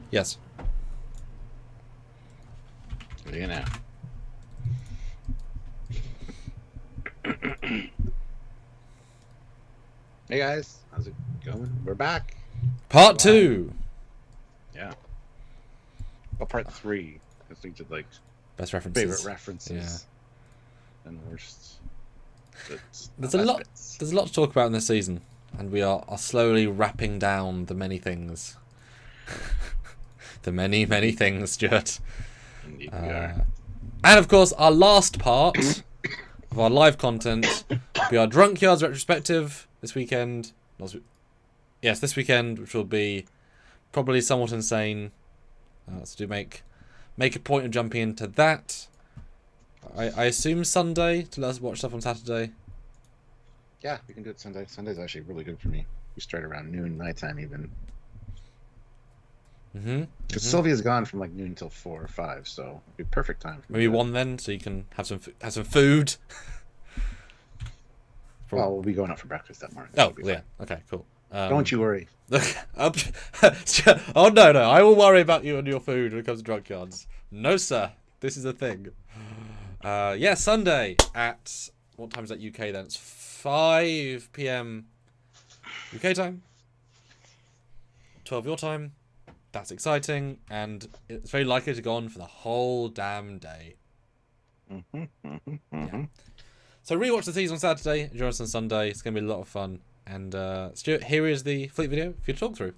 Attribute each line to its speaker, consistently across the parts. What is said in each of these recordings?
Speaker 1: Yes.
Speaker 2: What do you know? Hey guys, how's it going? We're back.
Speaker 1: Part 2.
Speaker 2: Yeah. Well, part 3. I think it's like
Speaker 1: Best references.
Speaker 2: favorite references. Yeah. And worst.
Speaker 1: There's a lot. There's a lot to talk about in this season, and we are slowly wrapping down the many things. The many things, Stuart.
Speaker 2: Indeed we are.
Speaker 1: And of course, our last part of our live content will be our Trekyards retrospective this weekend. Yes, this weekend, which will be probably somewhat insane. So do make a point of jumping into that. I assume Sunday to let us watch stuff on Saturday.
Speaker 2: Yeah, we can do it Sunday. Sunday's actually really good for me. We start around noon, my time even. Because Sylvia's gone from like noon till 4 or 5, so it'd be perfect time.
Speaker 1: Maybe 1 then, so you can have some food.
Speaker 2: Well, we'll be going out for breakfast that morning.
Speaker 1: Oh, yeah. Okay, cool.
Speaker 2: Don't you worry.
Speaker 1: Oh no, I will worry about you and your food when it comes to Trekyards. No, sir. This is a thing. Yeah, Sunday at what time is that UK then? It's 5 p.m. UK time. 12 your time. That's exciting, and it's very likely to go on for the whole damn day. Yeah. So rewatch the season on Saturday, join us on Sunday. It's going to be a lot of fun. And Stuart, here is the fleet video for you to talk through.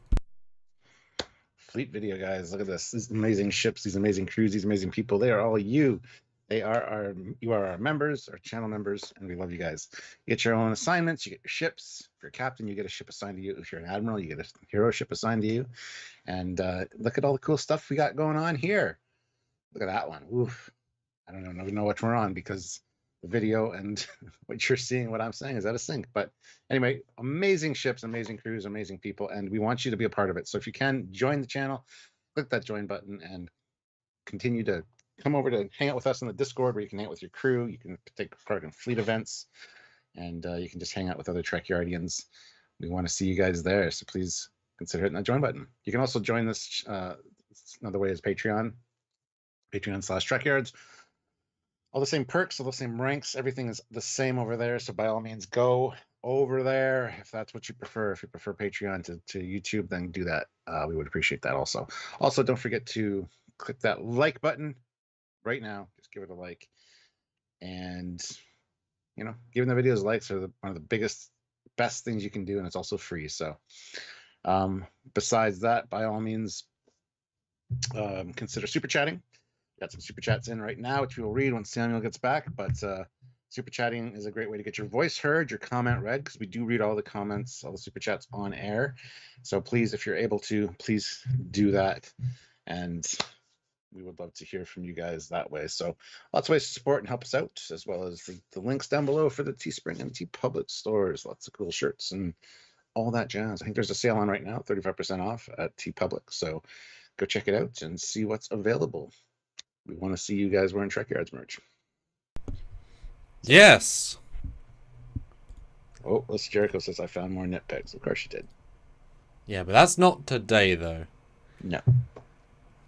Speaker 2: Fleet video, guys. Look at this. These amazing ships, these amazing crews, these amazing people. They are all you. You are our members, our channel members, and we love you guys. You get your own assignments, you get your ships. If you're a captain, you get a ship assigned to you. If you're an admiral, you get a hero ship assigned to you. And look at all the cool stuff we got going on here. Look at that one. Oof. I don't even know which we're on because the video and what you're seeing, what I'm saying is out of sync. But anyway, amazing ships, amazing crews, amazing people, and we want you to be a part of it. So if you can, join the channel, click that join button, and continue to come over to hang out with us in the Discord, where you can hang out with your crew. You can take part in fleet events, and you can just hang out with other Trekyardians. We want to see you guys there, so please consider hitting that join button. You can also join this. Another way is Patreon. Patreon/Trekyards. All the same perks, all the same ranks. Everything is the same over there. So by all means, go over there if that's what you prefer. If you prefer Patreon to YouTube, then do that. We would appreciate that also. Also, don't forget to click that like button right now. Just give it a like. And, giving the videos likes are one of the best things you can do. And it's also free. So besides that, by all means, consider super chatting. Got some super chats in right now, which we will read when Samuel gets back. But super chatting is a great way to get your voice heard, your comment read, because we do read all the comments, all the super chats on air. So please, if you're able to, please do that. And we would love to hear from you guys that way. So lots of ways to support and help us out, as well as the links down below for the Teespring and TeePublic stores. Lots of cool shirts and all that jazz. I think there's a sale on right now, 35% off at TeePublic. So go check it out and see what's available. We want to see you guys wearing Trekyards merch.
Speaker 1: Yes.
Speaker 2: Oh, Les Jericho says I found more nitpicks. Of course you did.
Speaker 1: Yeah, but that's not today, though.
Speaker 2: No.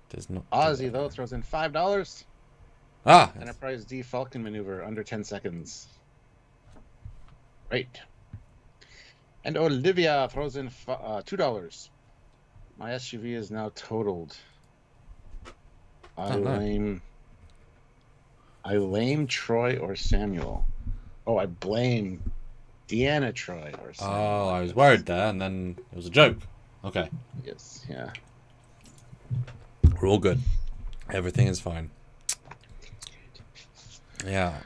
Speaker 1: There's not.
Speaker 2: Ozzy, though, throws in $5.
Speaker 1: Ah.
Speaker 2: Enterprise D Falcon maneuver under 10 seconds. Great. And Olivia throws in $2. My SUV is now totaled. I blame Troy or Samuel. Oh, I blame Deanna Troy or Samuel.
Speaker 1: Oh, I was worried there, and then it was a joke. Okay.
Speaker 2: Yes, yeah.
Speaker 1: We're all good. Everything is fine. Yeah.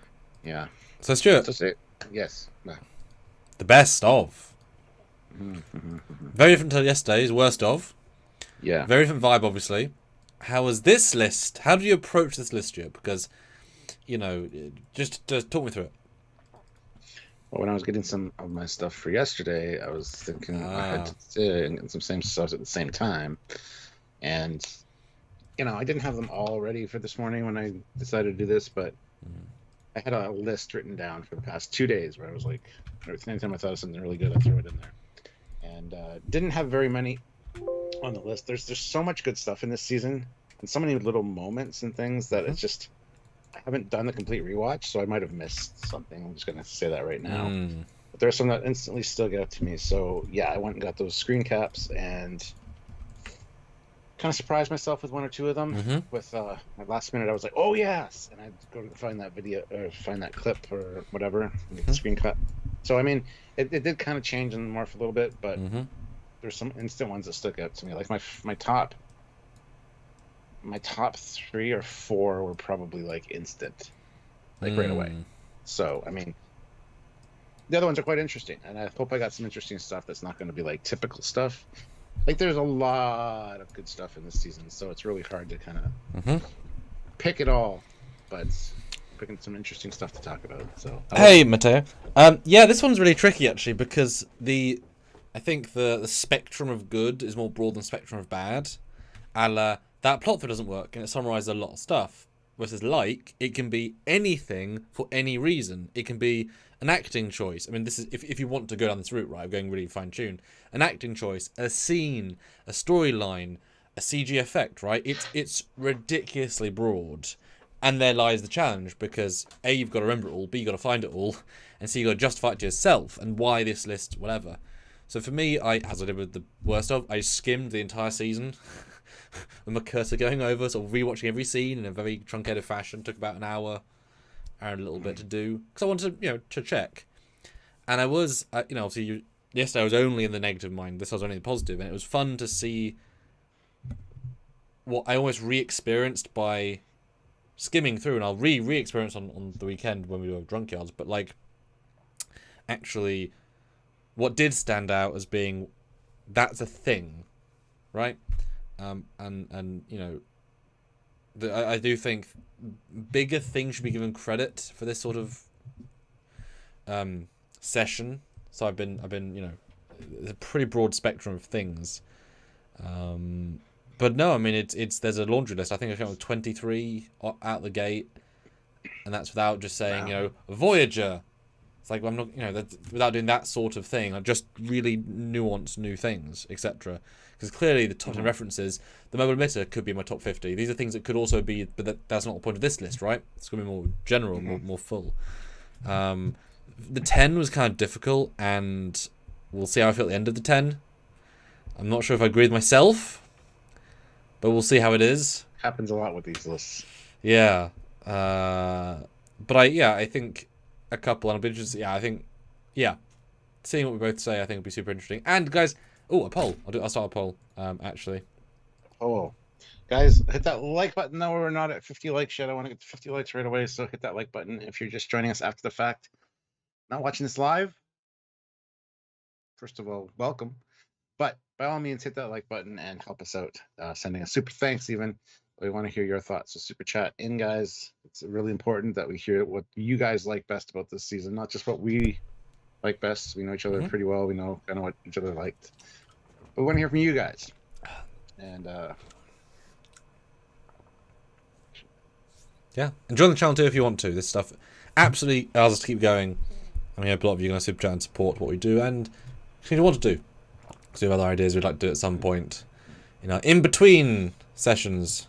Speaker 2: Yeah.
Speaker 1: So, Stuart.
Speaker 2: Yes.
Speaker 1: The best of. Very different to yesterday's worst of.
Speaker 2: Yeah.
Speaker 1: Very different vibe, obviously. How was this list? How did you approach this list, Stuart? Because, just talk me through it.
Speaker 2: Well, when I was getting some of my stuff for yesterday, I was thinking I had to sit and get some same stuff at the same time. And, I didn't have them all ready for this morning when I decided to do this, but I had a list written down for the past 2 days where I was like, anytime I thought of something really good, I threw it in there. And didn't have very many on the list. There's so much good stuff in this season, and so many little moments and things that it's just I haven't done the complete rewatch, so I might have missed something. I'm just gonna say that right now. But there's some that instantly still get up to me. So yeah, I went and got those screen caps and kind of surprised myself with one or two of them. With my last minute, I was like, "Oh yes!" and I'd go find that video or find that clip or whatever, the screen cut. So I mean, it did kind of change and morph a little bit, but there's some instant ones that stuck out to me. Like my top 3 or 4 were probably like instant, like right away. So I mean, the other ones are quite interesting, and I hope I got some interesting stuff that's not going to be like typical stuff. Like there's a lot of good stuff in this season, so it's really hard to kind of pick it all, but picking some interesting stuff to talk about. So
Speaker 1: hey, Matteo. Yeah, this one's really tricky actually because I think the spectrum of good is more broad than spectrum of bad. That plot thread doesn't work, and it summarizes a lot of stuff. Versus it can be anything for any reason. It can be an acting choice. I mean, this is if you want to go down this route, right? I'm going really fine-tuned. An acting choice, a scene, a storyline, a CG effect, right? It's ridiculously broad. And there lies the challenge, because A, you've got to remember it all, B, you've got to find it all, and C, you've got to justify it to yourself, and why this list, whatever. So for me, as I did with the worst of, I skimmed the entire season with my cursor going over, sort of rewatching every scene in a very truncated fashion. Took about an hour and a little bit to do, because I wanted to check. And I was, obviously, yesterday I was only in the negative mind, this was only the positive, and it was fun to see what I almost re-experienced by skimming through, and I'll re-experience on the weekend when we do Trekyards, but like actually what did stand out as being that's a thing, right? And I do think bigger things should be given credit for this sort of session. So I've been there's a pretty broad spectrum of things. But no, I mean it's there's a laundry list. I think I came with 23 out the gate, and that's without just saying Voyager. It's like I'm not without doing that sort of thing. I just really nuanced new things, etc. Because clearly the top 10 references, the mobile emitter could be in my top 50. These are things that could also be, but that's not the point of this list, right? It's going to be more general, more full. The 10 was kind of difficult, and we'll see how I feel at the end of the 10. I'm not sure if I agree with myself, but we'll see how it is.
Speaker 2: Happens a lot with these lists.
Speaker 1: Yeah. But I think a couple, and I'll be interested. Yeah, I think, seeing what we both say, I think will be super interesting. And guys, a poll. I'll start a poll. Actually.
Speaker 2: Oh, guys, hit that like button. No, we're not at 50 likes yet. I want to get to 50 likes right away, so hit that like button if you're just joining us after the fact, not watching this live. First of all, welcome. But by all means, hit that like button and help us out. Sending a super thanks even. We want to hear your thoughts. So super chat in, guys. It's really important that we hear what you guys like best about this season, not just what we like best. We know each other pretty well. We know kind of what each other liked. But we want to hear from you guys. And
Speaker 1: join the channel too if you want to. This stuff absolutely allows us to keep going. I mean, a lot of you are going to super chat and support what we do, and continue to want to do. Because we have other ideas we'd like to do at some point, in between sessions,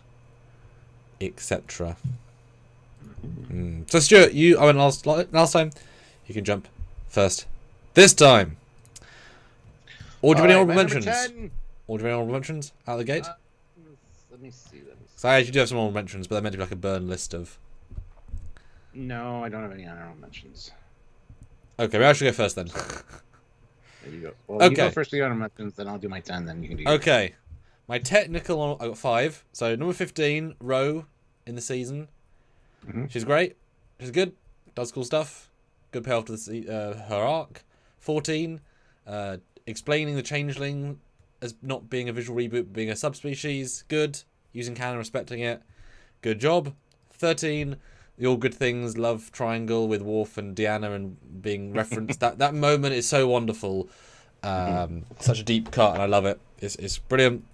Speaker 1: etc. So Stuart, I went last time. You can jump first this time. Or do you have any honorable mentions? Out of the gate?
Speaker 2: Let me see.
Speaker 1: So I actually do have some honorable mentions, but they're meant to be like a burn list of.
Speaker 2: No, I don't have any honorable mentions.
Speaker 1: Okay, maybe I should go first then.
Speaker 2: There you go. Well, you go first with your honorable mentions, then I'll do my 10, then you can do yours.
Speaker 1: Okay. My technical, I got 5. So number 15, Ro in the season. She's great. She's good. Does cool stuff. Good payoff to her arc. 14, explaining the changeling as not being a visual reboot, but being a subspecies. Good. Using canon, respecting it. Good job. 13, the all good things love triangle with Worf and Deanna and being referenced. that moment is so wonderful. Such a deep cut, and I love it. It's brilliant.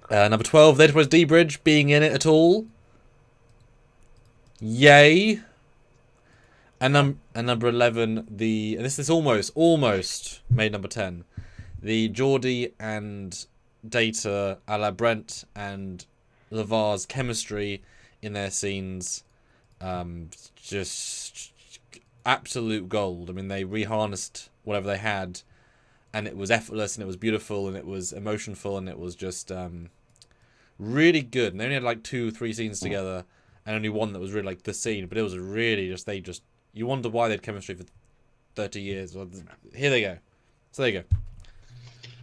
Speaker 1: Number 12, the Enterprise D Bridge being in it at all. Yay. And number 11, and this is almost made number 10. The Geordie and Data, a la Brent and LeVar's chemistry in their scenes, just absolute gold. I mean, they reharnessed whatever they had, and it was effortless, and it was beautiful, and it was emotionful, and it was just really good. And they only had like 2-3 scenes together, and only one that was really like the scene. But it was really just you wonder why they had chemistry for 30 years. Well, here they go. So there you go.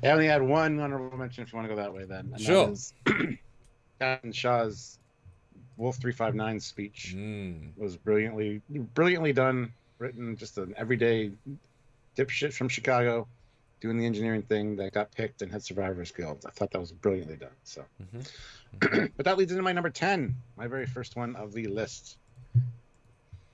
Speaker 2: I only had one honorable mention if you want to go that way then. And
Speaker 1: Sure.
Speaker 2: That is Captain Shaw's Wolf 359 speech was brilliantly done, written, just an everyday dipshit from Chicago doing the engineering thing that got picked and had Survivor's Guild. I thought that was brilliantly done. So, but that leads into my number 10, my very first one of the list.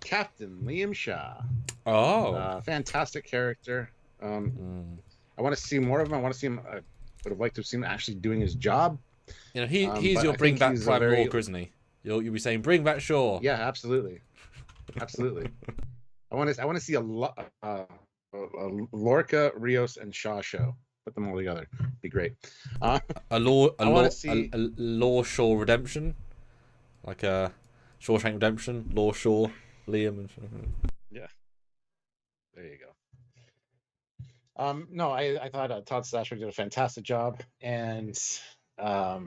Speaker 2: Captain Liam Shaw.
Speaker 1: Oh,
Speaker 2: fantastic character. I want to see more of him. I want to see him. I would have liked to have seen him actually doing his job.
Speaker 1: You know, he's your bring back Prime Walker, isn't he? You'll be saying bring back Shaw.
Speaker 2: Yeah, absolutely. I want to see a Lorca, Rios, and Shaw show. Put them all together. Be great.
Speaker 1: A Law Shaw redemption, like a Shawshank Redemption. Law Shaw, Liam, and
Speaker 2: yeah. There you go. No, I thought Todd Stashwick did a fantastic job, and I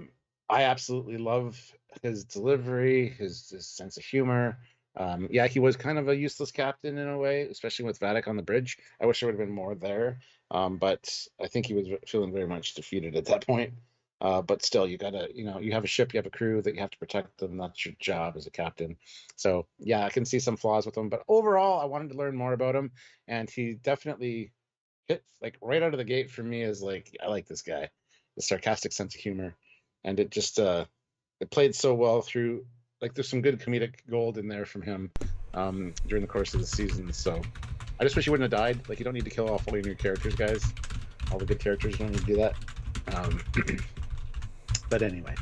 Speaker 2: absolutely love his delivery, his sense of humor. Yeah, he was kind of a useless captain in a way, especially with Vadic on the bridge. I wish there would have been more there, but I think he was feeling very much defeated at that point. But still, you gotta, you have a ship, you have a crew that you have to protect them. That's your job as a captain. So yeah, I can see some flaws with him, but overall, I wanted to learn more about him, and he definitely hit like right out of the gate for me as like, I like this guy, the sarcastic sense of humor, and it just it played so well through. Like there's some good comedic gold in there from him during the course of the season. So I just wish he wouldn't have died. Like you don't need to kill off all your characters, guys. All the good characters don't need to do that. But anyway,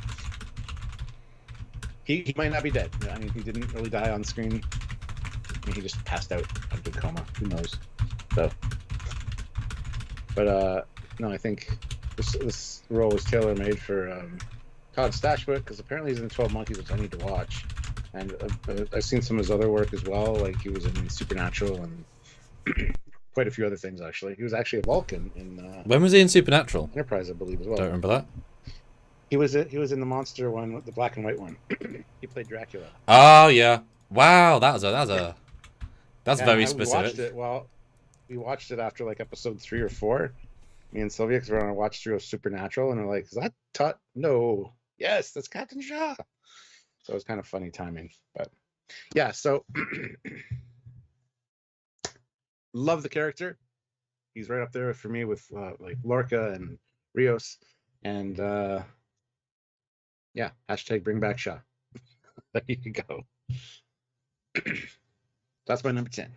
Speaker 2: he might not be dead. I mean, he didn't really die on screen. I mean, he just passed out of a coma. Who knows? So. But no, I think this role was tailor-made for Todd Stashwick, because apparently he's in 12 Monkeys, which I need to watch. And I've seen some of his other work as well, like he was in Supernatural and quite a few other things, actually. He was actually a Vulcan in...
Speaker 1: when was he in Supernatural?
Speaker 2: Enterprise, I believe, as well.
Speaker 1: Don't remember that.
Speaker 2: He was in the monster one, the black and white one. He played Dracula.
Speaker 1: Oh, yeah. Wow, that's very specific.
Speaker 2: We watched it after like episode 3 or 4. Me and Sylvia, because we're on a watch through of Supernatural, and we're like, "Is that Todd? No, yes, that's Captain Shaw." So it was kind of funny timing, but yeah. So love the character. He's right up there for me with like Lorca and Rios, and yeah. Hashtag bring back Shaw. There you go. That's my number 10.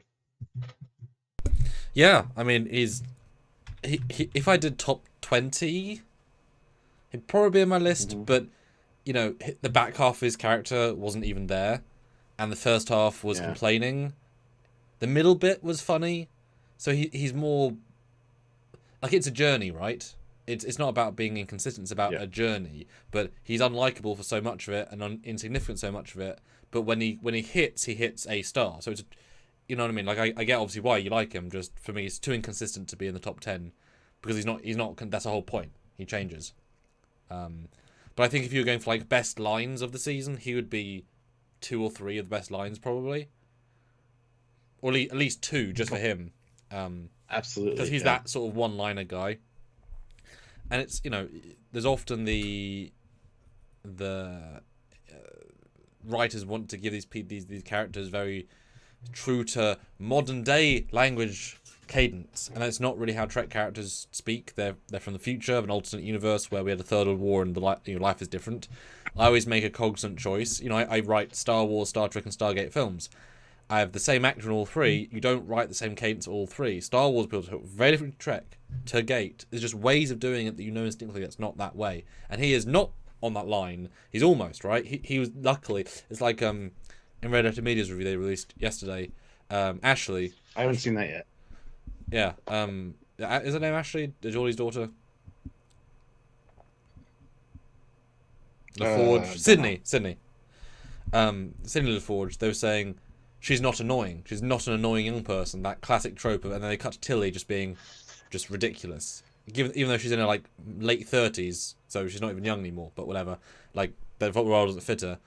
Speaker 1: Yeah, I mean, if I did top 20, he'd probably be in my list, but, the back half of his character wasn't even there, and the first half was complaining. The middle bit was funny, so he's more... Like, it's a journey, right? It's not about being inconsistent, it's about a journey, but he's unlikable for so much of it, and insignificant so much of it, but when he hits a star, so it's... You know what I mean? Like I get obviously why you like him. Just for me, it's too inconsistent to be in the top 10 because he's not. That's the whole point. He changes. But I think if you were going for like best lines of the season, he would be 2 or 3 of the best lines probably, or at least 2 just for him.
Speaker 2: Absolutely,
Speaker 1: because he's that sort of one-liner guy. And it's there's often the writers want to give these characters very true to modern day language cadence, and that's not really how Trek characters speak. They're from the future of an alternate universe where we had a third world war and life is different. I always make a cognizant choice. I write Star Wars, Star Trek, and Stargate films. I have the same actor in all 3. You don't write the same cadence all 3. Star Wars builds very different to Trek, to Gate. There's just ways of doing it that instinctively that's not that way, and he is not on that line. He's almost right. He was luckily. It's like in Red Letter Media's review they released yesterday, Ashley.
Speaker 2: I haven't seen that yet.
Speaker 1: Yeah. Is her name Ashley? Geordie's daughter? LaForge, Sydney. Sydney LaForge, they were saying she's not annoying. She's not an annoying young person. That classic trope of, and then they cut to Tilly just being just ridiculous. Even though she's in her like late 30s, so she's not even young anymore. But whatever, like the role doesn't fit her.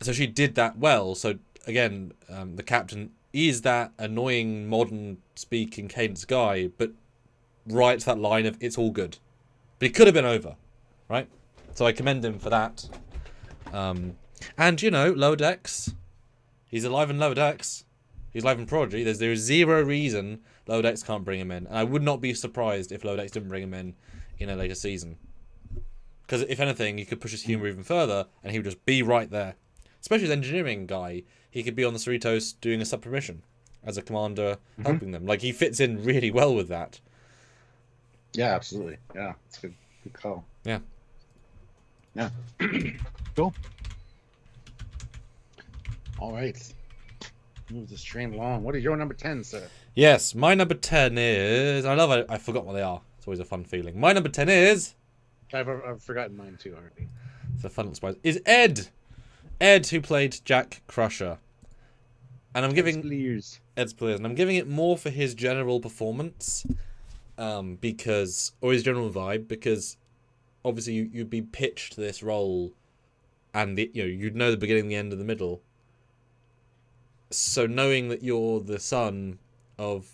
Speaker 1: So she did that well. So again, the captain is that annoying modern speaking cadence guy, but writes that line of it's all good. But it could have been over, right? So I commend him for that. And, you know, Lower Decks. He's alive in Lower Decks. He's alive in Prodigy. There is zero reason Lower Decks can't bring him in. And I would not be surprised if Lower Decks didn't bring him in a later season. Because if anything, he could push his humour even further, and he would just be right there. Especially as engineering guy, he could be on the Cerritos doing a sub-mission as a commander, helping them. Like, he fits in really well with that.
Speaker 2: Yeah, absolutely. Yeah, it's a good call.
Speaker 1: Yeah.
Speaker 2: Yeah. Cool. All right. Move this train along. What is your number 10, sir?
Speaker 1: Yes, my number 10 is... I forgot what they are. It's always a fun feeling. My number 10 is...
Speaker 2: I've forgotten mine too already.
Speaker 1: It's a fun surprise. Is Ed. Ed, who played Jack Crusher. And I'm giving... Ed's Players. And I'm giving it more for his general performance. Because... Or his general vibe. Because... Obviously, you'd be pitched this role... And, you'd know the beginning, the end, and the middle. So knowing that you're the son of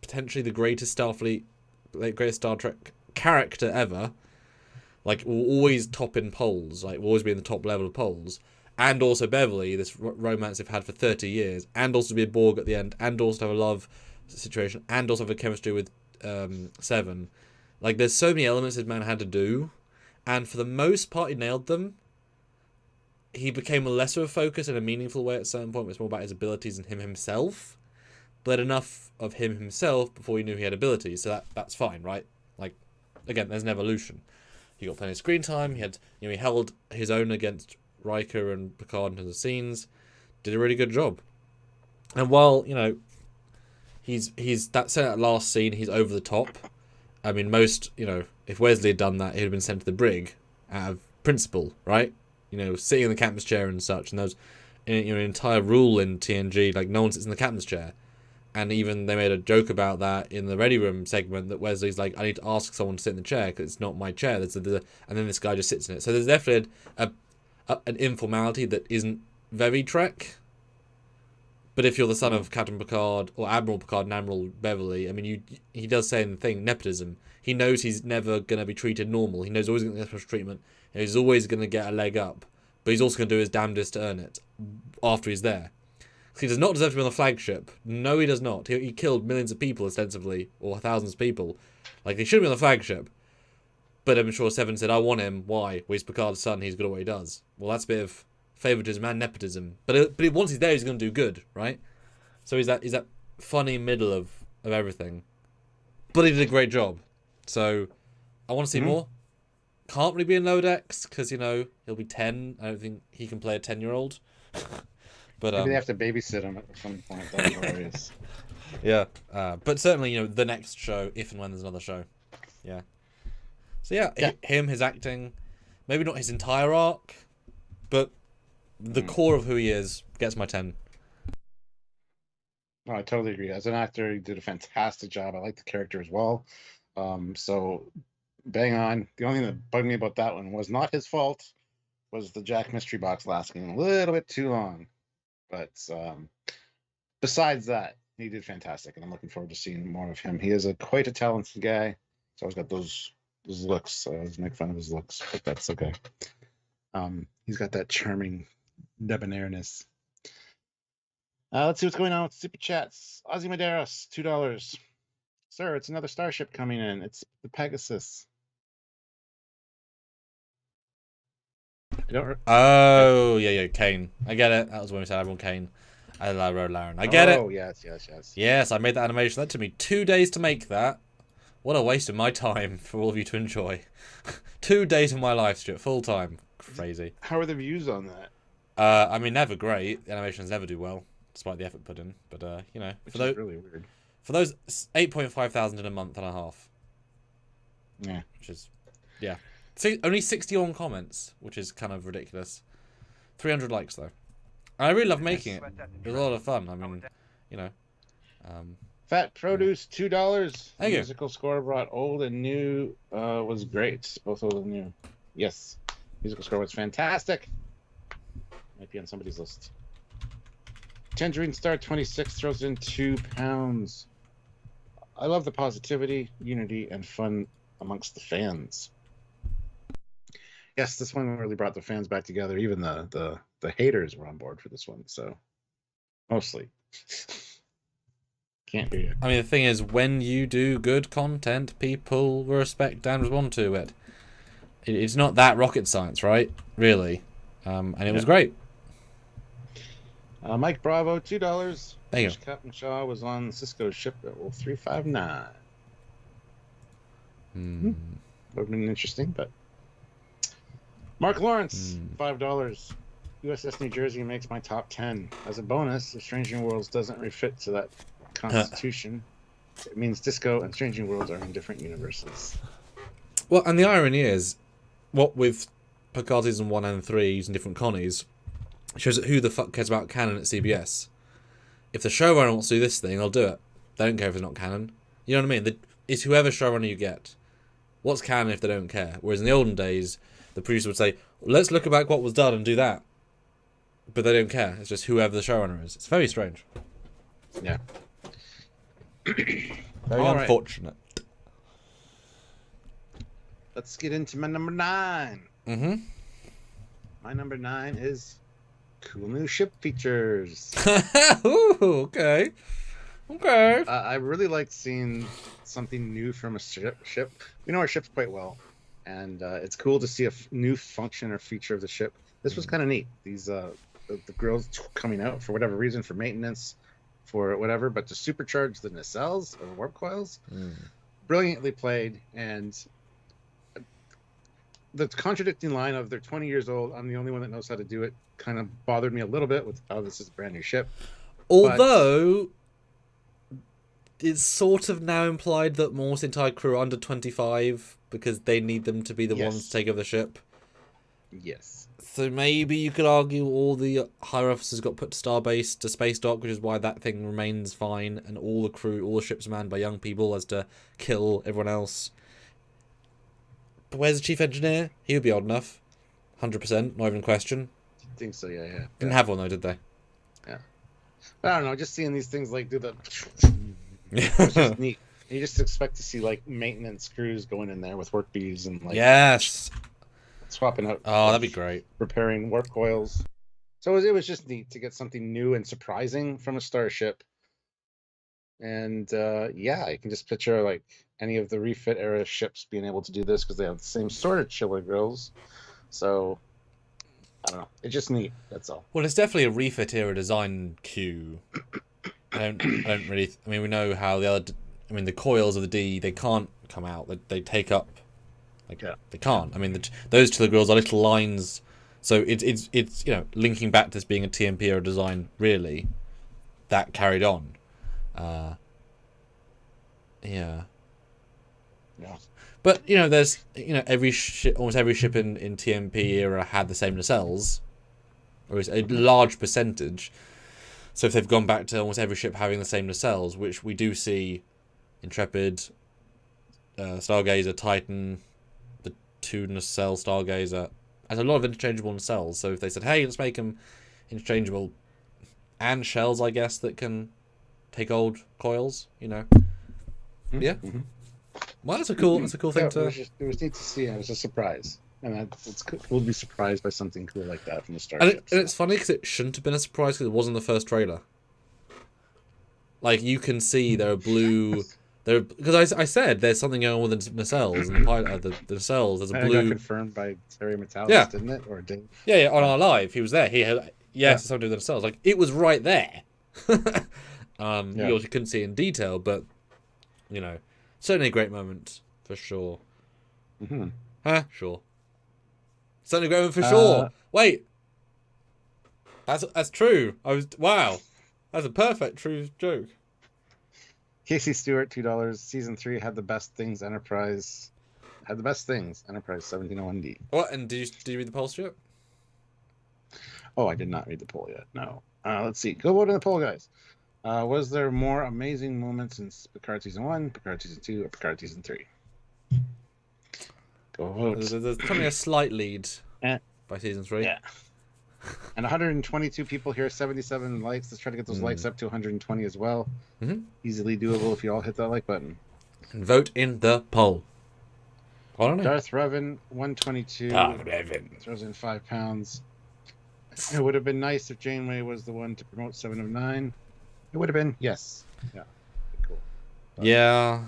Speaker 1: potentially the greatest Starfleet, greatest Star Trek character ever, like will always top in polls, like will always be in the top level of polls, and also Beverly, this romance they've had for 30 years, and also to be a Borg at the end, and also to have a love situation, and also have a chemistry with Seven. Like there's so many elements this man had to do, and for the most part he nailed them. He became less of a focus in a meaningful way at a certain point. It's more about his abilities and him himself. But enough of him himself before he knew he had abilities. So that's fine, right? Like, again, there's an evolution. He got plenty of screen time. He had, he held his own against Riker and Picard in terms of scenes. Did a really good job. And while, he's that last scene, he's over the top. I mean, if Wesley had done that, he'd have been sent to the brig out of principle, right? Sitting in the captain's chair and such, and there was an entire rule in TNG, like no one sits in the captain's chair, and even they made a joke about that in the Ready Room segment that Wesley's like, I need to ask someone to sit in the chair because it's not my chair. And then this guy just sits in it. So there's definitely an informality that isn't very Trek. But if you're the son of Captain Picard or Admiral Picard and Admiral Beverly, I mean, he does say in the thing, nepotism. He knows he's never going to be treated normal. He knows always going to get special treatment. He's always going to get a leg up. But he's also going to do his damnedest to earn it after he's there. He does not deserve to be on the flagship. No, he does not. He killed millions of people, ostensibly, or thousands of people. Like, he should be on the flagship. But I'm sure Seven said, I want him. Why? Well, he's Picard's son. He's good at what he does. Well, that's a bit of favoritism and nepotism. But once he's there, he's going to do good, right? So he's that funny middle of everything. But he did a great job. So I want to see more. Can't really be in Lower Decks because, he'll be 10. I don't think he can play a 10-year-old. But
Speaker 2: maybe they have to babysit him at some point. That's hilarious.
Speaker 1: Yeah. But certainly, the next show, if and when there's another show. Yeah. So yeah. Him, his acting, maybe not his entire arc, but the core of who he is gets my 10.
Speaker 2: No, I totally agree. As an actor, he did a fantastic job. I like the character as well. So bang on. The only thing that bugged me about that one was not his fault. Was the Jack mystery box lasting a little bit too long? But besides that, he did fantastic, and I'm looking forward to seeing more of him. He is quite a talented guy. He's always got those looks. So I always make fun of his looks, but that's okay. He's got that charming debonairness. Let's see what's going on with Superchats. Ozzy Medeiros, $2. Sir, it's another starship coming in. It's the Pegasus.
Speaker 1: Yeah, Kane. I get it. That was when we said everyone Kane. I wrote Laren. I get it.
Speaker 2: Oh, yes.
Speaker 1: Yes, I made that animation. That took me 2 days to make that. What a waste of my time for all of you to enjoy. 2 days of my life, Stuart. Full time. Crazy.
Speaker 2: How are the views on that?
Speaker 1: I mean, never great. The animations never do well, despite the effort put in. But,
Speaker 2: Which is really weird.
Speaker 1: For those 8.5 thousand in a month and a half.
Speaker 2: Yeah.
Speaker 1: Which is, yeah. Only 61 comments, which is kind of ridiculous. 300 likes though. I really love making it. It was a lot of fun. I mean, you know.
Speaker 2: Fat Produce, $2.
Speaker 1: Thank you.
Speaker 2: Musical score brought old and new was great. Both old and new. Yes. Musical score was fantastic. Might be on somebody's list. Tangerine Star 26 throws in £2. I love the positivity, unity, and fun amongst the fans. Yes, this one really brought the fans back together. Even the haters were on board for this one, so mostly. Can't hear you.
Speaker 1: I mean, the thing is, when you do good content, people respect and respond to it. It's not that rocket science, right? Really. And it was great.
Speaker 2: Mike Bravo, $2.
Speaker 1: Thank you.
Speaker 2: Captain Shaw was on Cisco's ship at 359. Would have been interesting, but. Mark Lawrence, $5. USS New Jersey makes my top 10. As a bonus, if Strange New Worlds doesn't refit to that constitution, it means Disco and Strange New Worlds are in different universes.
Speaker 1: Well, and the irony is, what with Picard season 1 and 3 using different connies, shows that who the fuck cares about canon at CBS? If the showrunner wants to do this thing, I'll do it. They don't care if it's not canon. You know what I mean? It's whoever showrunner you get. What's canon if they don't care? Whereas in the olden days, the producer would say, let's look back what was done and do that. But they don't care. It's just whoever the showrunner is. It's very strange.
Speaker 2: Yeah.
Speaker 1: Very unfortunate.
Speaker 2: Right. Let's get into my number 9. My number 9 is cool new ship features.
Speaker 1: Ooh, okay. Okay.
Speaker 2: I really liked seeing something new from a ship. We know our ships quite well, and it's cool to see a new function or feature of the ship. This was kind of neat. These the grills coming out for whatever reason, for maintenance, for whatever, but to supercharge the nacelles or warp coils, brilliantly played. And the contradicting line of they're 20 years old, I'm the only one that knows how to do it, kind of bothered me a little bit with, oh, this is a brand new ship.
Speaker 1: Although, it's sort of now implied that Morse's entire crew are under 25 because they need them to be the ones to take over the ship.
Speaker 2: Yes.
Speaker 1: So maybe you could argue all the higher officers got put to Starbase, to Spacedock, which is why that thing remains fine, and all the crew, all the ships manned by young people as to kill everyone else. But where's the chief engineer? He would be old enough. 100%, not even a question.
Speaker 2: I think so, yeah.
Speaker 1: Didn't have one though, did they?
Speaker 2: Yeah. But I don't know, just seeing these things like do the... It's just neat. You just expect to see like maintenance crews going in there with work bees and like...
Speaker 1: Yes!
Speaker 2: Swapping out.
Speaker 1: Oh, that'd be great.
Speaker 2: Repairing warp coils. So it was just neat to get something new and surprising from a starship. And yeah, you can just picture like any of the refit era ships being able to do this because they have the same sort of chiller grills. So I don't know. It's just neat. That's all.
Speaker 1: Well, it's definitely a refit era design queue. I don't really. I mean, we know how the other. I mean, the coils of the D, they can't come out. They take up. Like they can't. I mean, those chiller grills are little lines. So it's you know, linking back to this being a TMP era design. Really, that carried on. Yeah. But you know, there's almost every ship in TMP era had the same nacelles, or a large percentage. So if they've gone back to almost every ship having the same nacelles, which we do see, Intrepid, Stargazer, Titan, the 2 nacelle Stargazer, has a lot of interchangeable nacelles. So if they said, hey, let's make them interchangeable, and shells, I guess, that can take old coils, you know. Yeah. Mm-hmm. Well, that's a cool thing to...
Speaker 2: It was neat to see. It was a surprise. And it's cool to be surprised by something cool like that from the start.
Speaker 1: And it's funny because it shouldn't have been a surprise because it wasn't the first trailer. Like, you can see there are blue... Because I said there's something going on with the nacelles. And the nacelles, there's a blue...
Speaker 2: It got confirmed by Terry Metalis, didn't it? Or Dave?
Speaker 1: Yeah, on our live. He was there. He had... Yes, it's something to do with the nacelles. Like, it was right there. You obviously couldn't see it in detail, but, you know, certainly a great moment, for sure.
Speaker 2: Mm-hmm.
Speaker 1: Huh? Sure. Certainly a great moment for sure. Wait. That's true. Wow. That's a perfect true joke.
Speaker 2: Casey Stewart, $2. Season 3 had the best things Enterprise had the best things. Enterprise 1701D.
Speaker 1: What? And did you read the poll, Stuart?
Speaker 2: Oh, I did not read the poll yet. No. Let's see. Go vote in the poll, guys. Was there more amazing moments in Picard Season 1, Picard Season 2, or Picard Season 3? Go vote.
Speaker 1: There's probably a slight lead
Speaker 2: by
Speaker 1: Season 3.
Speaker 2: Yeah. And 122 people here, 77 likes. Let's try to get those likes up to 120 as well. Easily doable if you all hit that like button.
Speaker 1: And vote in the poll. I don't know.
Speaker 2: Darth Revan, 122.
Speaker 1: Darth Revan.
Speaker 2: Throws in £5. It would have been nice if Janeway was the one to promote 7 of 9. It would have been, yes. Yeah. Cool.
Speaker 1: Yeah.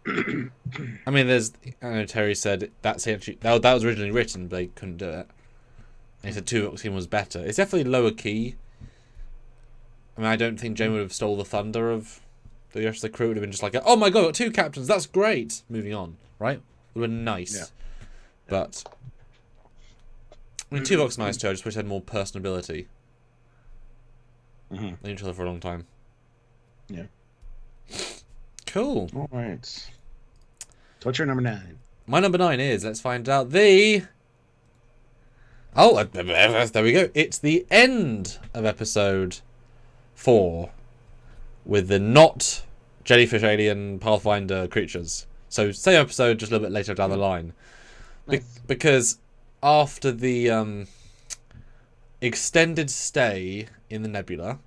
Speaker 1: I mean, I know Terry said that was originally written, but they couldn't do it. And he said Tuvok was better. It's definitely lower key. I mean, I don't think Jane would have stole the thunder of the rest of the crew. It would have been just like, oh my god, got 2 captains, that's great. Moving on, right? Would have been nice. Yeah. But I mean, Tuvok's nice too. I just wish they had more personability. They knew each other for a long time.
Speaker 2: Yeah.
Speaker 1: Cool.
Speaker 2: All right. So what's your number 9?
Speaker 1: My number 9 is, let's find out the... Oh, there we go. It's the end of episode 4 with the not jellyfish alien Pathfinder creatures. So same episode, just a little bit later down the line. Nice. Because after the extended stay in the nebula,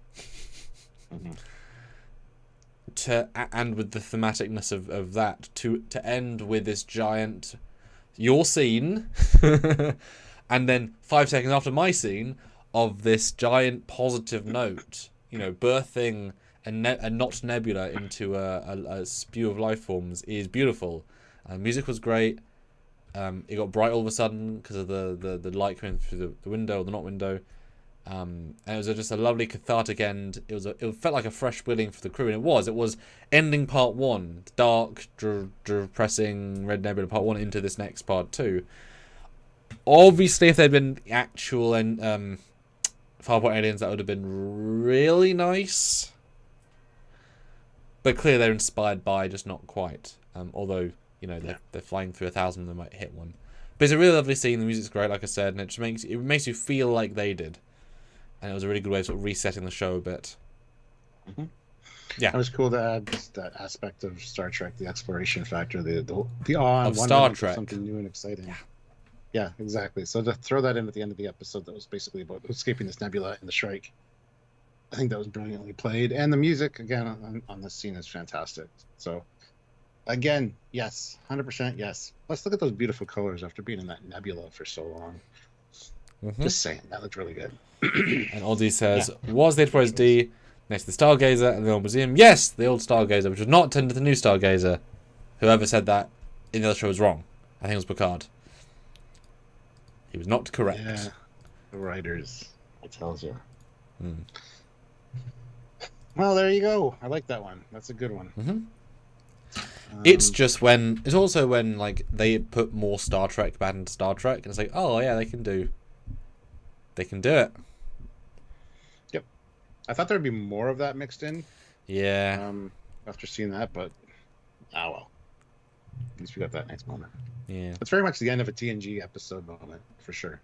Speaker 1: and with the thematicness of that, to end with this giant, your scene, and then 5 seconds after my scene, of this giant positive note, birthing a not nebula into a spew of life forms is beautiful. Music was great. It got bright all of a sudden because of the light coming through the window or the not window. And it was just a lovely cathartic end. It felt like a fresh beginning for the crew, and it was ending part 1, dark, depressing Red Nebula part 1 into this next part 2. Obviously, if they'd been actual and Farpoint aliens, that would have been really nice. But clearly, they're inspired by, just not quite. Although they're flying through 1,000, they might hit one. But it's a really lovely scene. The music's great, like I said, and it just makes you feel like they did. And it was a really good way of sort of resetting the show a bit. Yeah,
Speaker 2: it was cool to add that aspect of Star Trek, the exploration factor, the awe
Speaker 1: of Star Trek,
Speaker 2: something new and exciting. Yeah, exactly. So to throw that in at the end of the episode, that was basically about escaping this nebula and the Shrike. I think that was brilliantly played, and the music again on this scene is fantastic. So, again, yes, 100% yes. Let's look at those beautiful colors after being in that nebula for so long. Just saying, that looked really good.
Speaker 1: And Ozzy says, was the Enterprise D next to the Stargazer and the old museum? Yes, the old Stargazer, which was not turned to the new Stargazer. Whoever said that in the other show was wrong. I think it was Picard. He was not correct.
Speaker 2: Yeah, the writers, it tells you. Well, there you go. I like that one. That's a good one.
Speaker 1: It's also when like they put more Star Trek back into Star Trek, and it's like, oh yeah, they can do it.
Speaker 2: Yep. I thought there'd be more of that mixed in.
Speaker 1: Yeah.
Speaker 2: After seeing that, but well. At least we got that nice moment.
Speaker 1: Yeah.
Speaker 2: It's very much the end of a TNG episode moment, for sure.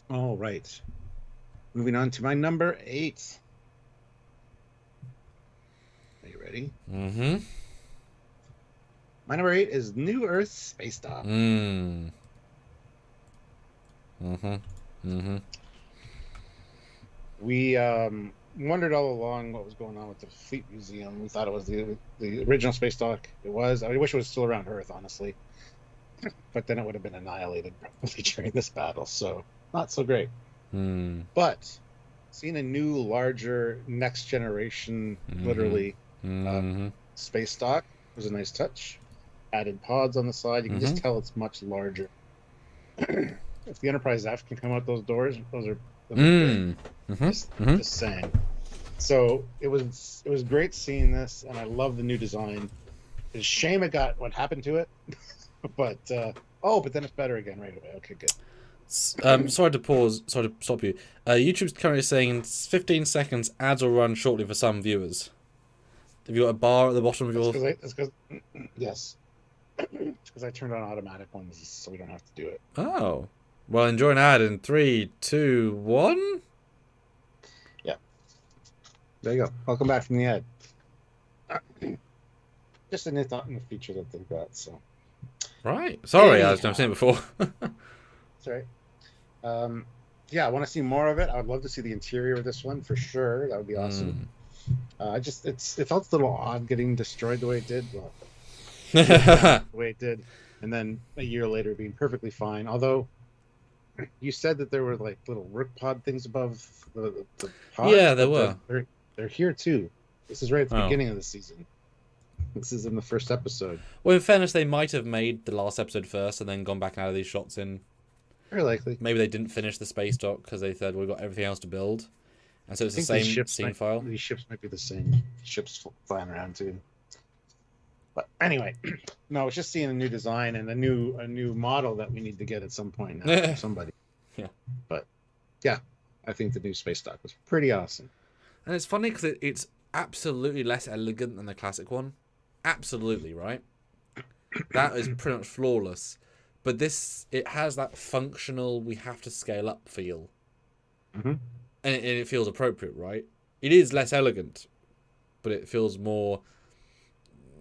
Speaker 2: All right. Moving on to my number 8. Are you ready? My number 8 is New Earth Spacedock. We wondered all along what was going on with the Fleet Museum. We thought it was the original Spacedock. It was. I wish it was still around Earth, honestly. But then it would have been annihilated probably during this battle, so not so great. But seeing a new, larger, next generation, literally, Spacedock was a nice touch. Added pods on the side. You can just tell it's much larger. If the Enterprise F can come out those doors, those are just saying. So it was great seeing this, and I love the new design. It's a shame it got what happened to it, but then it's better again right away. Okay, good.
Speaker 1: Sorry to stop you. YouTube's currently saying in 15 seconds ads will run shortly for some viewers. Have you got a bar at the bottom of your...
Speaker 2: Yes. It's because I turned on automatic ones so we don't have to do it.
Speaker 1: Oh. Well, enjoy an ad in 3, 2, 1.
Speaker 2: Yeah. There you go. Welcome back from the ad. Just a new thought in the feature that they've got, so.
Speaker 1: Right. Sorry, I've never seen it before.
Speaker 2: Sorry. Yeah, I want to see more of it. I would love to see the interior of this one for sure. That would be awesome. It felt a little odd getting destroyed the way it did. Well, the way it did, and then a year later being perfectly fine. Although you said that there were like little rook pod things above the pod.
Speaker 1: Yeah, there were.
Speaker 2: They're here too. This is right at the beginning of the season. This is in the first episode.
Speaker 1: Well, in fairness, they might have made the last episode first and then gone back out of these shots in.
Speaker 2: Very likely.
Speaker 1: Maybe they didn't finish the Spacedock because they said we've got everything else to build, and so it's the same scene file.
Speaker 2: These ships might be the same ships flying around too. But anyway, no, it's just seeing a new design and a new model that we need to get at some point now from somebody.
Speaker 1: Yeah.
Speaker 2: But yeah, I think the new Spacedock was pretty awesome.
Speaker 1: And it's funny because it's absolutely less elegant than the classic one. Absolutely, right? That is pretty much flawless. But it has that functional, we have to scale up feel.
Speaker 2: Mm-hmm.
Speaker 1: And it feels appropriate, right? It is less elegant, but it feels more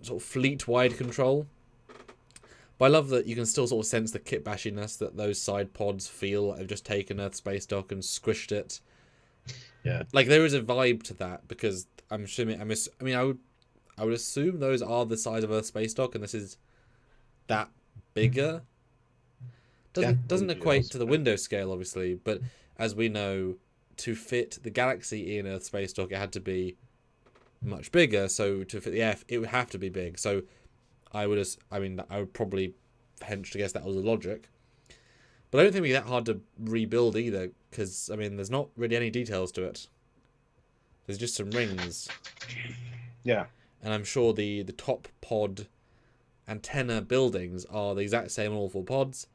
Speaker 1: sort of fleet-wide control. But I love that you can still sort of sense the kit bashiness that those side pods feel like they've just taken a Spacedock and squished it.
Speaker 2: Yeah.
Speaker 1: Like, there is a vibe to that, because I'm assuming... I would assume those are the size of a Spacedock, and this is that bigger. Doesn't equate to the window scale, obviously, but as we know, to fit the Galaxy in a Spacedock, it had to be much bigger. So to fit the F, it would have to be big. So I would probably hench to guess that was the logic. But I don't think it'd be that hard to rebuild either, because there's not really any details to it. There's just some rings.
Speaker 2: Yeah.
Speaker 1: And I'm sure the top pod antenna buildings are the exact same on all 4 pods,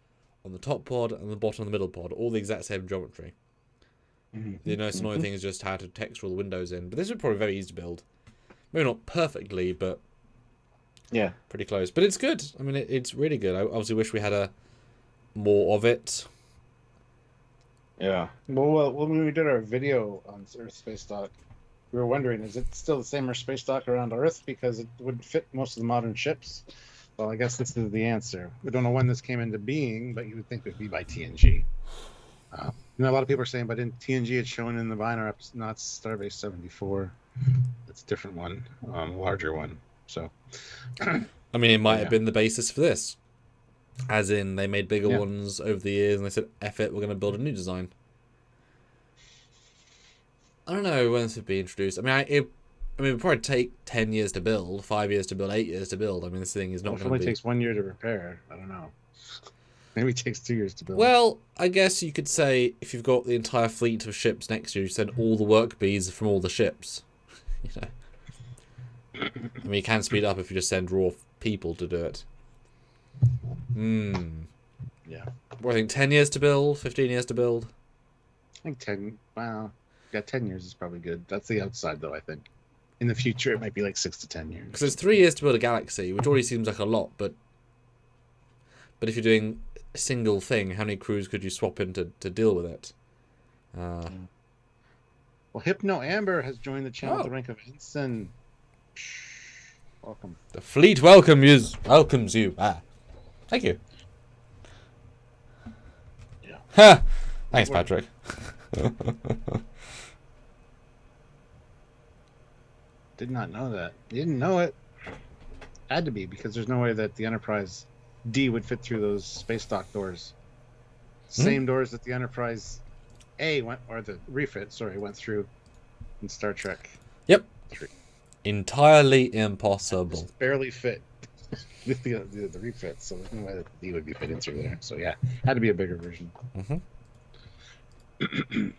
Speaker 1: on the top pod and the bottom of the middle pod, all the exact same geometry. Mm-hmm. The most annoying thing is just how to texture all the windows in. But this is probably very easy to build. Maybe not perfectly, but
Speaker 2: yeah,
Speaker 1: pretty close. But it's good. It's really good. I obviously wish we had more of it.
Speaker 2: Yeah. Well, when we did our video on Earth Spacedock, we were wondering, is it still the same Spacedock around Earth because it would fit most of the modern ships? Well, I guess this is the answer. We don't know when this came into being, but you would think it would be by TNG. A lot of people are saying, but in TNG it's shown in the binary, not Starbase 74. It's a different one, a larger one. So,
Speaker 1: it might have been the basis for this. As in, they made bigger ones over the years, and they said, F it, we're going to build a new design. I don't know when this would be introduced. It would probably take 10 years to build, 5 years to build, 8 years to build. This thing is not going to be... It
Speaker 2: only takes 1 year to repair. I don't know. Maybe it takes 2 years to build.
Speaker 1: Well, I guess you could say if you've got the entire fleet of ships next to you, send all the work bees from all the ships. You can speed up if you just send raw people to do it.
Speaker 2: Yeah.
Speaker 1: What do you think, 10 years to build? 15 years to build?
Speaker 2: I think 10. Wow. Yeah, 10 years is probably good. That's the outside, though, I think. In the future, it might be like 6 to 10 years.
Speaker 1: Because there's 3 years to build a galaxy, which already seems like a lot, but if you're doing a single thing, how many crews could you swap in to deal with it?
Speaker 2: Well, Hypno Amber has joined the channel at the rank of ensign. Welcome.
Speaker 1: The fleet welcomes you. Thank you.
Speaker 2: Yeah.
Speaker 1: Ha! Thanks, Patrick.
Speaker 2: Did not know that. You didn't know it. Had to be, because there's no way that the Enterprise D would fit through those Spacedock doors. Same doors that the Enterprise A went through in Star Trek.
Speaker 1: Yep. 3. Entirely impossible.
Speaker 2: Just barely fit with the refit, so there's no way that the D would be fitting through there. So yeah, had to be a bigger version.
Speaker 1: Mm-hmm.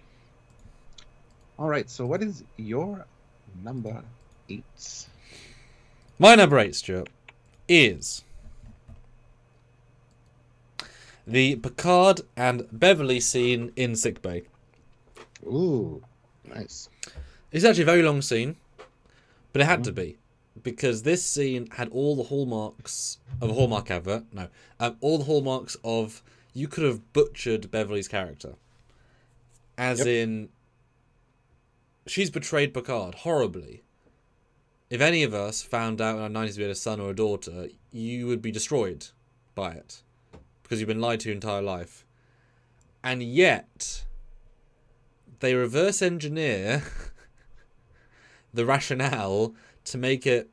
Speaker 2: All right, so what is your number 8?
Speaker 1: My number 8, Stuart, is the Picard and Beverly scene in sickbay.
Speaker 2: Ooh, nice.
Speaker 1: It's actually a very long scene, but it had to be. because this scene had all the hallmarks of a Hallmark advert. No, all the hallmarks of you could have butchered Beverly's character, as in she's betrayed Picard horribly. If any of us found out in our 90s we had a son or a daughter, you would be destroyed by it because you've been lied to your entire life. And yet, they reverse engineer the rationale to make it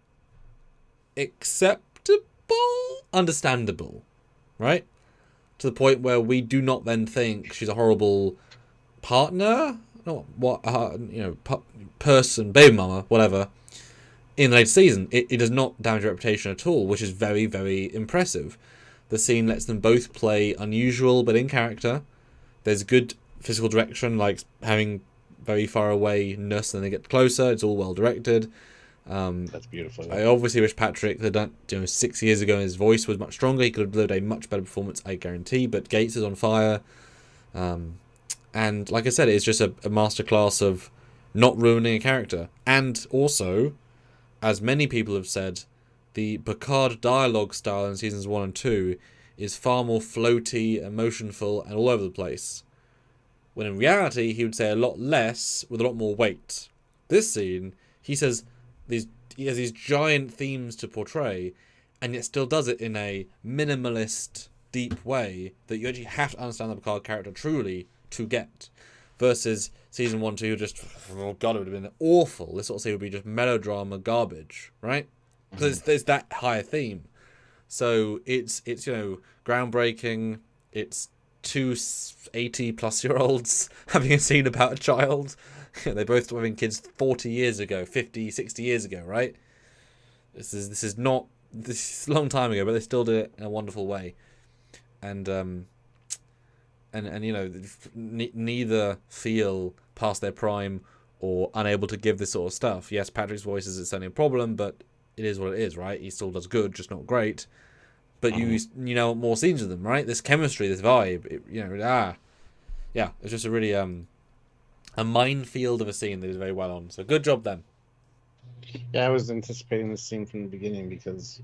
Speaker 1: acceptable, understandable, right? To the point where we do not then think she's a horrible partner, person, baby mama, whatever. In the latest season, it does not damage her reputation at all, which is very, very impressive. The scene lets them both play unusual but in character. There's good physical direction, like having very far away-ness, and then they get closer. It's all well directed.
Speaker 2: That's beautiful.
Speaker 1: I obviously wish Patrick had done, 6 years ago, his voice was much stronger. He could have delivered a much better performance, I guarantee. But Gates is on fire, and like I said, it's just a masterclass of not ruining a character. And also, as many people have said, the Picard dialogue style in seasons 1 and 2 is far more floaty, emotionful, and all over the place. When in reality, he would say a lot less with a lot more weight. This scene, he has these giant themes to portray, and yet still does it in a minimalist, deep way that you actually have to understand the Picard character truly to get. Versus season 1, 2, just, oh god, it would have been awful. This sort of scene would be just melodrama garbage, right? Because there's that higher theme. So it's groundbreaking. It's two 80-plus-year-olds having a scene about a child. They both were having kids 40 years ago, 50, 60 years ago, right? This is a long time ago, but they still do it in a wonderful way. And neither feel past their prime or unable to give this sort of stuff. Yes, Patrick's voice is certainly a problem, but it is what it is, right? He still does good, just not great. But you know more scenes of them, right? This chemistry, this vibe, it's just a really a minefield of a scene that is very well on. So good job then.
Speaker 2: Yeah, I was anticipating this scene from the beginning because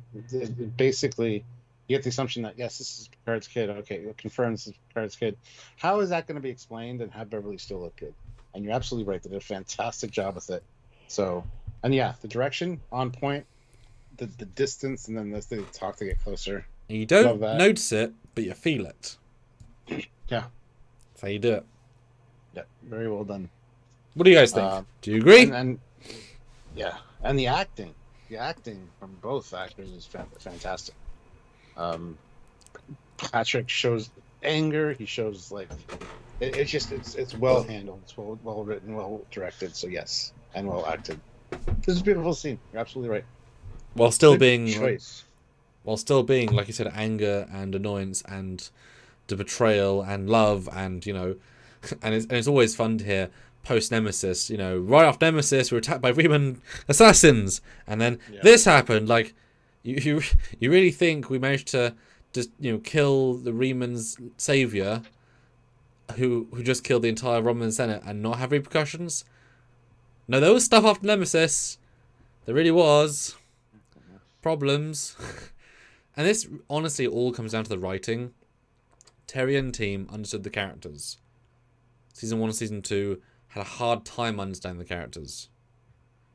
Speaker 2: basically you get the assumption that yes, this is Picard's kid. Okay, it confirms this is Picard's kid. How is that going to be explained and have Beverly still look good? And you're absolutely right. They did a fantastic job with it. So, and yeah, the direction on point. The distance, and then as they talk to get closer.
Speaker 1: And you don't notice it, but you feel it.
Speaker 2: Yeah.
Speaker 1: That's how you do it.
Speaker 2: Yeah, very well done.
Speaker 1: What do you guys think? Do you agree?
Speaker 2: And yeah, and the acting from both actors is fantastic. Patrick shows anger. He shows it's well handled. It's well written, well directed. So yes, and well acted. This is a beautiful scene. You're absolutely right.
Speaker 1: While still being, like you said, anger and annoyance and the betrayal and love and and it's always fun to hear post Nemesis. Right after Nemesis, we're attacked by Freeman assassins, and then this happened. Like, you really think we managed to just kill the Reman's savior, who just killed the entire Romulan Senate and not have repercussions? No, there was stuff after Nemesis. There really was. Problems. And this honestly all comes down to the writing. Terry and team understood the characters. Season 1 and Season 2 had a hard time understanding the characters.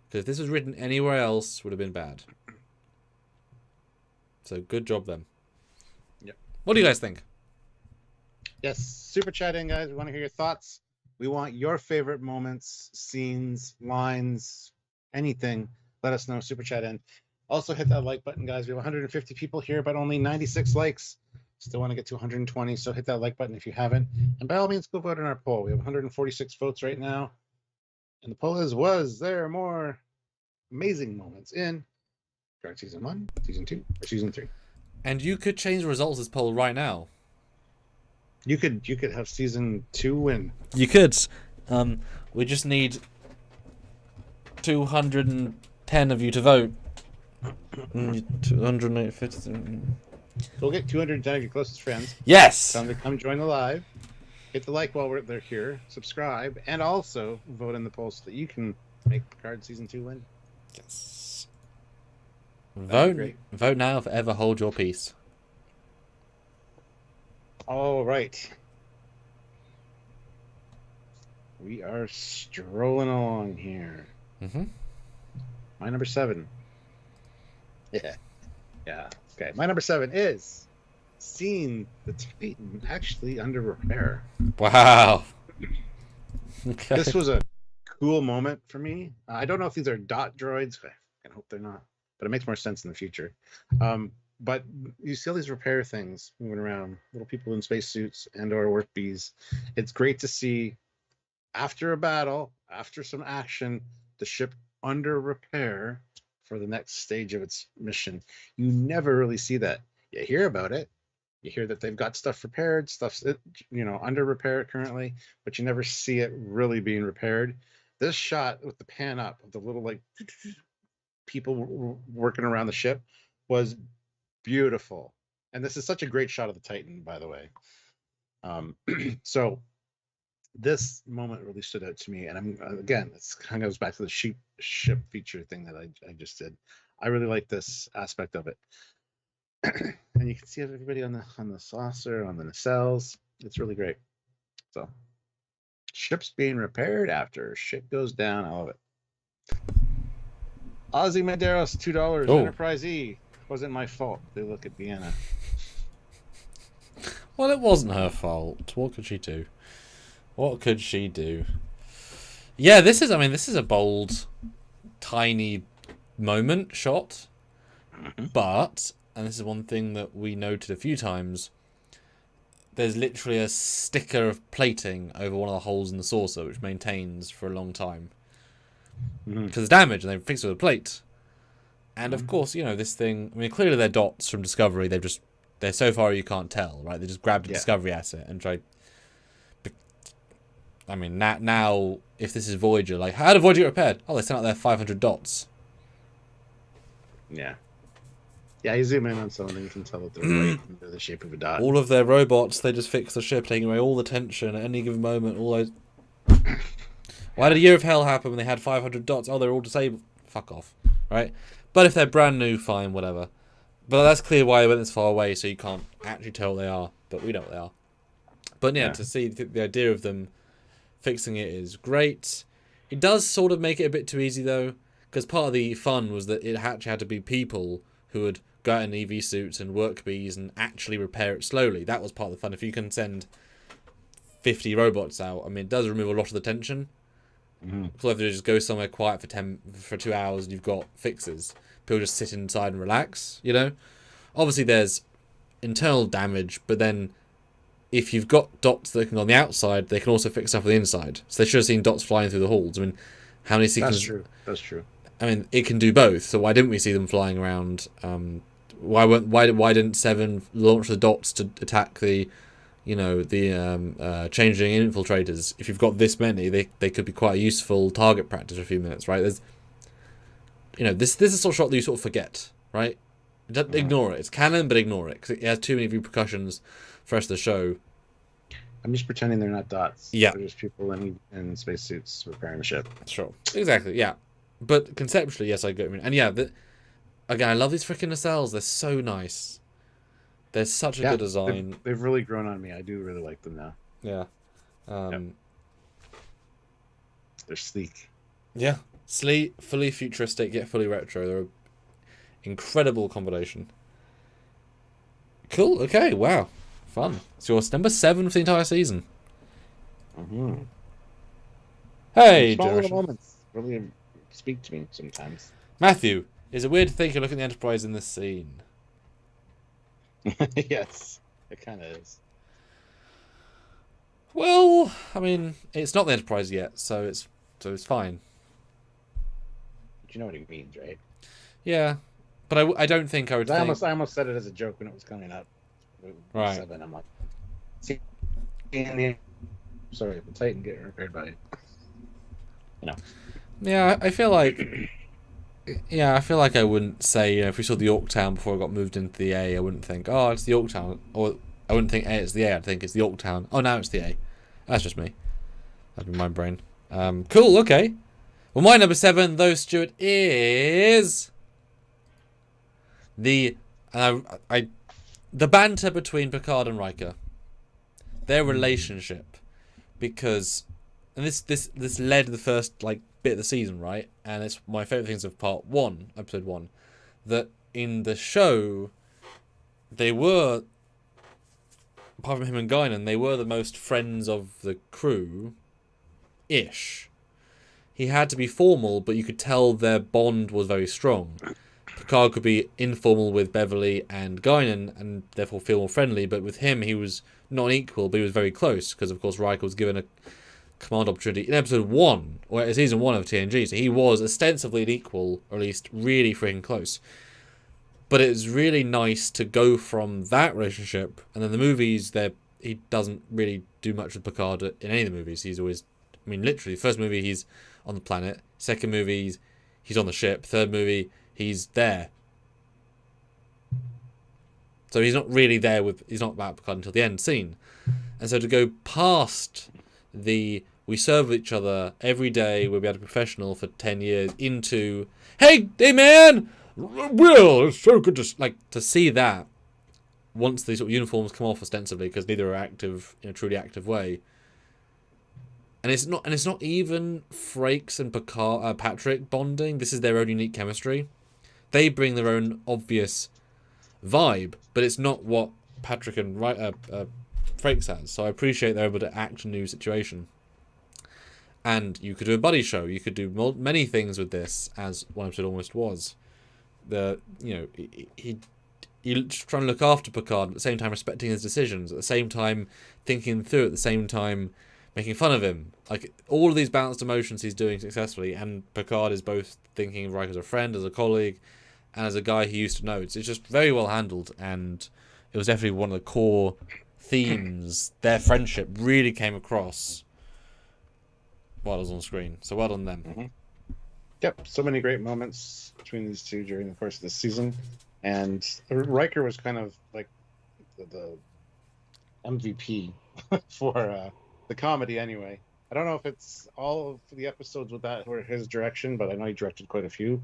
Speaker 1: Because if this was written anywhere else, it would have been bad. So good job then.
Speaker 2: Yep.
Speaker 1: What do you guys think?
Speaker 2: Yes, super chat in, guys. We want to hear your thoughts. We want your favorite moments, scenes, lines, anything. Let us know. Super chat in. Also hit that like button, guys. We have 150 people here, but only 96 likes. Still want to get to 120, so hit that like button if you haven't. And by all means, go vote in our poll. We have 146 votes right now. And the poll is, was there more amazing moments in Picard Season 1, Season 2, or Season 3?
Speaker 1: And you could change the results of this poll right now.
Speaker 2: You could have Season 2 win.
Speaker 1: You could. We just need 210 of you to vote. 250.
Speaker 2: Go get 210 of your closest friends.
Speaker 1: Yes.
Speaker 2: Come join the live. Hit the like while they're here. Subscribe, and also vote in the poll so that you can make Picard Season 2 win.
Speaker 1: Yes. Vote now, forever hold your peace.
Speaker 2: All right. We are strolling along here.
Speaker 1: Mm-hmm.
Speaker 2: My number 7. Yeah. Okay. My number 7 is seeing the Titan actually under repair.
Speaker 1: Wow. Okay.
Speaker 2: This was a cool moment for me. I don't know if these are dot droids. I hope they're not, but it makes more sense in the future. But you see all these repair things moving around, little people in spacesuits and/or work bees. It's great to see after a battle, after some action, the ship under repair for the next stage of its mission. You never really see that. You hear about it. You hear that they've got stuff repaired, stuff's under repair currently, but you never see it really being repaired. This shot with the pan up of the little like people working around the ship was beautiful. And this is such a great shot of the Titan, by the way. So this moment really stood out to me, and again, it's kind of goes back to the ship feature thing that I just did. I really like this aspect of it. And you can see everybody on the saucer, on the nacelles. It's really great. So ships being repaired after ship goes down. I love it. Ozzy Medeiros, $2.
Speaker 1: Oh.
Speaker 2: Enterprise E. Wasn't my fault. They look at Deanna.
Speaker 1: Well, it wasn't her fault. What could she do? What could she do? Yeah, this is a bold, tiny shot.
Speaker 2: Mm-hmm.
Speaker 1: But, and this is one thing that we noted a few times, there's literally a sticker of plating over one of the holes in the saucer, which maintains for a long time. Because it's damaged, and they fix it with a plate. And of course, this thing, clearly they're dots from Discovery. They're so far you can't tell, right? They just grabbed a Discovery asset and tried. Now, if this is Voyager, like, how did Voyager get repaired? Oh, they sent out their 500 dots.
Speaker 2: Yeah. Yeah, you zoom in on someone and you can tell that they're right into the shape of a dot.
Speaker 1: All of their robots, they just fix the ship, taking away all the tension at any given moment. All those. Why did a Year of Hell happen when they had 500 dots? Oh, they're all disabled. Fuck off, right? But if they're brand new, fine, whatever. But that's clear why they went this far away, so you can't actually tell what they are. But we know what they are. But yeah, to see the idea of them fixing it is great. It does sort of make it a bit too easy, though, because part of the fun was that it actually had to be people who would go out in EV suits and work bees and actually repair it slowly. That was part of the fun. If you can send 50 robots out, it does remove a lot of the tension. So if you just go somewhere quiet for 2 hours and you've got fixes, people just sit inside and relax, Obviously there's internal damage, but then if you've got dots that can go on the outside, they can also fix stuff on the inside. So they should have seen dots flying through the halls. How many sequences?
Speaker 2: That's true.
Speaker 1: It can do both. So why didn't we see them flying around? Why didn't Seven launch the dots to attack the changeling infiltrators? If you've got this many, they could be quite a useful target practice for a few minutes, right? There's, this is the sort of shot that you sort of forget, right? Don't ignore it. It's canon, but ignore it because it has too many repercussions for the rest of the show.
Speaker 2: I'm just pretending they're not dots.
Speaker 1: Yeah,
Speaker 2: they're just people in spacesuits repairing the ship.
Speaker 1: Sure, exactly. Yeah, but conceptually, yes, I get it. And yeah, again, I love these freaking nacelles. They're so nice. They're such a good design.
Speaker 2: They've really grown on me. I do really like them now.
Speaker 1: Yeah.
Speaker 2: They're sleek.
Speaker 1: Yeah. Sleek, fully futuristic, yet fully retro. They're an incredible combination. Cool. Okay. Wow. Fun. So yours number 7 for the entire season. Hey,
Speaker 2: small little moments really speak to me sometimes.
Speaker 1: Matthew, is it weird to think you're looking at the Enterprise in this scene?
Speaker 2: Yes, it kind of is.
Speaker 1: Well, it's not the Enterprise yet, so it's fine.
Speaker 2: But you know what he means, right?
Speaker 1: Yeah, but I don't think I would.
Speaker 2: I almost said it as a joke when it was coming up.
Speaker 1: Right.
Speaker 2: 7, I'm like, the Titan getting repaired by it.
Speaker 1: Yeah, I feel like. Yeah, I feel like I wouldn't say, if we saw the Yorktown before it got moved into the A, I wouldn't think, oh, it's the Yorktown. Or I wouldn't think, it's the A, I'd think it's the Yorktown. Oh, now it's the A. That's just me. That'd be my brain. Cool, okay. Well, my number 7, though, Stuart, is The the banter between Picard and Riker, their relationship, because, and this led the first like bit of the season, right? And it's my favorite things of episode 1, that in the show they were, apart from him and Guinan, they were the most friends of the crew ish. He had to be formal, but you could tell their bond was very strong. Picard could be informal with Beverly and Guinan and therefore feel more friendly, but with him he was not equal, but he was very close, because of course Riker was given a command opportunity in episode 1, or season 1 of TNG, so he was ostensibly an equal, or at least really freaking close. But it's really nice to go from that relationship, and then the movies, he doesn't really do much with Picard in any of the movies. He's always, I mean, literally, first movie he's on the planet, second movie he's on the ship, third movie he's there. So he's not really there he's not about Picard until the end scene. And so to go past we serve each other every day, we'll be able to be professional for 10 years, into, hey man, Will, it's so good to see that once these sort of uniforms come off ostensibly, because neither are active in a truly active way. And it's not even Frakes and Patrick bonding. This is their own unique chemistry. They bring their own obvious vibe, but it's not what Patrick and Frakes has. So I appreciate they're able to act a new situation. And you could do a buddy show. You could do many things with this, as one episode almost was. He trying to look after Picard at the same time respecting his decisions, at the same time thinking through, at the same time making fun of him. Like, all of these balanced emotions he's doing successfully, and Picard is both thinking of Riker as a friend, as a colleague, and as a guy he used to know. It's just very well handled, and it was definitely one of the core themes. Their friendship really came across while it was on screen. So well done them.
Speaker 2: Mm-hmm. Yep, so many great moments between these two during the course of this season. And Riker was kind of like the MVP for the comedy anyway. I don't know if it's all of the episodes with that were his direction, but I know he directed quite a few.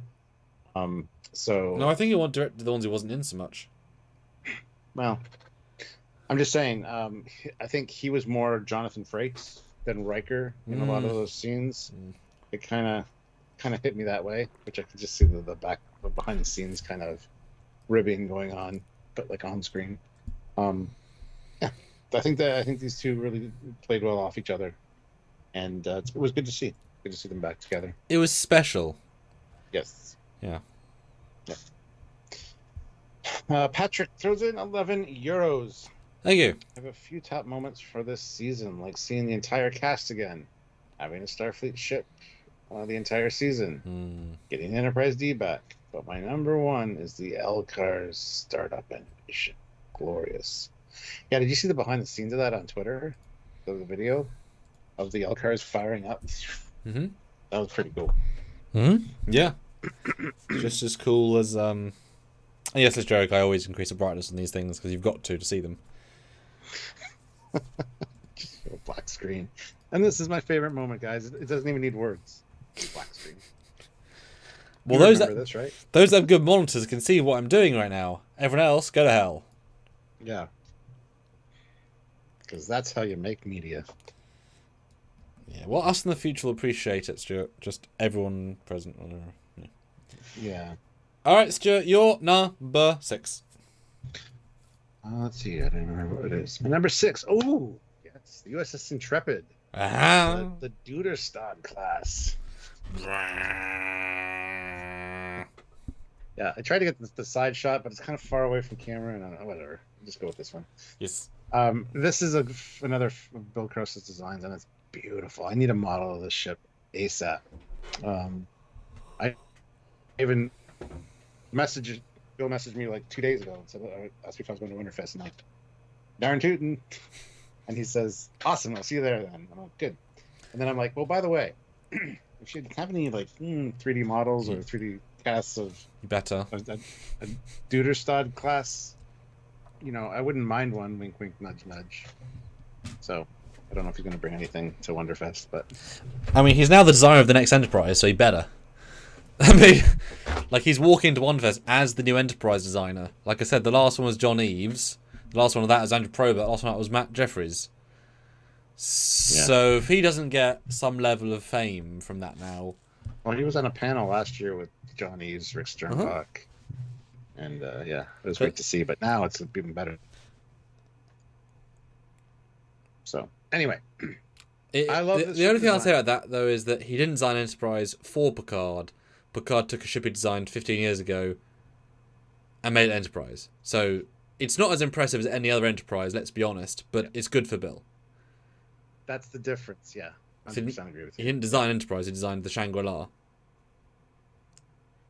Speaker 1: No, I think he directed the ones he wasn't in so much.
Speaker 2: Well, I'm just saying, I think he was more Jonathan Frakes than Riker in a lot of those scenes. It kind of hit me that way, which I could just see the behind the scenes kind of ribbing going on, but like on screen. Yeah, I think these two really played well off each other, and it was good to see. Good to see them back together.
Speaker 1: It was special.
Speaker 2: Yes.
Speaker 1: Yeah.
Speaker 2: Patrick throws in €11.
Speaker 1: Thank you.
Speaker 2: I have a few top moments for this season, like seeing the entire cast again, having a Starfleet ship the entire season, getting Enterprise D back. But my number one is the L-Cars startup animation. Glorious. Yeah, did you see the behind the scenes of that on Twitter? The video of the L-Cars firing up?
Speaker 1: Mm-hmm.
Speaker 2: That was pretty cool.
Speaker 1: Mm-hmm. Yeah. Just as cool as... Yes, it's a joke. I always increase the brightness on these things because you've got to see them.
Speaker 2: Just a black screen. And this is my favorite moment, guys. It doesn't even need words. Black screen.
Speaker 1: Well, those that have good monitors can see what I'm doing right now. Everyone else, go to hell.
Speaker 2: Yeah. Because that's how you make media.
Speaker 1: Yeah, well, us in the future will appreciate it, Stuart. Just everyone present.
Speaker 2: Yeah.
Speaker 1: All right, Stuart, you're number 6.
Speaker 2: Let's see. I don't remember what it is. My number 6. Oh, yes, the USS Intrepid. The Duderstadt class. Yeah, I tried to get the side shot, but it's kind of far away from camera, and whatever. I'll just go with this one.
Speaker 1: Yes.
Speaker 2: This is another Bill Cross's designs, and it's beautiful. I need a model of this ship ASAP. I even Bill messaged me like 2 days ago and said, asked me if I was going to Winterfest, and I'm like, darn tootin'. And he says, awesome, I'll see you there then. I'm like, good. And then I'm like, well, by the way, if you have any like 3D models or 3D casts of
Speaker 1: better
Speaker 2: a Duderstadt class, I wouldn't mind one. Wink, wink, nudge, nudge. So I don't know if he's going to bring anything to Wonderfest, but
Speaker 1: I mean, he's now the designer of the next Enterprise, so he better. I mean, like, he's walking into one fest as the new Enterprise designer. Like I said, the last one was John Eves. The last one of that was Andrew Probert. The last one of that was Matt Jeffries. So if he doesn't get some level of fame from that now...
Speaker 2: Well, he was on a panel last year with John Eves, Rick Sternbach. And, yeah, it was great to see. But now it's even better. So, anyway... I love
Speaker 1: the only thing I'll say about that, though, is that he didn't design Enterprise for Picard. Picard took a ship he designed 15 years ago and made it Enterprise. So it's not as impressive as any other Enterprise, let's be honest, but it's good for Bill.
Speaker 2: That's the difference, yeah. 100% agree with you.
Speaker 1: He didn't design Enterprise, he designed the Shangri-La.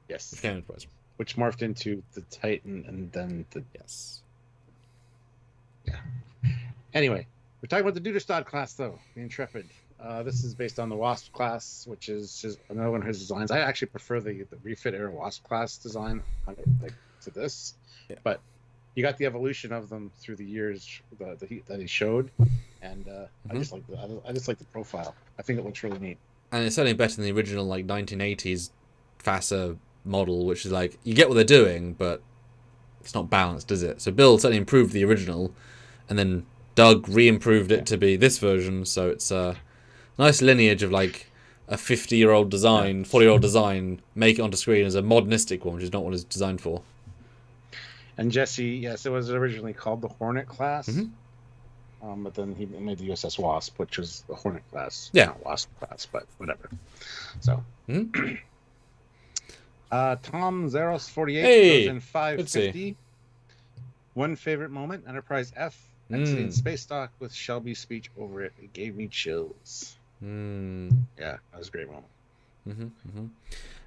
Speaker 2: Yes.
Speaker 1: Which became Enterprise.
Speaker 2: Which morphed into the Titan and then the...
Speaker 1: Yes.
Speaker 2: Yeah. Anyway. We're talking about the Duderstadt class, though, the Intrepid. This is based on the Wasp class, which is another one of his designs. I actually prefer the refit era Wasp class design to this, but you got the evolution of them through the years that he showed, and I just like the profile. I think it looks really neat,
Speaker 1: and it's certainly better than the original 1980s FASA model, which is like you get what they're doing, but it's not balanced, is it? So Bill certainly improved the original, and then Doug re-improved it to be this version, so it's a nice lineage of like a 50-year-old design, 40-year-old design, make it onto screen as a modernistic one, which is not what it's designed for.
Speaker 2: And Jesse, yes, it was originally called the Hornet class, but then he made the USS Wasp, which was the Hornet class, not Wasp class, but whatever. So, Tom Zeros 48 goes in 550. One favorite moment, Enterprise F. Exiting Spacedock with Shelby's speech over it. It gave me chills. Yeah, that was a great moment.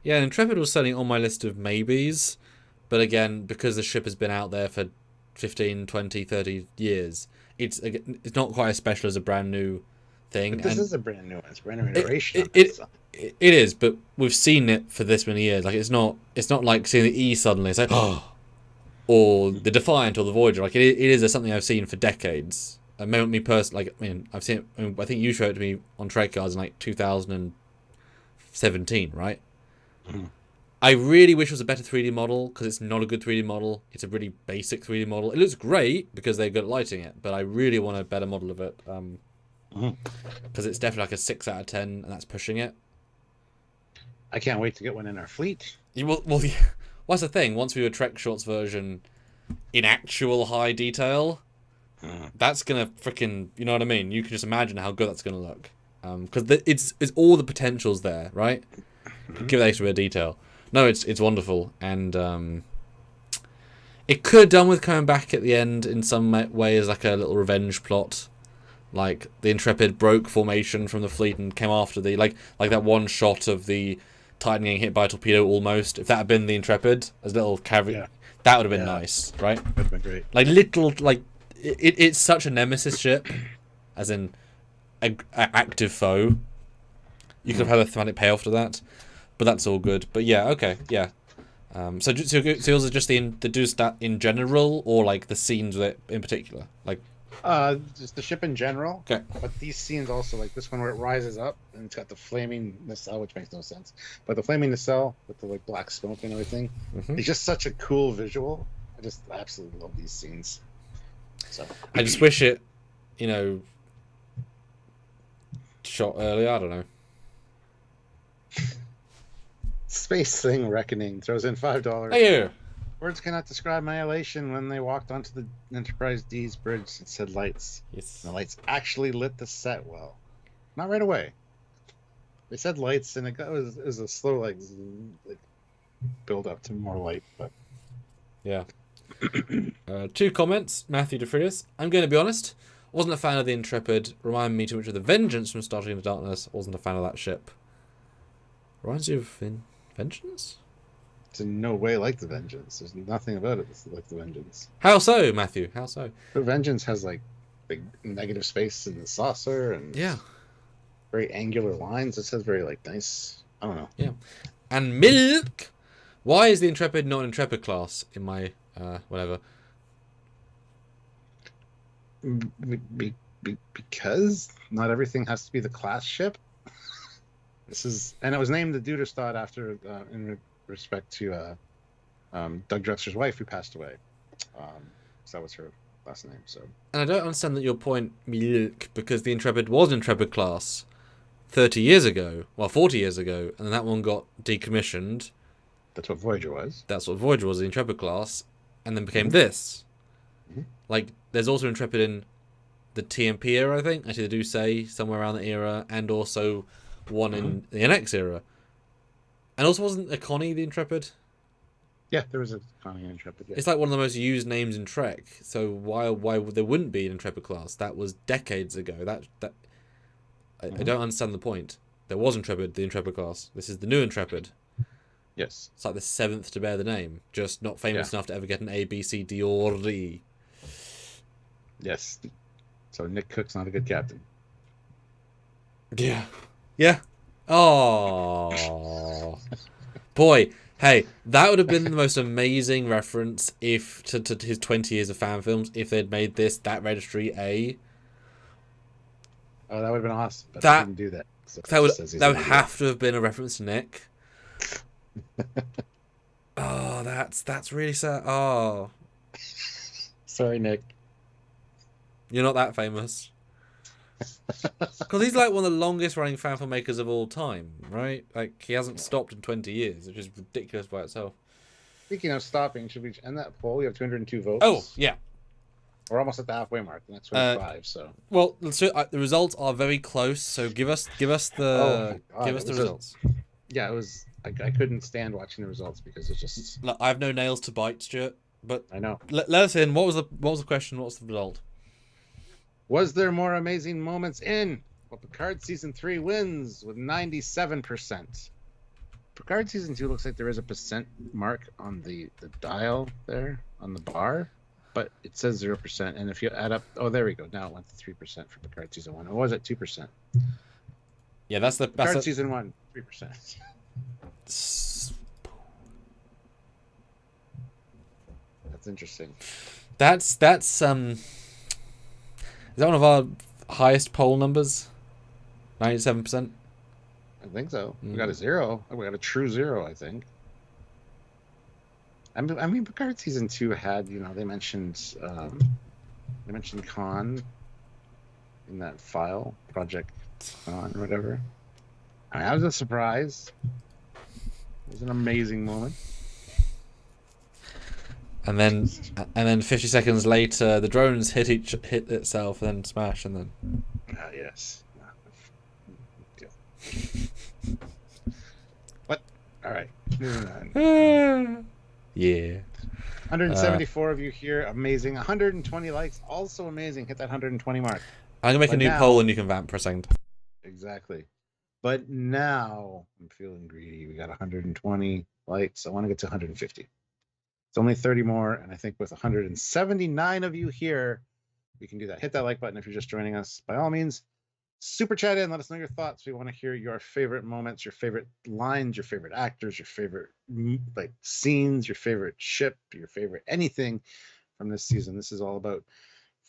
Speaker 1: Yeah, Intrepid was certainly on my list of maybes, but again, because the ship has been out there for 15, 20, 30 years, it's not quite as special as a brand new thing.
Speaker 2: But this is a brand new one. It's a brand new iteration.
Speaker 1: It is, but we've seen it for this many years. Like it's not like seeing the E suddenly. It's like or the Defiant or the Voyager. Like it is something I've seen for decades. Me personally, I've seen it. I think you showed it to me on Trekyards in like 2017, right? I really wish it was a better 3D model because it's not a good 3D model. It's a really basic 3D model. It looks great because they're good at lighting it, but I really want a better model of it because it's definitely like a 6 out of 10, and that's pushing it.
Speaker 2: I can't wait to get one in our fleet.
Speaker 1: Well, what's the thing? Once we do a Trek Shorts version in actual high detail, that's gonna freaking, you know what I mean? You can just imagine how good that's gonna look. Because it's all the potentials there, right? Give it extra bit of detail. No, it's wonderful, and it could have done with coming back at the end in some way as like a little revenge plot, like the Intrepid broke formation from the fleet and came after the like that one shot of the Titan getting hit by a torpedo almost. If that had been the Intrepid as a little caveat, that would have been nice, right? That would have been great. Like little it's such a nemesis ship, as in an active foe. You could have had a thematic payoff to that, but that's all good. But yeah, okay, yeah. So yours are just the Duderstadt in general, or like the scenes with it in particular, like.
Speaker 2: Just the ship in general.
Speaker 1: Okay.
Speaker 2: But these scenes also, like this one where it rises up and it's got the flaming nacelle, which makes no sense. But the flaming nacelle with the like black smoke and everything, it's just such a cool visual. I just absolutely love these scenes. So
Speaker 1: I just wish it, shot earlier. I don't know.
Speaker 2: Space Thing Reckoning throws in $5.
Speaker 1: Hey, you.
Speaker 2: Words cannot describe my elation when they walked onto the Enterprise D's bridge and said lights.
Speaker 1: Yes.
Speaker 2: The lights actually lit the set well. Not right away. They said lights, and it was a slow like build up to more light. But
Speaker 1: yeah. 2 comments. Matthew DeFrias. I'm going to be honest. Wasn't a fan of the Intrepid. Reminded me too much of the Vengeance from Starting in the Darkness. Wasn't a fan of that ship. Reminds you of Vengeance?
Speaker 2: It's in no way like the Vengeance. There's nothing about it that's like the Vengeance.
Speaker 1: How so, Matthew? How so?
Speaker 2: The Vengeance has like big negative space in the saucer and very angular lines. It says very like nice. I don't know.
Speaker 1: Yeah. And Milk. Why is the Intrepid not an Intrepid class in my whatever?
Speaker 2: Because not everything has to be the class ship. And it was named the Duderstadt after, respect to Doug Drexler's wife who passed away. So that was her last name. So.
Speaker 1: And I don't understand that your point, Milk, because the Intrepid was Intrepid class 30 years ago, 40 years ago, and that one got decommissioned.
Speaker 2: That's what Voyager was.
Speaker 1: That's what Voyager was, the Intrepid class, and then became this.
Speaker 2: Mm-hmm.
Speaker 1: Like, there's also Intrepid in the TMP era, I think. Actually, they do say somewhere around the era, and also one in the NX era. And also, wasn't Connie the Intrepid?
Speaker 2: Yeah, there was a Connie Intrepid. Yeah.
Speaker 1: It's like one of the most used names in Trek. So why there wouldn't be an Intrepid class? That was decades ago. I don't understand the point. There was Intrepid, the Intrepid class. This is the new Intrepid.
Speaker 2: Yes.
Speaker 1: It's like the 7th to bear the name, just not famous enough to ever get an A, B, C, D, or D.
Speaker 2: Yes. So Nick Cook's not a good captain.
Speaker 1: Yeah. Yeah. Oh. Boy. Hey, that would have been the most amazing reference if to his 20 years of fan films if they'd made that registry A.
Speaker 2: Oh, that would have been awesome. But they didn't do that. So
Speaker 1: that would have to have been a reference to Nick. Oh, that's really sad. Oh.
Speaker 2: Sorry, Nick.
Speaker 1: You're not that famous. Because he's like one of the longest running fan filmmakers of all time, right? Like, he hasn't stopped in 20 years, which is ridiculous by itself.
Speaker 2: Speaking of stopping, should we end that poll? We have 202 votes.
Speaker 1: Oh, yeah.
Speaker 2: We're almost at the halfway mark. And that's 25, so.
Speaker 1: Well, the results are very close, so give us the results.
Speaker 2: Yeah, it was. I couldn't stand watching the results because it's just.
Speaker 1: Look, I have no nails to bite, Stuart. But
Speaker 2: I know.
Speaker 1: Let us in. What was the question? What's the result?
Speaker 2: Was there more amazing moments in? Well, Picard Season 3 wins with 97%. Picard Season 2 looks like there is a percent mark on the dial there, on the bar, but it says 0%. And if you add up... Oh, there we go. Now it went to 3% for Picard Season 1. It was at 2%.
Speaker 1: Yeah, that's the...
Speaker 2: Picard Season 1, 3%. That's interesting.
Speaker 1: That's is that one of our highest poll numbers? 97%?
Speaker 2: I think so. We got a 0. We got a true 0, I think. I mean, Picard Season 2 had, they mentioned Khan in that file, Project Khan or whatever. I mean, that was a surprise. It was an amazing moment.
Speaker 1: And then 50 seconds later, the drones hit itself, and then smash, and then.
Speaker 2: Yes. What? All right. Moving on.
Speaker 1: Yeah.
Speaker 2: 174 of you here. Amazing. 120 likes. Also amazing. Hit that 120 mark.
Speaker 1: I'm gonna make a new poll, and you can vamp for a second.
Speaker 2: Exactly. But now I'm feeling greedy. We got 120 likes. I want to get to 150. It's only 30 more, and I think with 179 of you here, we can do that. Hit that like button if you're just joining us. By all means, super chat in. Let us know your thoughts. We want to hear your favorite moments, your favorite lines, your favorite actors, your favorite scenes, your favorite ship, your favorite anything from this season. This is all about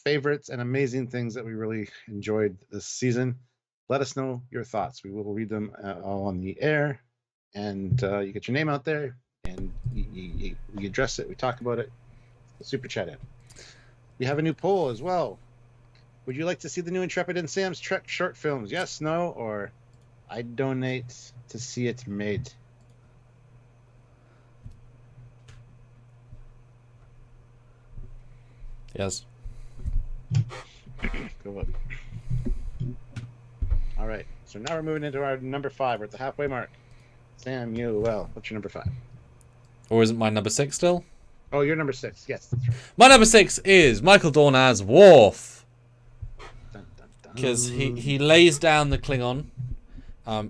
Speaker 2: favorites and amazing things that we really enjoyed this season. Let us know your thoughts. We will read them all on the air, and you get your name out there. And you address it. We talk about it. Super chat in. We have a new poll as well. Would you like to see the new Intrepid and Sam's Trek short films? Yes, no, or I'd donate to see it made.
Speaker 1: Yes.
Speaker 2: Go up. All right. So now we're moving into our number 5. We're at the halfway mark. Samuel, what's your number 5?
Speaker 1: Or isn't my number 6 still?
Speaker 2: Oh, you're number 6. Yes, that's right.
Speaker 1: My number 6 is Michael Dorn as Worf. Because he lays down the Klingon.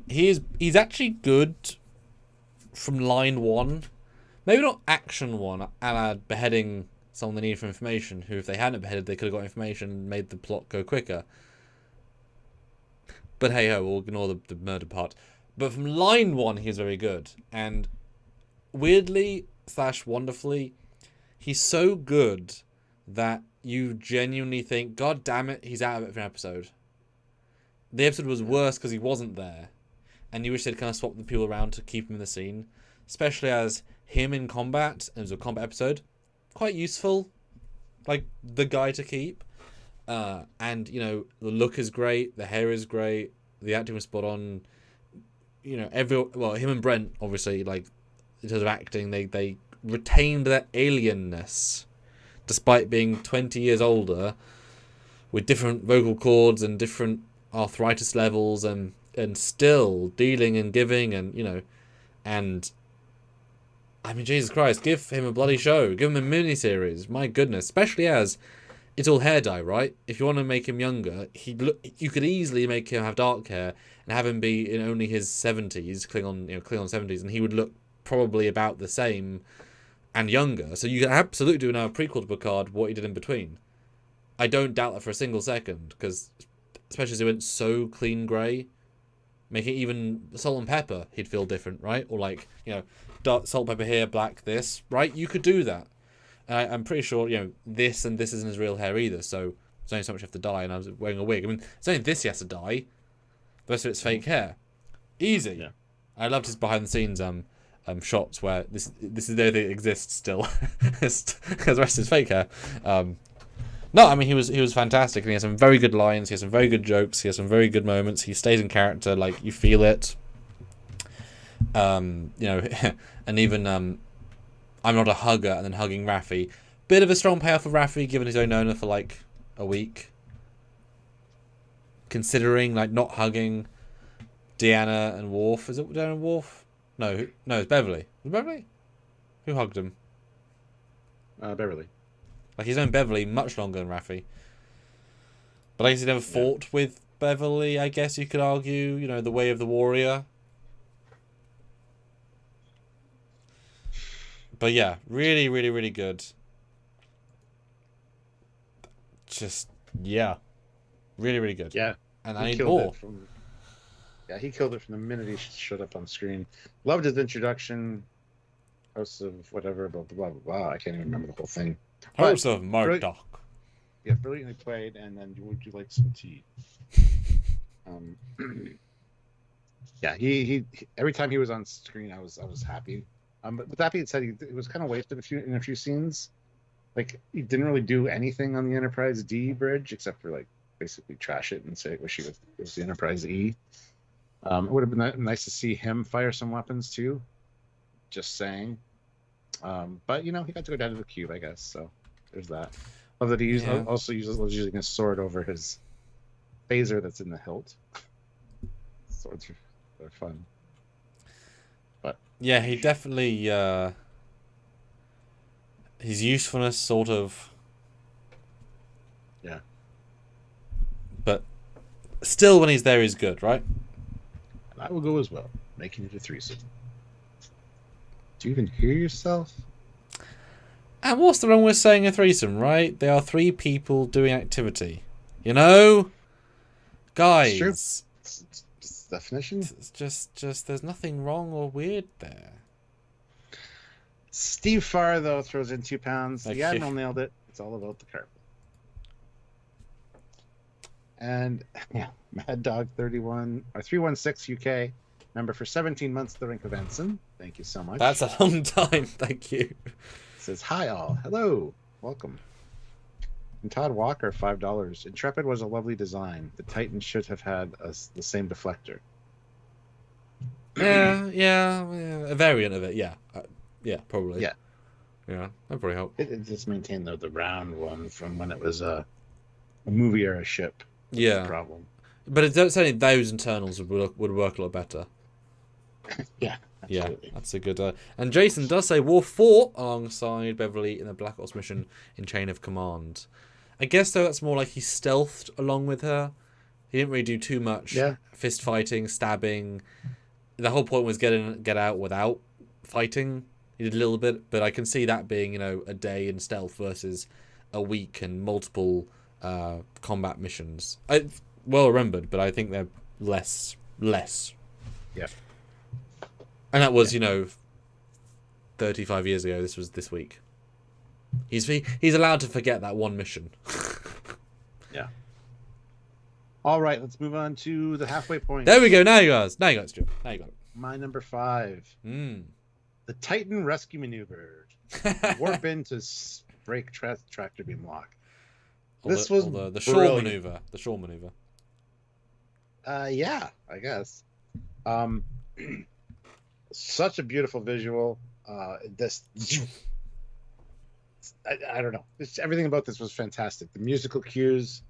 Speaker 1: He's actually good from line 1. Maybe not action 1, a la beheading someone they need for information, who if they hadn't beheaded, they could have got information and made the plot go quicker. But hey ho, we'll ignore the murder part. But from line 1, he's very good. And weirdly / wonderfully, he's so good that you genuinely think, God damn it, he's out of it for an episode. The episode was worse because he wasn't there. and you wish they'd kind of swap the people around to keep him in the scene, especially as him in combat, and it was a combat episode, quite useful, like the guy to keep. And you know, the look is great, the hair is great, the acting was spot on. You know, him and Brent, obviously, like in terms of acting, they retained their alienness despite being 20 years older, with different vocal cords and different arthritis levels, and still dealing and giving, and you know, and I mean, Jesus Christ, give him a bloody show, give him a mini-series, my goodness, especially as it's all hair dye, right? If you want to make him younger, you could easily make him have dark hair and have him be in only his 70s, Klingon 70s, and he would look probably about the same and younger. So you can absolutely do now a prequel to Picard, what he did in between. I don't doubt that for a single second, because especially as he went so clean grey, making even salt and pepper, he'd feel different, right? Or like, you know, dark salt, pepper here, black this, right? You could do that. I'm pretty sure, you know, this isn't his real hair either, so there's only so much you have to dye, and I was wearing a wig. I mean, it's only this he has to dye. The rest of it's fake hair. Easy. Yeah. I loved his behind-the-scenes shots where this is the only thing that exists still, because the rest is fake hair. No, I mean, he was fantastic, and he has some very good lines, he has some very good jokes, he has some very good moments, he stays in character, like, you feel it. You know, and even... I'm not a hugger, and then hugging Raffi. Bit of a strong payoff for Raffi, given his own owner for like a week. Considering like not hugging Deanna and Worf. Is it Deanna and Worf? No, it's Beverly. Was it Beverly? Who hugged him?
Speaker 2: Beverly.
Speaker 1: Like he's known Beverly much longer than Raffi. But I guess he never fought with Beverly, I guess you could argue. You know, the way of the warrior. But yeah, really, really, really good. Just, yeah. Really, really good.
Speaker 2: Yeah.
Speaker 1: And I need more.
Speaker 2: He killed it from the minute he showed up on screen. Loved his introduction. House of whatever, blah, blah, blah, blah. I can't even remember the whole thing.
Speaker 1: House of Murdoch.
Speaker 2: Yeah, brilliantly played. And then, would you like some tea? Yeah, he every time he was on screen, I was happy. But with that being said, it was kind of wasted in a few scenes. Like, he didn't really do anything on the Enterprise D bridge, except for, like, basically trash it and say, wish it was the Enterprise E. It would have been nice to see him fire some weapons, too. Just saying. But, you know, he got to go down to the cube, I guess, so there's that. Love that he loves using his sword over his phaser that's in the hilt. Swords are fun.
Speaker 1: Yeah, he definitely, his usefulness sort of...
Speaker 2: Yeah.
Speaker 1: But still, when he's there, he's good, right?
Speaker 2: And I will go as well, making it a threesome. Do you even hear yourself?
Speaker 1: And what's the wrong with saying a threesome, right? They are 3 people doing activity. You know? Guys.
Speaker 2: It's true. It's definition.
Speaker 1: It's just there's nothing wrong or weird there.
Speaker 2: Steve Farr, though, throws in 2 pounds.
Speaker 1: Thank
Speaker 2: the Admiral nailed it. It's all about the carpet. And yeah, Mad Dog 316 UK, member for 17 months at the Rink of Ensign. Thank you so much.
Speaker 1: That's a long time. Thank you.
Speaker 2: Says hi all. Hello. Welcome. And Todd Walker, $5. Intrepid was a lovely design. The Titan should have had the same deflector.
Speaker 1: Yeah, a variant of it. Yeah, probably.
Speaker 2: Yeah,
Speaker 1: that'd probably help.
Speaker 2: It just maintained the round one from when it was a movie era ship.
Speaker 1: Yeah,
Speaker 2: no problem.
Speaker 1: But it's certainly those internals would work a lot better.
Speaker 2: Yeah. Absolutely.
Speaker 1: Yeah, that's a good. And Jason does say Worf fought alongside Beverly in the Black Ops mission in Chain of Command. I guess though that's more like he stealthed along with her. He didn't really do too much.
Speaker 2: Yeah.
Speaker 1: Fist fighting, stabbing. The whole point was get out without fighting. He did a little bit, but I can see that being a day in stealth versus a week and multiple combat missions. Well remembered, but I think they're less.
Speaker 2: Yeah.
Speaker 1: And that was 35 years ago. This was this week. He's allowed to forget that one mission.
Speaker 2: Yeah. All right, let's move on to the halfway point.
Speaker 1: There we go. Now you guys. Now you got it, Stuart. Now you got it.
Speaker 2: My number 5.
Speaker 1: Mm.
Speaker 2: The Titan Rescue Maneuver. Warp in to break tractor beam lock. This was
Speaker 1: the shore maneuver. The shore maneuver.
Speaker 2: Yeah, I guess. Such a beautiful visual. This, I don't know. Everything about this was fantastic. The musical cues,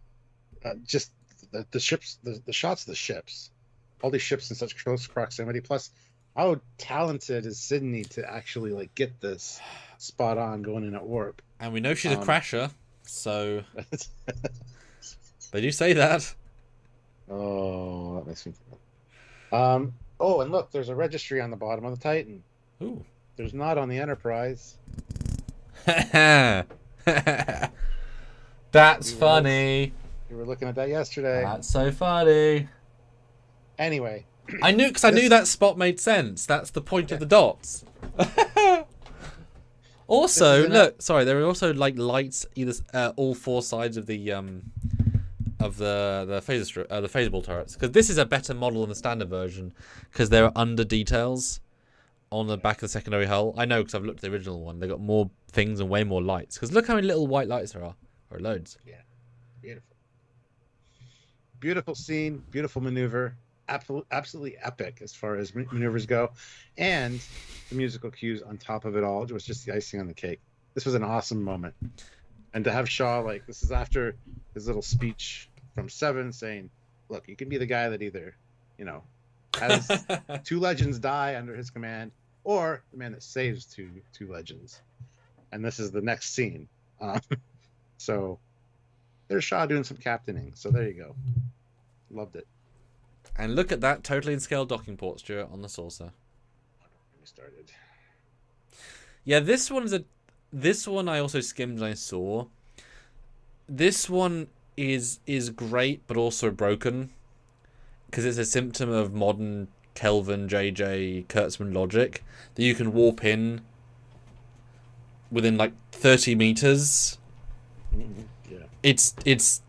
Speaker 2: just the ships, the shots of the ships, all these ships in such close proximity. Plus, how talented is Sydney to actually like get this spot on going in at warp.
Speaker 1: And we know she's a crasher, so they do say that.
Speaker 2: Oh, that makes me. Oh, and look, there's a registry on the bottom of the Titan.
Speaker 1: Ooh.
Speaker 2: There's not on the Enterprise.
Speaker 1: That's funny.
Speaker 2: You were looking at that yesterday.
Speaker 1: That's so funny.
Speaker 2: Anyway.
Speaker 1: I knew, because I knew that spot made sense. That's the point of the dots. Also, look, sorry, there are also like lights either all 4 sides of the phaseable turrets, because this is a better model than the standard version because there are under details on the back of the secondary hull. I know because I've looked at the original one. They got more things and way more lights. Because look how many little white lights there are. Or loads.
Speaker 2: Yeah, beautiful. Beautiful scene, beautiful maneuver. Absolutely epic as far as maneuvers go, and the musical cues on top of it all was just the icing on the cake. This was an awesome moment, and to have Shaw, like, this is after his little speech from 7 saying, look, you can be the guy that either, has 2 legends die under his command, or the man that saves two legends. And this is the next scene. So there's Shaw doing some captaining, so there you go. Loved it.
Speaker 1: And look at that totally in scale docking port, Stuart, on the saucer.
Speaker 2: We started.
Speaker 1: Yeah, this one I also skimmed and I saw. This one is great, but also broken, because it's a symptom of modern Kelvin, JJ, Kurtzman logic that you can warp in within like 30 meters.
Speaker 2: Yeah.
Speaker 1: It's as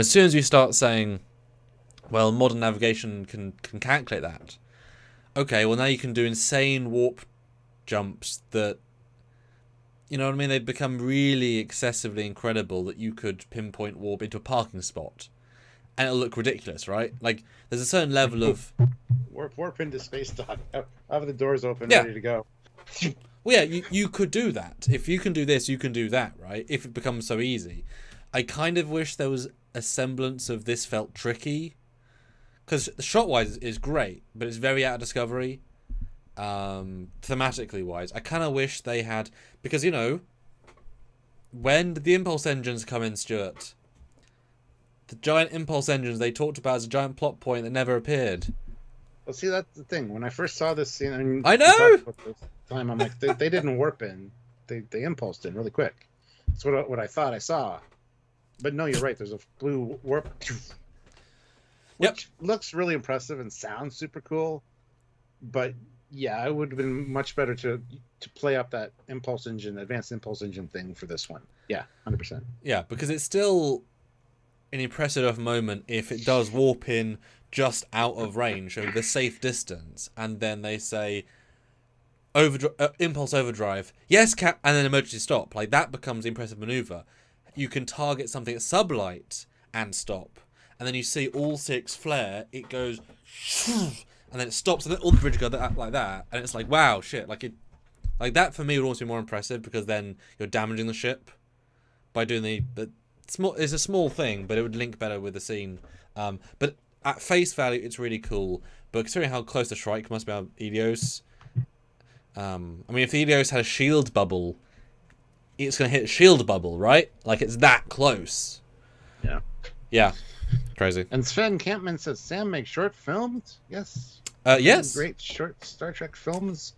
Speaker 1: soon as you start saying, well, modern navigation can calculate that. Okay, well now you can do insane warp jumps that, you know what I mean? They've become really excessively incredible that you could pinpoint warp into a parking spot. And it'll look ridiculous, right? Like, there's a certain level of...
Speaker 2: Warp into Spacedock. Have the doors open, ready to go.
Speaker 1: Well, yeah, you could do that. If you can do this, you can do that, right? If it becomes so easy. I kind of wish there was a semblance of this felt tricky. Because shot-wise is great, but it's very out of Discovery. Thematically wise, I kind of wish they had... Because, when did the impulse engines come in, Stuart? The giant impulse engines they talked about as a giant plot point that never appeared.
Speaker 2: Well, see, that's the thing. When I first saw this scene...
Speaker 1: I know!
Speaker 2: Time, I'm like, they didn't warp in. They impulsed in really quick. That's what I thought I saw. But no, you're right. There's a blue warp... Which looks really impressive and sounds super cool. But yeah, it would have been much better to play up that impulse engine, advanced impulse engine thing for this one. Yeah, 100%.
Speaker 1: Yeah, because it's still an impressive enough moment if it does warp in just out of range, so the safe distance, and then they say impulse overdrive, yes, Cap, and then emergency stop. Like, that becomes the impressive maneuver. You can target something at sublight and stop. And then you see all 6 flare, it goes, and then it stops, and then all the bridges go like that, and it's like, wow, shit, like that for me would also be more impressive, because then you're damaging the ship by doing the small. It's a small thing, but it would link better with the scene. But at face value, it's really cool. But considering how close the Shrike must be on Ilios, I mean, if the Ilios had a shield bubble, it's gonna hit a shield bubble, right? Like, it's that close.
Speaker 2: Yeah.
Speaker 1: Yeah. Crazy.
Speaker 2: And Sven Campman says, Sam makes short films? Yes.
Speaker 1: Yes.
Speaker 2: Great short Star Trek films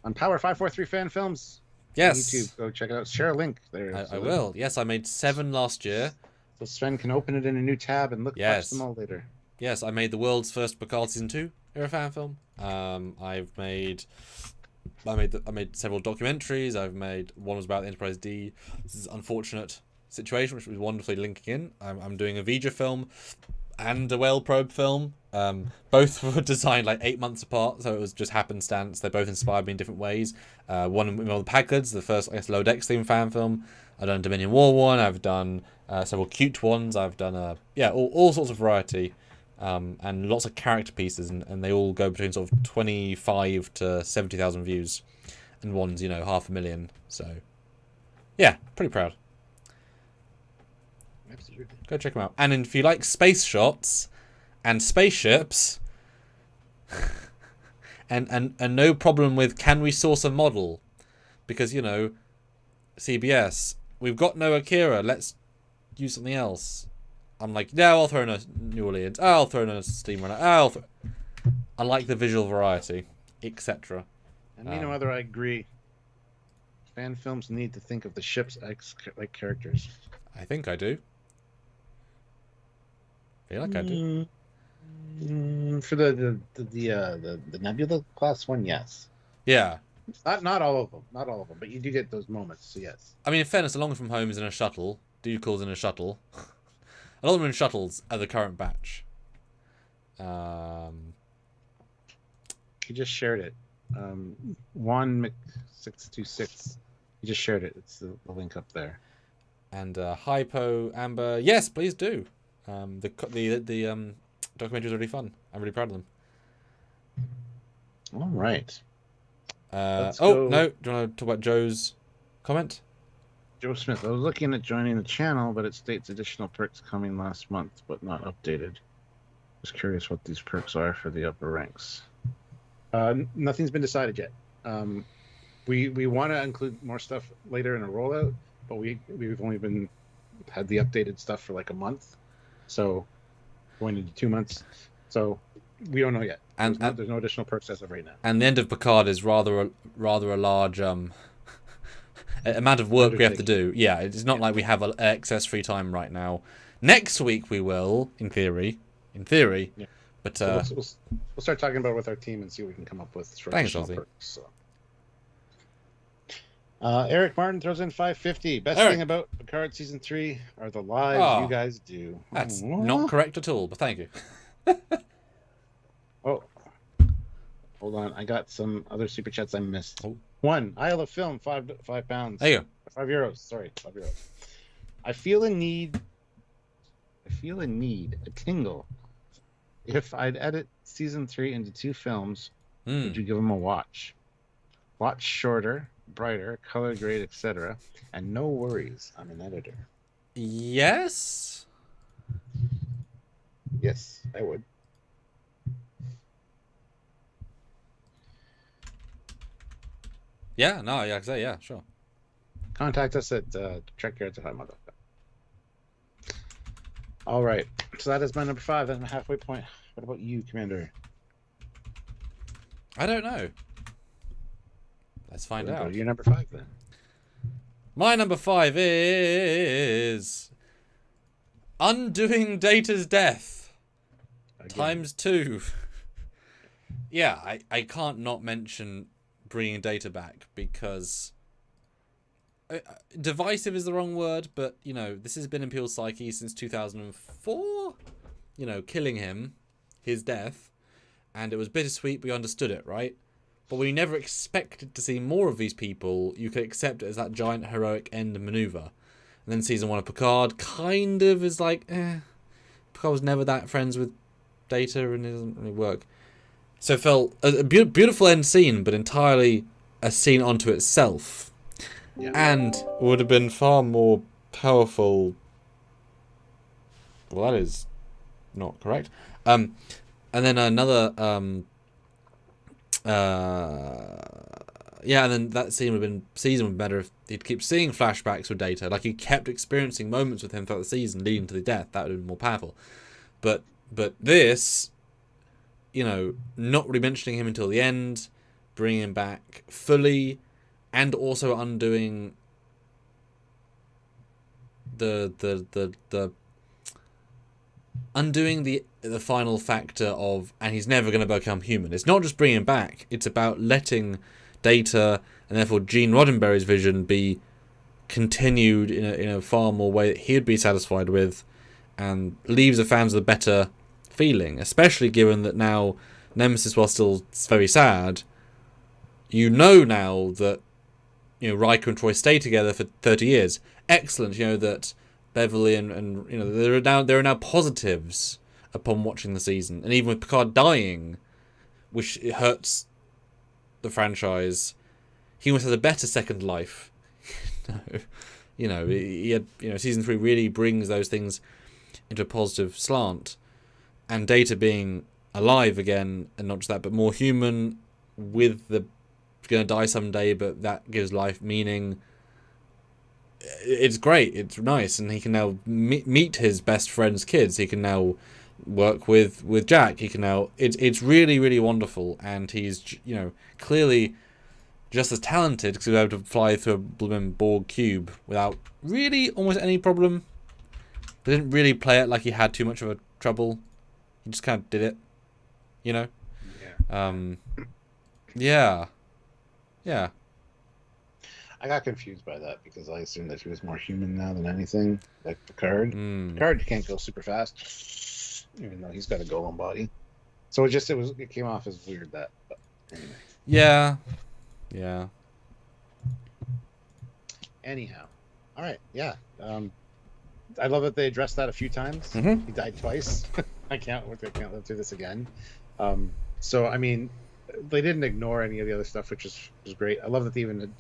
Speaker 2: on Power 543 Fan Films.
Speaker 1: Yes.
Speaker 2: On YouTube. Go check it out. Share a link there.
Speaker 1: I will. Yes, I made 7 last year.
Speaker 2: So Sven can open it in a new tab and watch them all later.
Speaker 1: Yes, I made the world's first Picard Season 2 era fan film. I made several documentaries. One was about the Enterprise D. This is unfortunate. situation, which was wonderfully linking in. I'm doing a Vija film and a whale probe film. Both were designed like 8 months apart, so it was just happenstance. They both inspired me in different ways. One with all the Packards, the first, I guess, Low Decks theme fan film. I've done a Dominion War one. I've done several cute ones. I've done all sorts of variety, and lots of character pieces, and they all go between sort of 25 to 70,000 views, and one's 500,000. So yeah, pretty proud.
Speaker 2: Absolutely.
Speaker 1: Go check them out. And if you like space shots and spaceships, and no problem with can we source a model, because CBS, we've got no Akira, let's use something else. I'm like, yeah, I'll throw in a New Orleans, I'll throw in a Steam Runner, I like the visual variety, etc.
Speaker 2: And whether I agree, fan films need to think of the ships like characters.
Speaker 1: I think I do. I feel like I do.
Speaker 2: For the Nebula class one, yes.
Speaker 1: Yeah.
Speaker 2: Not all of them. Not all of them, but you do get those moments, so yes.
Speaker 1: I mean, in fairness, Along From Home is in a shuttle. Dude calls in a shuttle. A lot of them in shuttles are the current batch.
Speaker 2: He just shared it. Juan 626. He just shared it. It's the link up there.
Speaker 1: And Hypo Amber, yes, please do. The documentary is really fun. I'm really proud of them.
Speaker 2: All right.
Speaker 1: No, do you want to talk about Joe's comment?
Speaker 2: Joe Smith. I was looking at joining the channel, but it states additional perks coming last month, but not updated. Just curious what these perks are for the upper ranks. Nothing's been decided yet. We want to include more stuff later in a rollout, but we've only had the updated stuff for like a month, so going into 2 months. So we don't know yet. And there's no additional perks as of right now.
Speaker 1: And the end of Picard is rather a large amount of work we have to do. Yeah, it's not like we have excess free time right now. Next week we will, in theory. Yeah. But
Speaker 2: so we'll start talking about it with our team and see what we can come up with for additional perks. So. Eric Martin throws in 550. Best thing about Picard Season 3 are the lives you guys do.
Speaker 1: That's not correct at all, but thank you.
Speaker 2: Oh, hold on. I got some other super chats I missed. Oh. One, Isle of Film, £5.
Speaker 1: There you go.
Speaker 2: €5. Sorry, €5. I feel a need, a tingle. If I'd edit Season 3 into 2 films, would you give them a watch? Watch shorter, brighter, color grade, etc. And no worries, I'm an editor.
Speaker 1: Yes?
Speaker 2: Yes, I would.
Speaker 1: Yeah, no, yeah, yeah, sure.
Speaker 2: Contact us at Trekyards@hotmail.com. All right, so that is my number 5. That's my halfway point. What about you, Commander?
Speaker 1: I don't know. Let's find out.
Speaker 2: Your number 5 then.
Speaker 1: My number 5 is Undoing Data's Death. Again. ×2. Yeah, I can't not mention bringing Data back because divisive is the wrong word, but this has been in people's psyche since 2004. Killing him, his death, and it was bittersweet. We understood it, right? But we never expected to see more of these people. You could accept it as that giant heroic end maneuver. And then season 1 of Picard kind of is like, Picard was never that friends with Data and it doesn't really work. So it felt a beautiful end scene, but entirely a scene unto itself. Yeah. And would have been far more powerful. Well, that is not correct. And then another... and then that scene would have been better if he'd keep seeing flashbacks with Data. Like he kept experiencing moments with him throughout the season leading to the death. That would have been more powerful. But this, not really mentioning him until the end, bringing him back fully, and also undoing the final factor of, and he's never going to become human. It's not just bringing him back. It's about letting Data, and therefore Gene Roddenberry's vision, be continued in a far more way that he'd be satisfied with, and leaves the fans with a better feeling, especially given that now Nemesis, while still very sad, now that Riker and Troy stay together for 30 years. Excellent, that Beverly and there are now positives upon watching the season, and even with Picard dying, which it hurts the franchise, he almost has a better second life. He had, season 3 really brings those things into a positive slant, and Data being alive again, and not just that, but more human, with the going to die someday, but that gives life meaning. It's great. It's nice, and he can now meet his best friend's kids. He can now work with Jack. He can now. It's really, really wonderful, and he's clearly just as talented because he was able to fly through a blooming Borg cube without really almost any problem. They didn't really play it like he had too much of a trouble. He just kind of did it, Yeah. Yeah.
Speaker 2: I got confused by that because I assumed that he was more human now than anything, like Picard. Picard can't go super fast, even though he's got a golem body. So it came off as weird but anyway.
Speaker 1: Yeah.
Speaker 2: Anyhow, all right, yeah. I love that they addressed that a few times.
Speaker 1: Mm-hmm.
Speaker 2: He died twice. I can't live through this again. So I mean, they didn't ignore any of the other stuff, which was great. I love that they even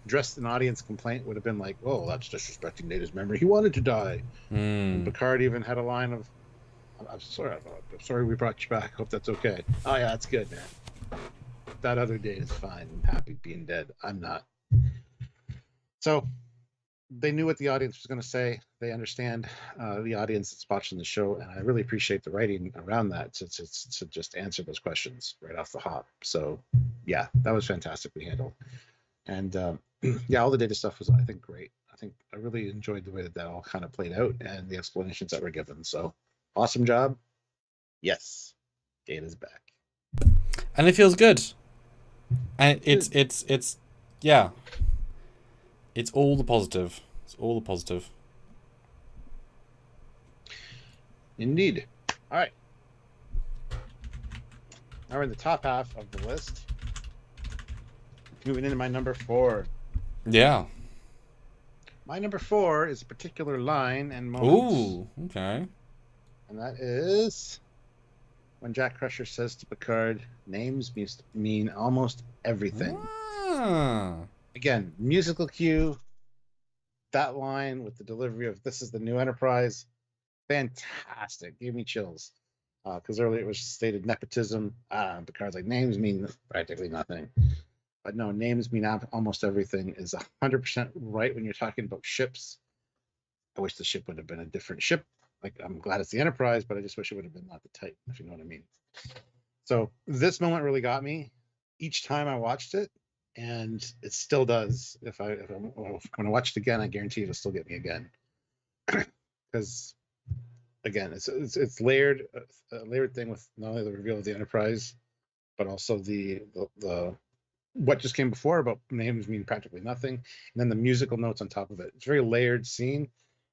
Speaker 2: addressed an audience complaint. Would have been like, "Oh, that's disrespecting Data's memory. He wanted to die." And Picard even had a line of, "I'm sorry we brought you back. Hope that's okay." Oh yeah, that's good, man. That other Data is fine and happy being dead. I'm not. So they knew what the audience was going to say. They understand the audience that's watching the show, and I really appreciate the writing around that to just answer those questions right off the hop. So yeah, that was fantastically handled. And yeah, all the Data stuff was, I think, great. I really enjoyed the way that all kind of played out and the explanations that were given. So awesome job. Yes, Data's back.
Speaker 1: And it feels good. And it's yeah. It's all the positive. It's all the positive.
Speaker 2: Indeed. All right. Now we're in the top half of the list. Moving into my number 4.
Speaker 1: Yeah.
Speaker 2: My number 4 is a particular line and moment.
Speaker 1: Ooh, okay.
Speaker 2: And that is when Jack Crusher says to Picard, names mean almost everything.
Speaker 1: Ah.
Speaker 2: Again, musical cue. That line with the delivery of "This is the new Enterprise," fantastic. Gave me chills. Because earlier it was stated nepotism. Picard's like, names mean practically nothing. But no, names mean almost everything is 100% right when you're talking about ships. I wish the ship would have been a different ship. Like, I'm glad it's the Enterprise, but I just wish it would have been not the Titan, if you know what I mean. So this moment really got me each time I watched it. And it still does. When I watch it again, I guarantee it'll still get me again. Because, again, it's layered, a layered thing with not only the reveal of the Enterprise, but also the what just came before about names mean practically nothing, and then the musical notes on top of it. It's a very layered scene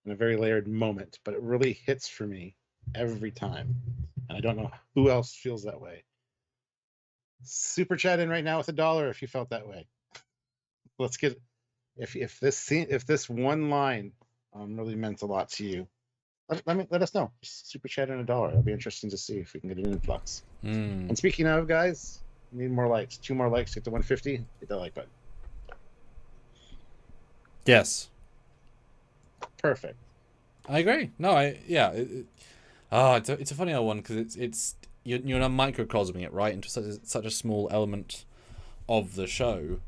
Speaker 2: and a very layered moment, but it really hits for me every time. And I don't know who else feels that way. Super chat in right now with $1 if you felt that way. Let's get if this one line really meant a lot to you. Let us know. Super chat in $1. It'll be interesting to see if we can get an influx. And speaking of, guys, we need more likes. 2 more likes to get to 150. Hit that like button.
Speaker 1: Yes.
Speaker 2: Perfect.
Speaker 1: I agree. No, it's a funny old one because it's you're not microcosming it right into such a small element of the show.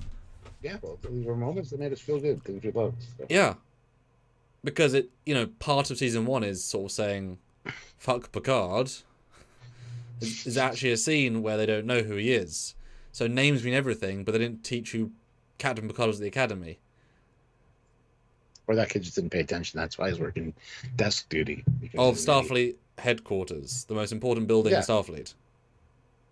Speaker 2: Yeah, well, these were moments that made us feel good, things we loved. So.
Speaker 1: Yeah, because part of season 1 is sort of saying, "Fuck Picard." Is actually a scene where they don't know who he is, so names mean everything, but they didn't teach you Captain Picard was at the Academy.
Speaker 2: Or that kid just didn't pay attention. That's why he's working desk duty.
Speaker 1: Of Starfleet headquarters, the most important building in Starfleet.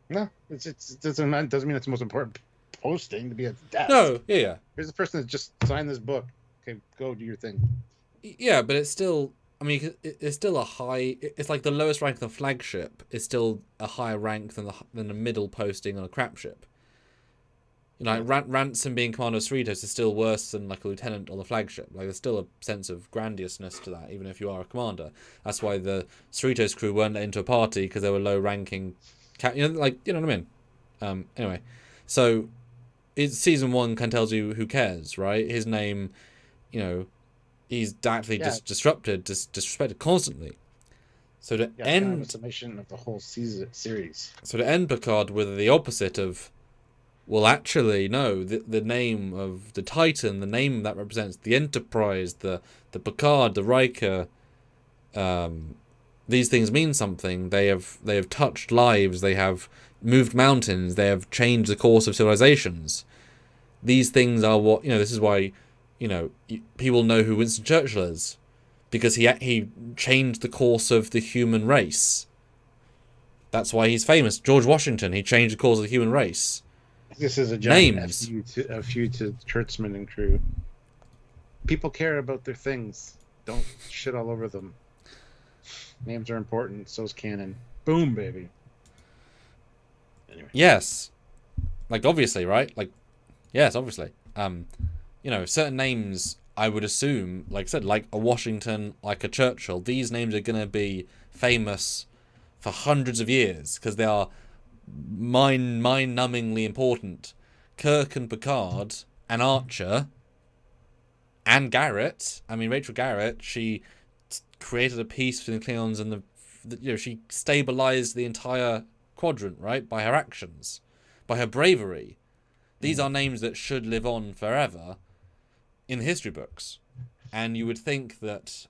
Speaker 2: No, it doesn't mean it's the most important posting to be at the desk.
Speaker 1: No, yeah.
Speaker 2: Here's the person that just signed this book Okay, go do your thing.
Speaker 1: Yeah, but it's still. I mean, it's still a high. It's like the lowest rank of the flagship is still a higher rank than the middle posting on a crap ship. You know, like Ransom being commander of Cerritos is still worse than like a lieutenant on the flagship. Like, there's still a sense of grandiousness to that, even if you are a commander. That's why the Cerritos crew weren't let into a party, because they were low-ranking. You know what I mean. Anyway, so it's season 1 kind of tells you who cares, right? His name, you know, he's actively disrespected constantly. So to end
Speaker 2: kind of a summation of the whole series.
Speaker 1: So to end Picard with the opposite of, well, actually, no, the name of the Titan, the name that represents the Enterprise, the Picard, the Riker, these things mean something. They have touched lives. They have moved mountains. They have changed the course of civilizations. These things are what, this is why, people know who Winston Churchill is, because he changed the course of the human race. That's why he's famous. George Washington, he changed the course of the human race.
Speaker 2: This is a giant
Speaker 1: names.
Speaker 2: A few to Kurtzman and crew. People care about their things. Don't shit all over them. Names are important. So's canon. Boom, baby. Anyway.
Speaker 1: Yes. Like, obviously, right? Like, yes, obviously. Certain names, I would assume, like I said, like a Washington, like a Churchill, these names are going to be famous for hundreds of years because they are mind-numbingly important. Kirk and Picard and Archer and Garrett. I mean, Rachel Garrett, she created a peace between the Klingons and she stabilized the entire quadrant, right, by her actions, by her bravery. These are names that should live on forever in the history books. And you would think that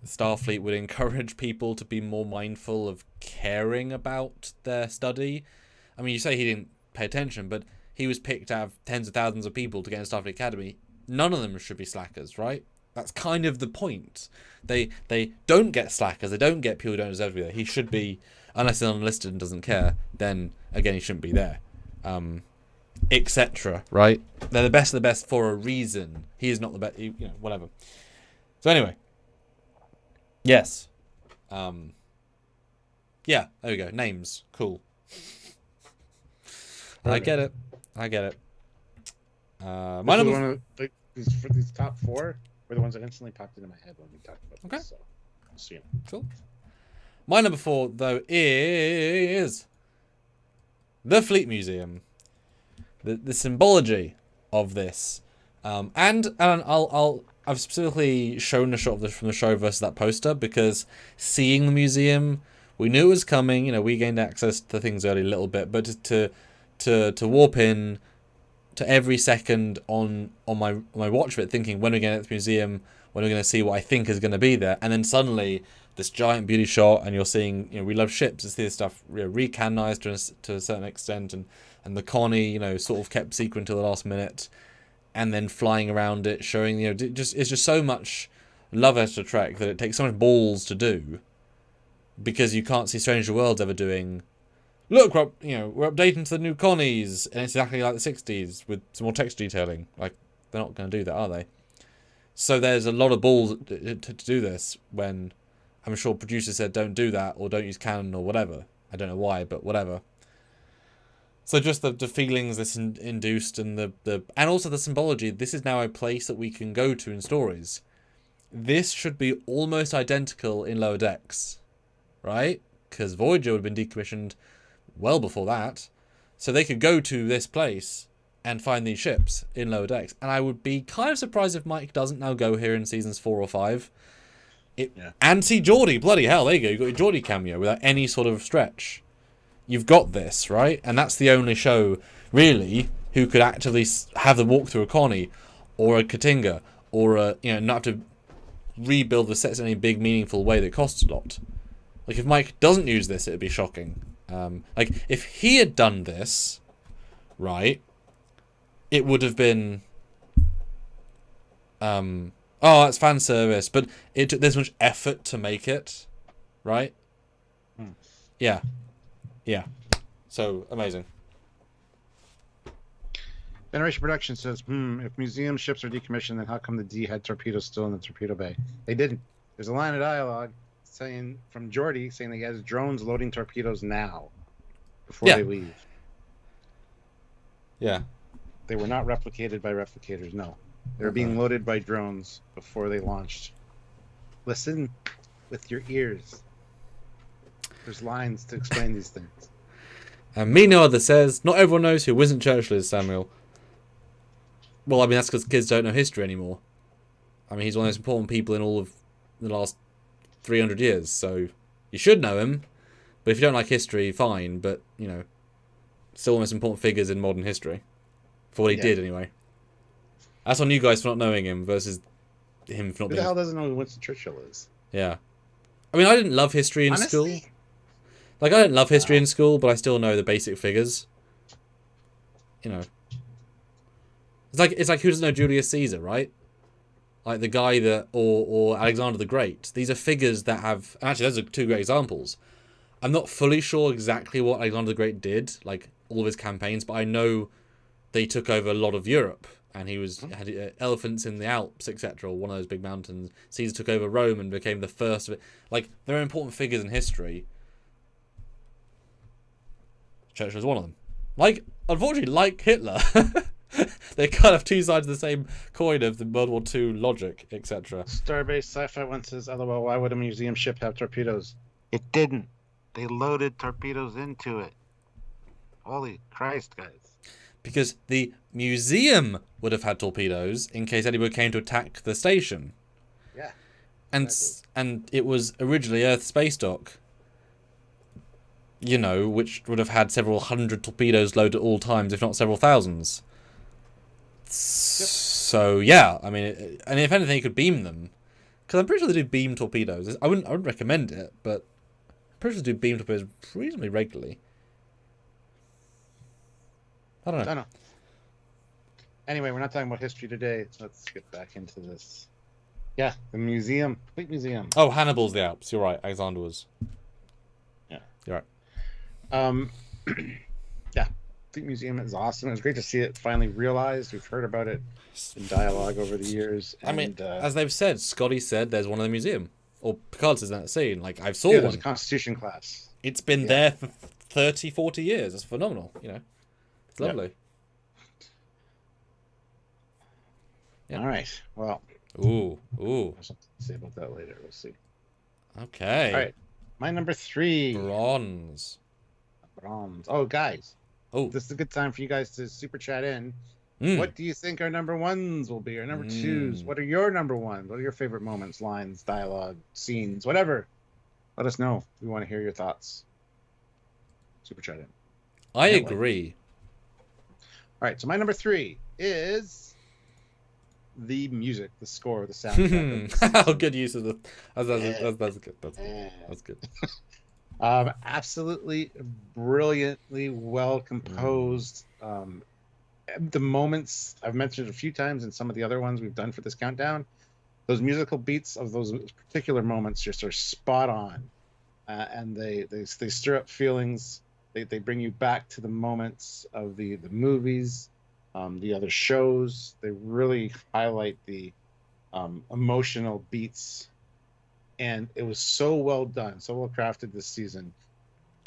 Speaker 1: Starfleet would encourage people to be more mindful of caring about their study. I mean, you say he didn't pay attention, but he was picked out of tens of thousands of people to get in Starfleet Academy. None of them should be slackers, right? That's kind of the point. They don't get slackers. They don't get people who don't deserve to be there. He should be, unless he's unlisted and doesn't care, then, again, he shouldn't be there. Etc. Right? They're the best of the best for a reason. He is not the best, whatever. So anyway. Yes. Yeah, there we go. Names. Cool. I get it. My number...
Speaker 2: one of for these top 4 were the ones that instantly popped into my head when we talked about this. So,
Speaker 1: Cool. My number 4, though, is the Fleet Museum. The symbology of this, and I've specifically shown a shot of this from the show versus that poster because seeing the museum, we knew it was coming. We gained access to things early a little bit, but to warp in to every second on my watch of it, thinking when are we going to get to the museum, when are we going to see what I think is going to be there, and then suddenly this giant beauty shot, and you're seeing, we love ships, to see this stuff recanonized to a certain extent, and the Connie, sort of kept secret until the last minute, and then flying around it, showing, it's just so much love after Trek that it takes so much balls to do, because you can't see Stranger Worlds ever doing, look, we're updating to the new Connies, and it's exactly like the 60s with some more text detailing. Like, they're not going to do that, are they? So there's a lot of balls to do this, when I'm sure producers said don't do that, or don't use canon, or whatever. I don't know why, but whatever. So just the feelings this induced, and and also the symbology. This is now a place that we can go to in stories. This should be almost identical in Lower Decks, right? Because Voyager would have been decommissioned well before that. So they could go to this place and find these ships in Lower Decks. And I would be kind of surprised if Mike doesn't now go here in seasons 4 or 5. And see Geordie. Bloody hell, there you go. You've got your Geordie cameo without any sort of stretch. You've got this, right? And that's the only show, really, who could actively have them walk through a Connie or a Katinga or not have to rebuild the sets in any big, meaningful way that costs a lot. Like, if Mike doesn't use this, it'd be shocking. Like, if he had done this, right, it would have been... oh, it's fan service, but it took this much effort to make it, right? Yeah. So, amazing.
Speaker 2: Generation Production says, if museum ships are decommissioned, then how come the D had torpedoes still in the torpedo bay? They didn't. There's a line of dialogue saying from Geordi saying that he has drones loading torpedoes now before they leave.
Speaker 1: Yeah.
Speaker 2: They were not replicated by replicators, no. They were being loaded by drones before they launched. Listen with your ears. There's lines to explain these things.
Speaker 1: And Me No Other says, not everyone knows who Winston Churchill is, Samuel. Well, I mean, that's because kids don't know history anymore. I mean, he's one of the most important people in all of the last 300 years, so you should know him. But if you don't like history, fine, but, you know, still one of the most important figures in modern history. For what he did, anyway. That's on you guys for not knowing him versus him for not being...
Speaker 2: Who the hell doesn't know who Winston Churchill is?
Speaker 1: Yeah. I mean, I didn't love history in school. Like, I didn't love history in school, but I still know the basic figures. You know. It's like who doesn't know Julius Caesar, right? Like the guy that... Or Alexander the Great. These are figures that have... Actually, those are two great examples. I'm not fully sure exactly what Alexander the Great did, like all of his campaigns, but I know they took over a lot of Europe. And he had elephants in the Alps, etc., or one of those big mountains. Caesar took over Rome and became the first of it. Like, there are important figures in history. Churchill is one of them. Like, unfortunately, like Hitler, they're kind of two sides of the same coin of the World War II logic, etc.
Speaker 2: Starbase Sci-Fi One says, LOL, why would a museum ship have torpedoes? It didn't. They loaded torpedoes into it. Holy Christ, guys.
Speaker 1: Because the museum would have had torpedoes in case anyone came to attack the station.
Speaker 2: Yeah.
Speaker 1: And it was originally Earth Spacedock, you know, which would have had several hundred torpedoes loaded at all times, if not several thousands. Yep. So, yeah, I mean, and if anything, you could beam them. Because I'm pretty sure they do beam torpedoes. I wouldn't recommend it, but I'm pretty sure they do beam torpedoes reasonably regularly. I don't know.
Speaker 2: Anyway, we're not talking about history today. Let's get back into this. Yeah, the museum. Complete museum.
Speaker 1: Oh, Hannibal's the Alps. You're right. Alexander was.
Speaker 2: Yeah.
Speaker 1: You're right.
Speaker 2: Yeah. Complete museum is awesome. It was great to see it finally realized. We've heard about it in dialogue over the years.
Speaker 1: I mean, as they've said, Scotty said there's one in the museum. Or Picard says in that scene. Like, I've saw one.
Speaker 2: There's a Constitution class.
Speaker 1: It's been there for 30, 40 years. It's phenomenal, you know. It's lovely.
Speaker 2: Yep. All right. Well.
Speaker 1: Ooh.
Speaker 2: I'll something to say about that later. We'll see.
Speaker 1: Okay.
Speaker 2: All right. My number 3.
Speaker 1: Bronze.
Speaker 2: Oh, guys.
Speaker 1: Oh.
Speaker 2: This is a good time for you guys to super chat in. What do you think our number 1s will be? Our number 2s? What are your number 1s? What are your favorite moments, lines, dialogue, scenes, whatever? Let us know. We want to hear your thoughts. Super chat in.
Speaker 1: I agree.
Speaker 2: All right, so my number 3 is the music, the score, the soundtrack.
Speaker 1: How good use of the... That's good. That's good.
Speaker 2: Absolutely brilliantly well composed. The moments I've mentioned a few times in some of the other ones we've done for this countdown, those musical beats of those particular moments just are spot on, and they stir up feelings. They bring you back to the moments of the movies, the other shows. They really highlight the emotional beats, and it was so well done, so well crafted this season.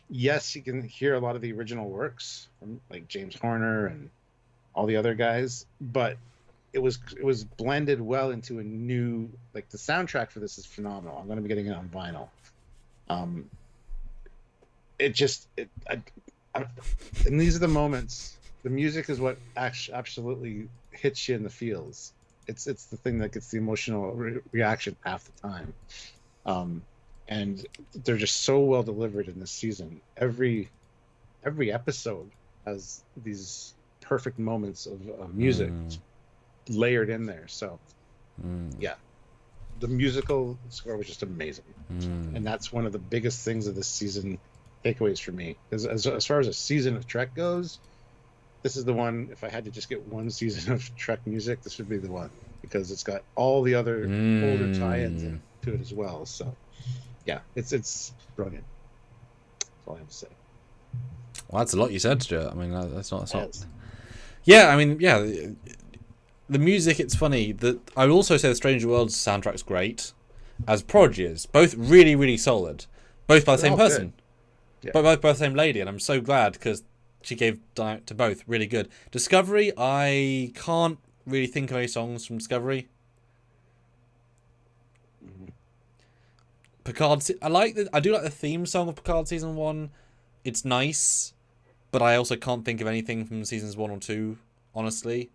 Speaker 2: Yes, you can hear a lot of the original works from like James Horner and all the other guys, but it was blended well into a new, like, the soundtrack for this is phenomenal. I'm going to be getting it on vinyl. And these are the moments. The music is what absolutely hits you in the feels. It's the thing that gets the emotional reaction half the time. And they're just so well delivered in this season. Every episode has these perfect moments of music layered in there. So yeah, the musical score was just amazing. And that's one of the biggest things of this season takeaways for me. As far as a season of Trek goes, this is the one. If I had to just get one season of Trek music, this would be the one, because it's got all the other older tie-ins into it as well. So yeah, it's brilliant. That's all I have to say.
Speaker 1: Well, that's a lot you said, Stuart. I mean, that's not. Yeah, I mean, yeah, the music, it's funny. That I would also say the Stranger Worlds soundtrack's great, as Prodigy is. Both really, really solid. Both by the
Speaker 2: They're
Speaker 1: same
Speaker 2: all
Speaker 1: person.
Speaker 2: good. Yeah.
Speaker 1: But both by the same lady, and I'm so glad because she gave to both really good. Discovery, I can't really think of any songs from Discovery. Picard, I do like the theme song of Picard season 1. It's nice, but I also can't think of anything from seasons 1 or 2, honestly.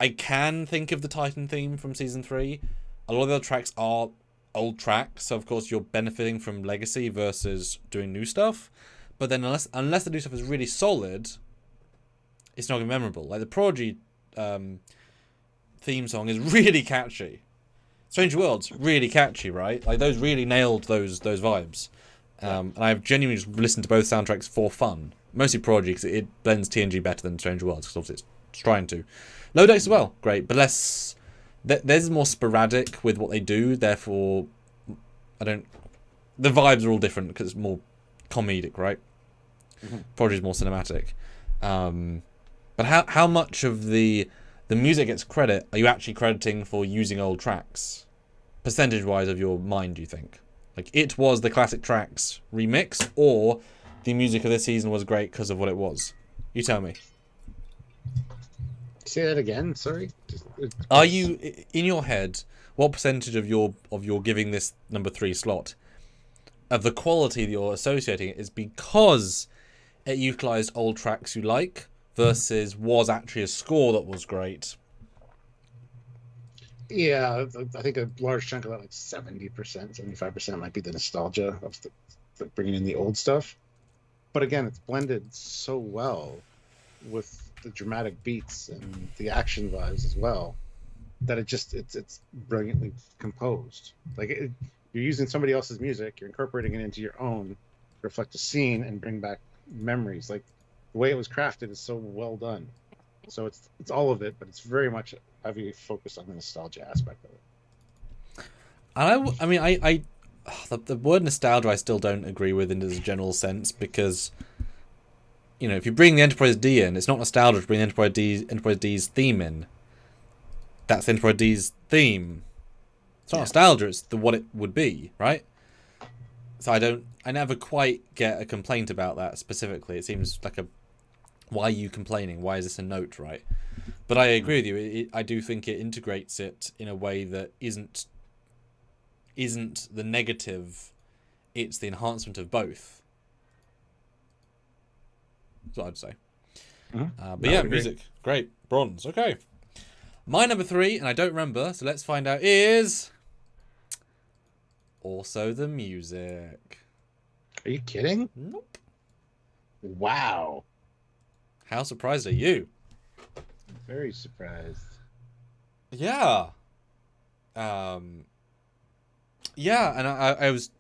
Speaker 1: I can think of the Titan theme from season 3. A lot of the other tracks are old tracks, so of course you're benefiting from legacy versus doing new stuff. But then unless the new stuff is really solid, it's not gonna be memorable. Like the Prodigy theme song is really catchy. Strange Worlds, really catchy, right? Like those really nailed those vibes. And I've genuinely just listened to both soundtracks for fun. Mostly Prodigy because it blends TNG better than Strange Worlds because obviously it's trying to. Low Decks as well, great, but less. Theirs is more sporadic with what they do. Therefore, the vibes are all different because it's more comedic, right? Mm-hmm. Prodigy is more cinematic. But how much of the music gets credit are you actually crediting for using old tracks? Percentage-wise of your mind, do you think? Like, it was the classic tracks remix, or the music of this season was great because of what it was? You tell me.
Speaker 2: Say that again, sorry?
Speaker 1: Are you, in your head, what percentage of your giving this number 3 slot, of the quality that you're associating it, is because it utilised old tracks you like, versus was actually a score that was great?
Speaker 2: Yeah, I think a large chunk of that, like 70%, 75% might be the nostalgia of the bringing in the old stuff. But again, it's blended so well with the dramatic beats and the action vibes as well that it's brilliantly composed. Like you're using somebody else's music, you're incorporating it into your own, to reflect a scene and bring back memories. Like the way it was crafted is so well done. So it's all of it, but it's very much heavily focused on the nostalgia aspect of it.
Speaker 1: I mean, the word nostalgia I still don't agree with in a general sense, because, you know, if you bring the Enterprise D in, it's not nostalgia to bring the Enterprise D's theme in. That's the Enterprise D's theme. It's not nostalgia, it's what it would be, right? So I never quite get a complaint about that specifically. It seems like why are you complaining? Why is this a note, right? But I agree with you. I do think it integrates it in a way that isn't the negative. It's the enhancement of both. That's what I'd say. But yeah, music. Great. Bronze. Okay. My number 3, and I don't remember, so let's find out, is also the music.
Speaker 2: Are you kidding?
Speaker 1: Nope.
Speaker 2: Wow.
Speaker 1: How surprised are you?
Speaker 2: Very surprised.
Speaker 1: Yeah. Yeah, and I was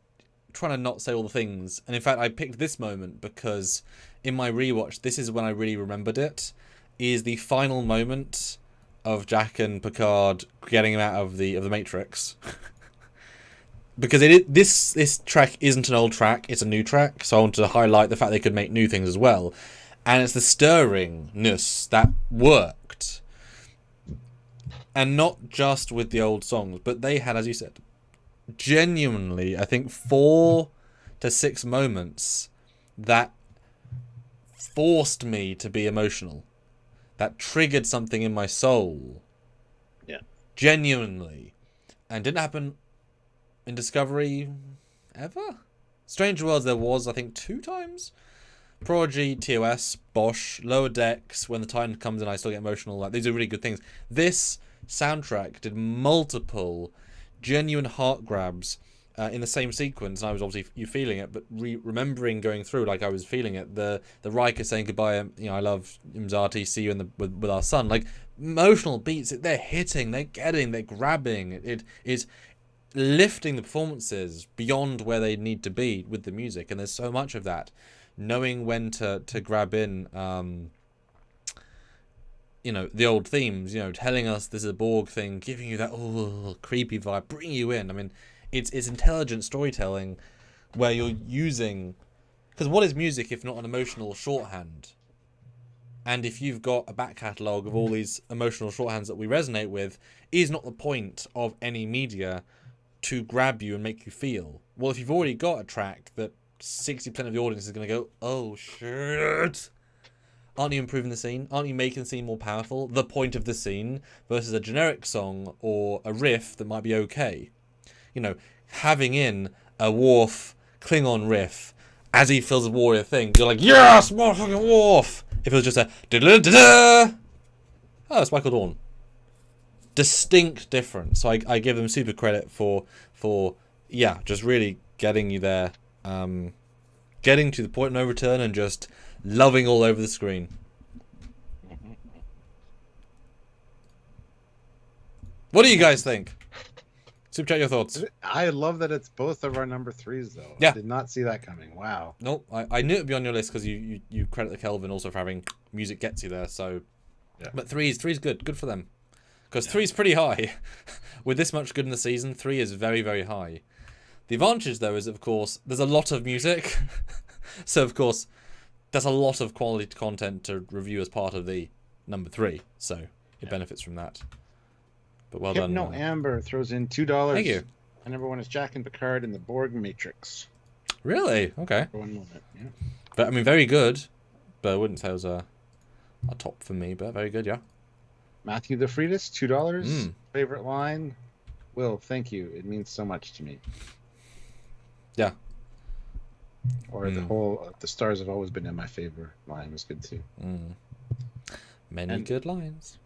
Speaker 1: trying to not say all the things. And in fact, I picked this moment because in my rewatch, this is when I really remembered it, is the final moment of Jack and Picard getting him out of the Matrix. Because this track isn't an old track, it's a new track. So I wanted to highlight the fact they could make new things as well. And it's the stirringness that worked. And not just with the old songs, but they had, as you said, genuinely, I think 4 to 6 moments that forced me to be emotional. That triggered something in my soul.
Speaker 2: Yeah.
Speaker 1: Genuinely. And didn't happen in Discovery ever? Strange Worlds there was, I think, 2 times. Prodigy, TOS, Bosch, Lower Decks, when the Titan comes in I still get emotional. Like, these are really good things. This soundtrack did multiple genuine heart grabs in the same sequence, and I was obviously you feeling it, but remembering going through like I was feeling it. The Riker saying goodbye, I love Imzati, see you with our son. Like, emotional beats, they're hitting, they're getting, they're grabbing. It is lifting the performances beyond where they need to be with the music, and there's so much of that. Knowing when to grab in, the old themes, telling us this is a Borg thing, giving you that creepy vibe, bring you in. I mean, it's intelligent storytelling where you're using, because what is music if not an emotional shorthand? And if you've got a back catalogue of all these emotional shorthands that we resonate with, is not the point of any media to grab you and make you feel? Well, if you've already got a track that 60% of the audience is going to go, oh shit, aren't you improving the scene? Aren't you making the scene more powerful? The point of the scene versus a generic song or a riff that might be okay. You know, having in a Worf Klingon riff as he fills a warrior thing, you're like, yes, more fucking Worf. If it was just a da-da-da-da, oh, it's Michael Dorn. Distinct difference. So I give them super credit for yeah, just really getting you there, getting to the point of no return and just loving all over the screen. What do you guys think? Super chat your thoughts.
Speaker 2: I love that it's both of our number 3s, though.
Speaker 1: Yeah.
Speaker 2: I did not see that coming. Wow.
Speaker 1: Nope, I knew it'd be on your list because you credit the Kelvin also for having music gets you there. So,
Speaker 2: yeah.
Speaker 1: But three's good for them, because three's pretty high. With this much good in the season, 3 is very, very high. The advantage though is, of course, there's a lot of music, so of course there's a lot of quality content to review as part of the number 3. So it benefits from that. But well done.
Speaker 2: No Amber throws in $2.
Speaker 1: Thank you.
Speaker 2: My number 1 is Jack and Picard in the Borg Matrix.
Speaker 1: Really? Okay.
Speaker 2: For one moment, yeah.
Speaker 1: But I mean, very good. But I wouldn't say it was a top for me, but very good, yeah.
Speaker 2: Matthew the Freitas, $2. Favorite line? Will, thank you. It means so much to me.
Speaker 1: Yeah.
Speaker 2: Or the whole, the stars have always been in my favor line was good too.
Speaker 1: Many good lines.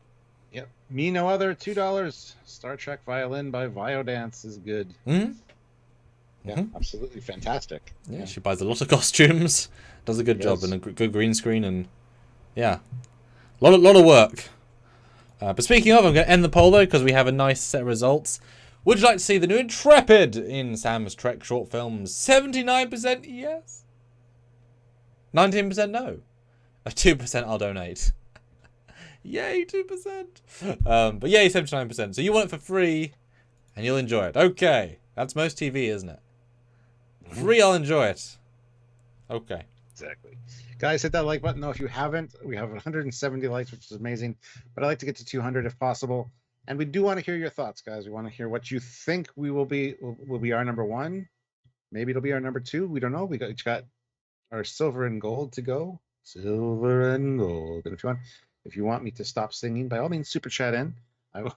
Speaker 2: Yep. Me No Other, $2. Star Trek Violin by Viodance is good. Yeah, absolutely fantastic.
Speaker 1: Yeah, she buys a lot of costumes, does a good job, and a good green screen, and yeah, lot of work. But speaking of, I'm going to end the poll though because we have a nice set of results. Would you like to see the new Intrepid in Sam's Trek short films? 79% yes, 19% no, 2% I'll donate. Yay, 2%. But yay, 79%. So you want it for free, and you'll enjoy it. Okay, that's most TV, isn't it? Free, I'll enjoy it. Okay.
Speaker 2: Exactly. Guys, hit that like button though if you haven't. We have 170 likes, which is amazing. But I'd like to get to 200 if possible. And we do want to hear your thoughts, guys. We want to hear what you think we will be our number 1. Maybe it'll be our number 2. We don't know. We got our silver and gold to go. Silver and gold. And if you want me to stop singing, by all means, super chat in. I will.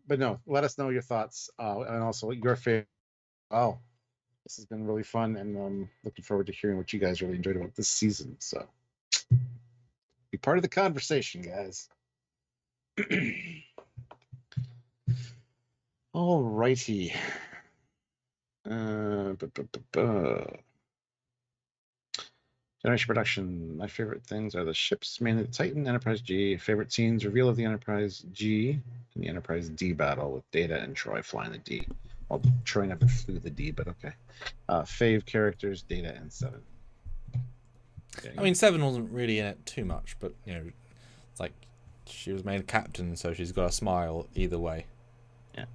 Speaker 2: But no, let us know your thoughts and also your favorite. Wow, this has been really fun, and I'm looking forward to hearing what you guys really enjoyed about this season. So, be part of the conversation, guys. All righty. Generation production. My favorite things are the ships, mainly the Titan, Enterprise G. Favorite scenes: reveal of the Enterprise G and the Enterprise D battle with Data and Troy flying the D. Well, Troy never flew the D, but okay. Fave characters: Data and 7. Okay.
Speaker 1: I mean, 7 wasn't really in it too much, but you know, it's like she was made captain, so she's got a smile either way.
Speaker 2: Yeah.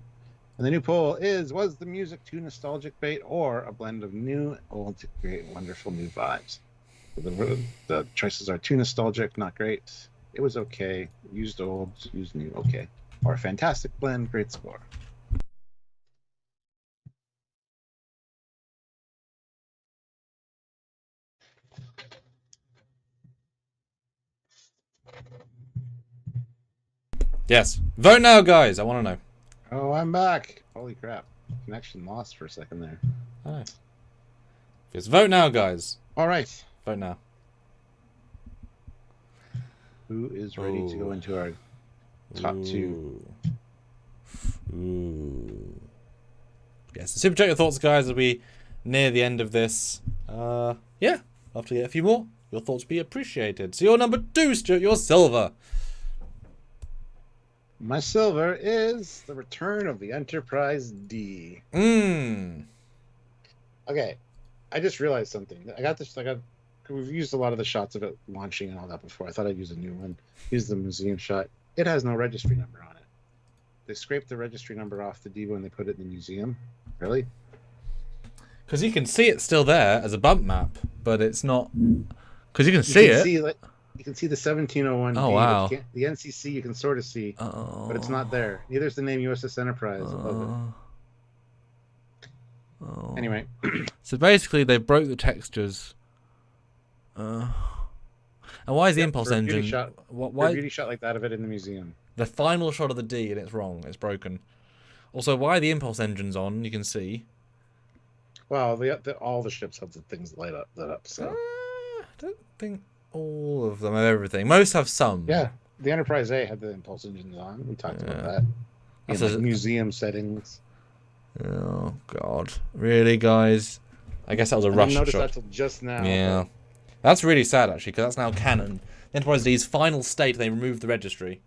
Speaker 2: And the new poll is: was the music too nostalgic bait, or a blend of new and old to create wonderful new vibes? The choices are too nostalgic, not great. It was okay. Used old, used new, okay. Or a fantastic blend, great score.
Speaker 1: Yes. Vote now, guys. I want to know.
Speaker 2: Oh, I'm back. Holy crap. Connection lost for a second there.
Speaker 1: All right. Just vote now, guys.
Speaker 2: All right.
Speaker 1: Vote now.
Speaker 2: Who is ready to go into our top 2?
Speaker 1: Ooh. Yes. Super chat your thoughts, guys, as we near the end of this. Yeah. Love to get a few more. Your thoughts be appreciated. So your number 2, Stuart, your silver.
Speaker 2: My silver is the return of the Enterprise D.
Speaker 1: Okay.
Speaker 2: I just realized something. We've used a lot of the shots of it launching and all that before. I thought I'd use a new one. Use the museum shot. It has no registry number on it. They scraped the registry number off the D when they put it in the museum. Really?
Speaker 1: Because you can see it still there as a bump map, but it's not. Because you can see it.
Speaker 2: You can see the 1701D.
Speaker 1: Oh, wow.
Speaker 2: The NCC you can sort of see, but it's not there. Neither is the name USS Enterprise above it. Anyway.
Speaker 1: So basically, they broke the textures. And why is the impulse engine?
Speaker 2: Why a beauty shot like that of it in the museum?
Speaker 1: The final shot of the D and it's wrong. It's broken. Also, why are the impulse engines on? You can see.
Speaker 2: Well, all the ships have the things lit up. So
Speaker 1: I don't think all of them have everything. Most have some.
Speaker 2: Yeah, the Enterprise A had the impulse engines on. We talked about that. In like museum settings.
Speaker 1: Oh God! Really, guys? I guess that was a rush shot.
Speaker 2: I noticed that till just now.
Speaker 1: Yeah, that's really sad actually, because that's now canon. The Enterprise D's final state. They removed the registry.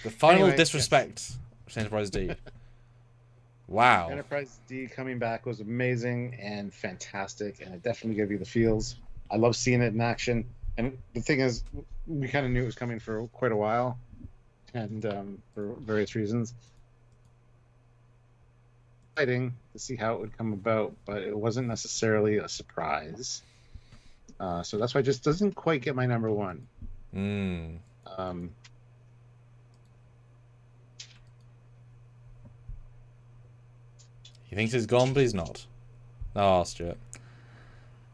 Speaker 1: The final disrespect to Enterprise D. Wow.
Speaker 2: Enterprise D coming back was amazing and fantastic, and it definitely gave you the feels. I love seeing it in action. And the thing is, we kind of knew it was coming for quite a while, and for various reasons. Exciting to see how it would come about, but it wasn't necessarily a surprise. So that's why it just doesn't quite get my number one.
Speaker 1: He thinks he's gone, but he's not. Oh, Stuart.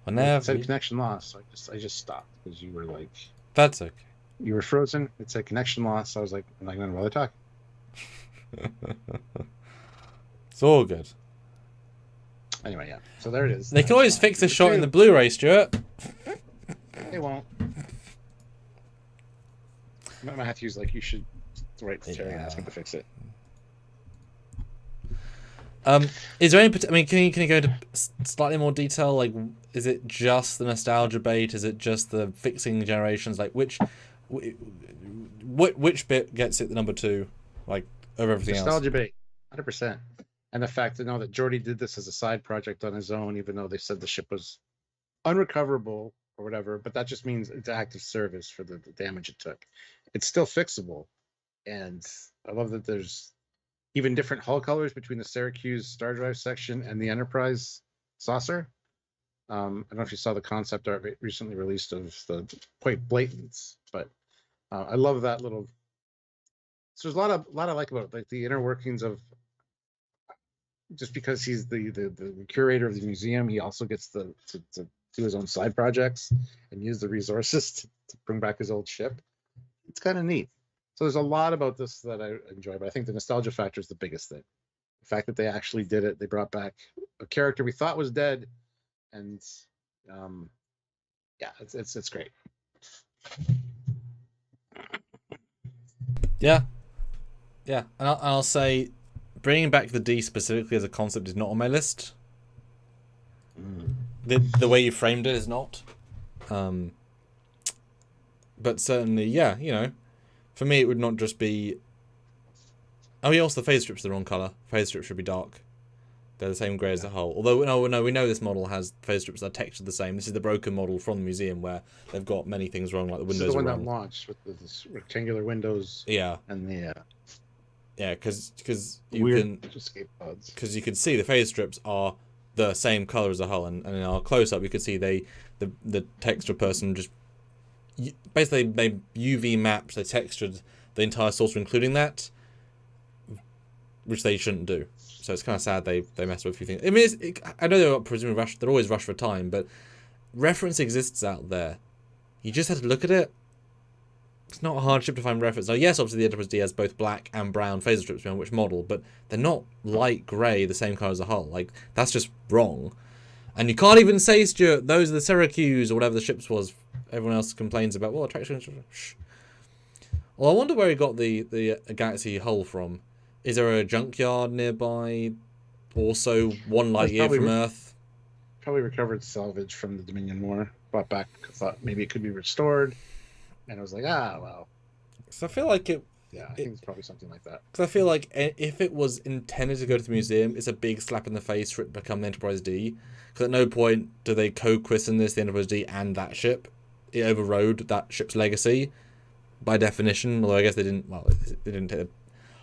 Speaker 2: It said connection lost, so I just stopped because you were like.
Speaker 1: That's okay.
Speaker 2: You were frozen. It said connection lost. So I was like, I'm not going to bother talking.
Speaker 1: It's all good.
Speaker 2: Anyway, yeah. So there it is.
Speaker 1: They can always fix this shot in the Blu-ray, Stuart.
Speaker 2: They won't. Matthews, like, you should write to Terry and ask him to fix it.
Speaker 1: Is there any? I mean, can you go into slightly more detail? Like, is it just the nostalgia bait? Is it just the fixing generations? Like, which bit gets it the number 2, like over everything else?
Speaker 2: Nostalgia bait, 100%. And the fact to know that Geordi did this as a side project on his own, even though they said the ship was unrecoverable or whatever, but that just means it's active service for the damage it took. It's still fixable, and I love that there's even different hull colors between the Syracuse Star Drive section and the Enterprise saucer. I don't know if you saw the concept art recently released of the quite blatant, but I love that little. So there's a lot I like about it, like the inner workings of. Just because he's the curator of the museum, he also gets to do his own side projects and use the resources to bring back his old ship. It's kind of neat. So there's a lot about this that I enjoy, but I think the nostalgia factor is the biggest thing. The fact that they actually did it, they brought back a character we thought was dead, and yeah, it's great.
Speaker 1: Yeah, and I'll say, bringing back the D specifically as a concept is not on my list. The way you framed it is not. But certainly, yeah, you know, for me it would not just be. Oh, yeah, also the phase strips are the wrong color. Phase strips should be dark. They're the same grey as the hull. Although no, we know this model has phase strips that are textured the same. This is the broken model from the museum where they've got many things wrong, like the windows.
Speaker 2: This is the one
Speaker 1: are wrong.
Speaker 2: that launched with the rectangular windows.
Speaker 1: Yeah.
Speaker 2: And the.
Speaker 1: Yeah, because you can see the phase strips are the same color as the hull, and in our close up you could see the texture person just basically they UV mapped, they textured the entire saucer including that, which they shouldn't do. So it's kind of sad they messed with a few things. I mean, I know they're presumably rushed, they're always rushed for time, but reference exists out there. You just have to look at it. It's not a hardship to find reference. Now, yes, obviously the Enterprise D has both black and brown phaser strips beyond which model, but they're not light grey, the same colour as the hull. Like, that's just wrong. And you can't even say, Stuart, those are the Syracuse or whatever the ships was. Everyone else complains about, well, attraction. Shh. Well, I wonder where he got the Galaxy hull from. Is there a junkyard nearby? Also, one light year from Earth?
Speaker 2: Probably recovered salvage from the Dominion War. Brought back, thought maybe it could be restored. And I was like, well. So
Speaker 1: I feel like it.
Speaker 2: Yeah, I think it's probably something like that.
Speaker 1: Because I feel like if it was intended to go to the museum, it's a big slap in the face for it to become the Enterprise D. Because at no point do they co-christen this, the Enterprise D, and that ship. It overrode that ship's legacy, by definition. Although I guess they didn't. Well, they didn't take the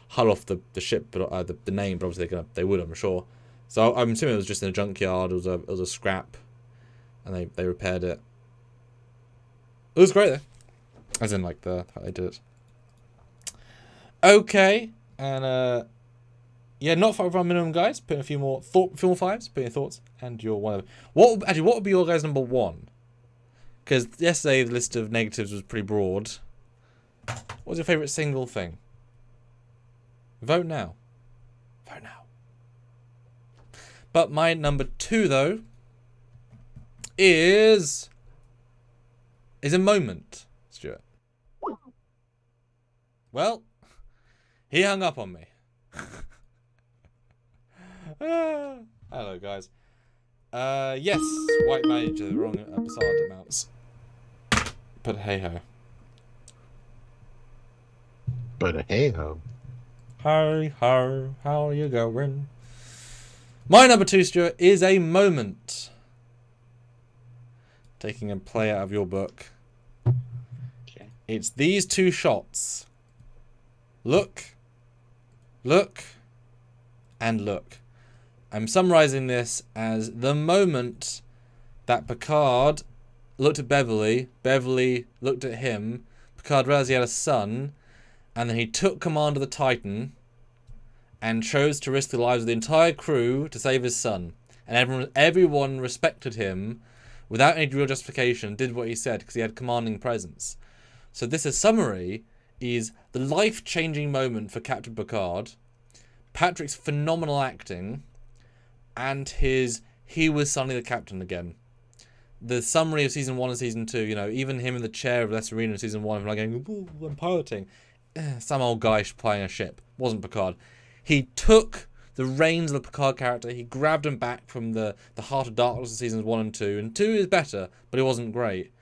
Speaker 1: hull off the ship, but the name. But obviously they would, I'm sure. So I'm assuming it was just in a junkyard. It was a scrap, and they repaired it. It was great though. As in, like, the fact they did it. Okay, and yeah, not far from our minimum, guys. Put in a few more fives. Put in your thoughts and your one. What would be your guys' number one? Because yesterday the list of negatives was pretty broad. What's your favourite single thing? Vote now. Vote now. But my number two though is a moment, Stuart. Well, he hung up on me. Hello, guys. Yes, white manager, the wrong episode amounts. But hey ho.
Speaker 2: But hey ho.
Speaker 1: Hi ho, how are you going? My number two, Stuart, is a moment. Taking a play out of your book.
Speaker 2: Okay.
Speaker 1: It's these two shots. Look, look, and look. I'm summarizing this as the moment that Picard looked at Beverly, Beverly looked at him, Picard realized he had a son, and then he took command of the Titan and chose to risk the lives of the entire crew to save his son. And everyone respected him without any real justification, did what he said because he had commanding presence. So this, as summary, is the life-changing moment for Captain Picard, Patrick's phenomenal acting, and he was suddenly the captain again. The summary of season 1 and season 2, you know, even him in the chair of Les Arena in season 1, like going, ooh, I'm piloting. Some old guy flying a ship. Wasn't Picard. He took the reins of the Picard character. He grabbed him back from the heart of darkness of seasons 1 and 2. And 2 is better, but it wasn't great.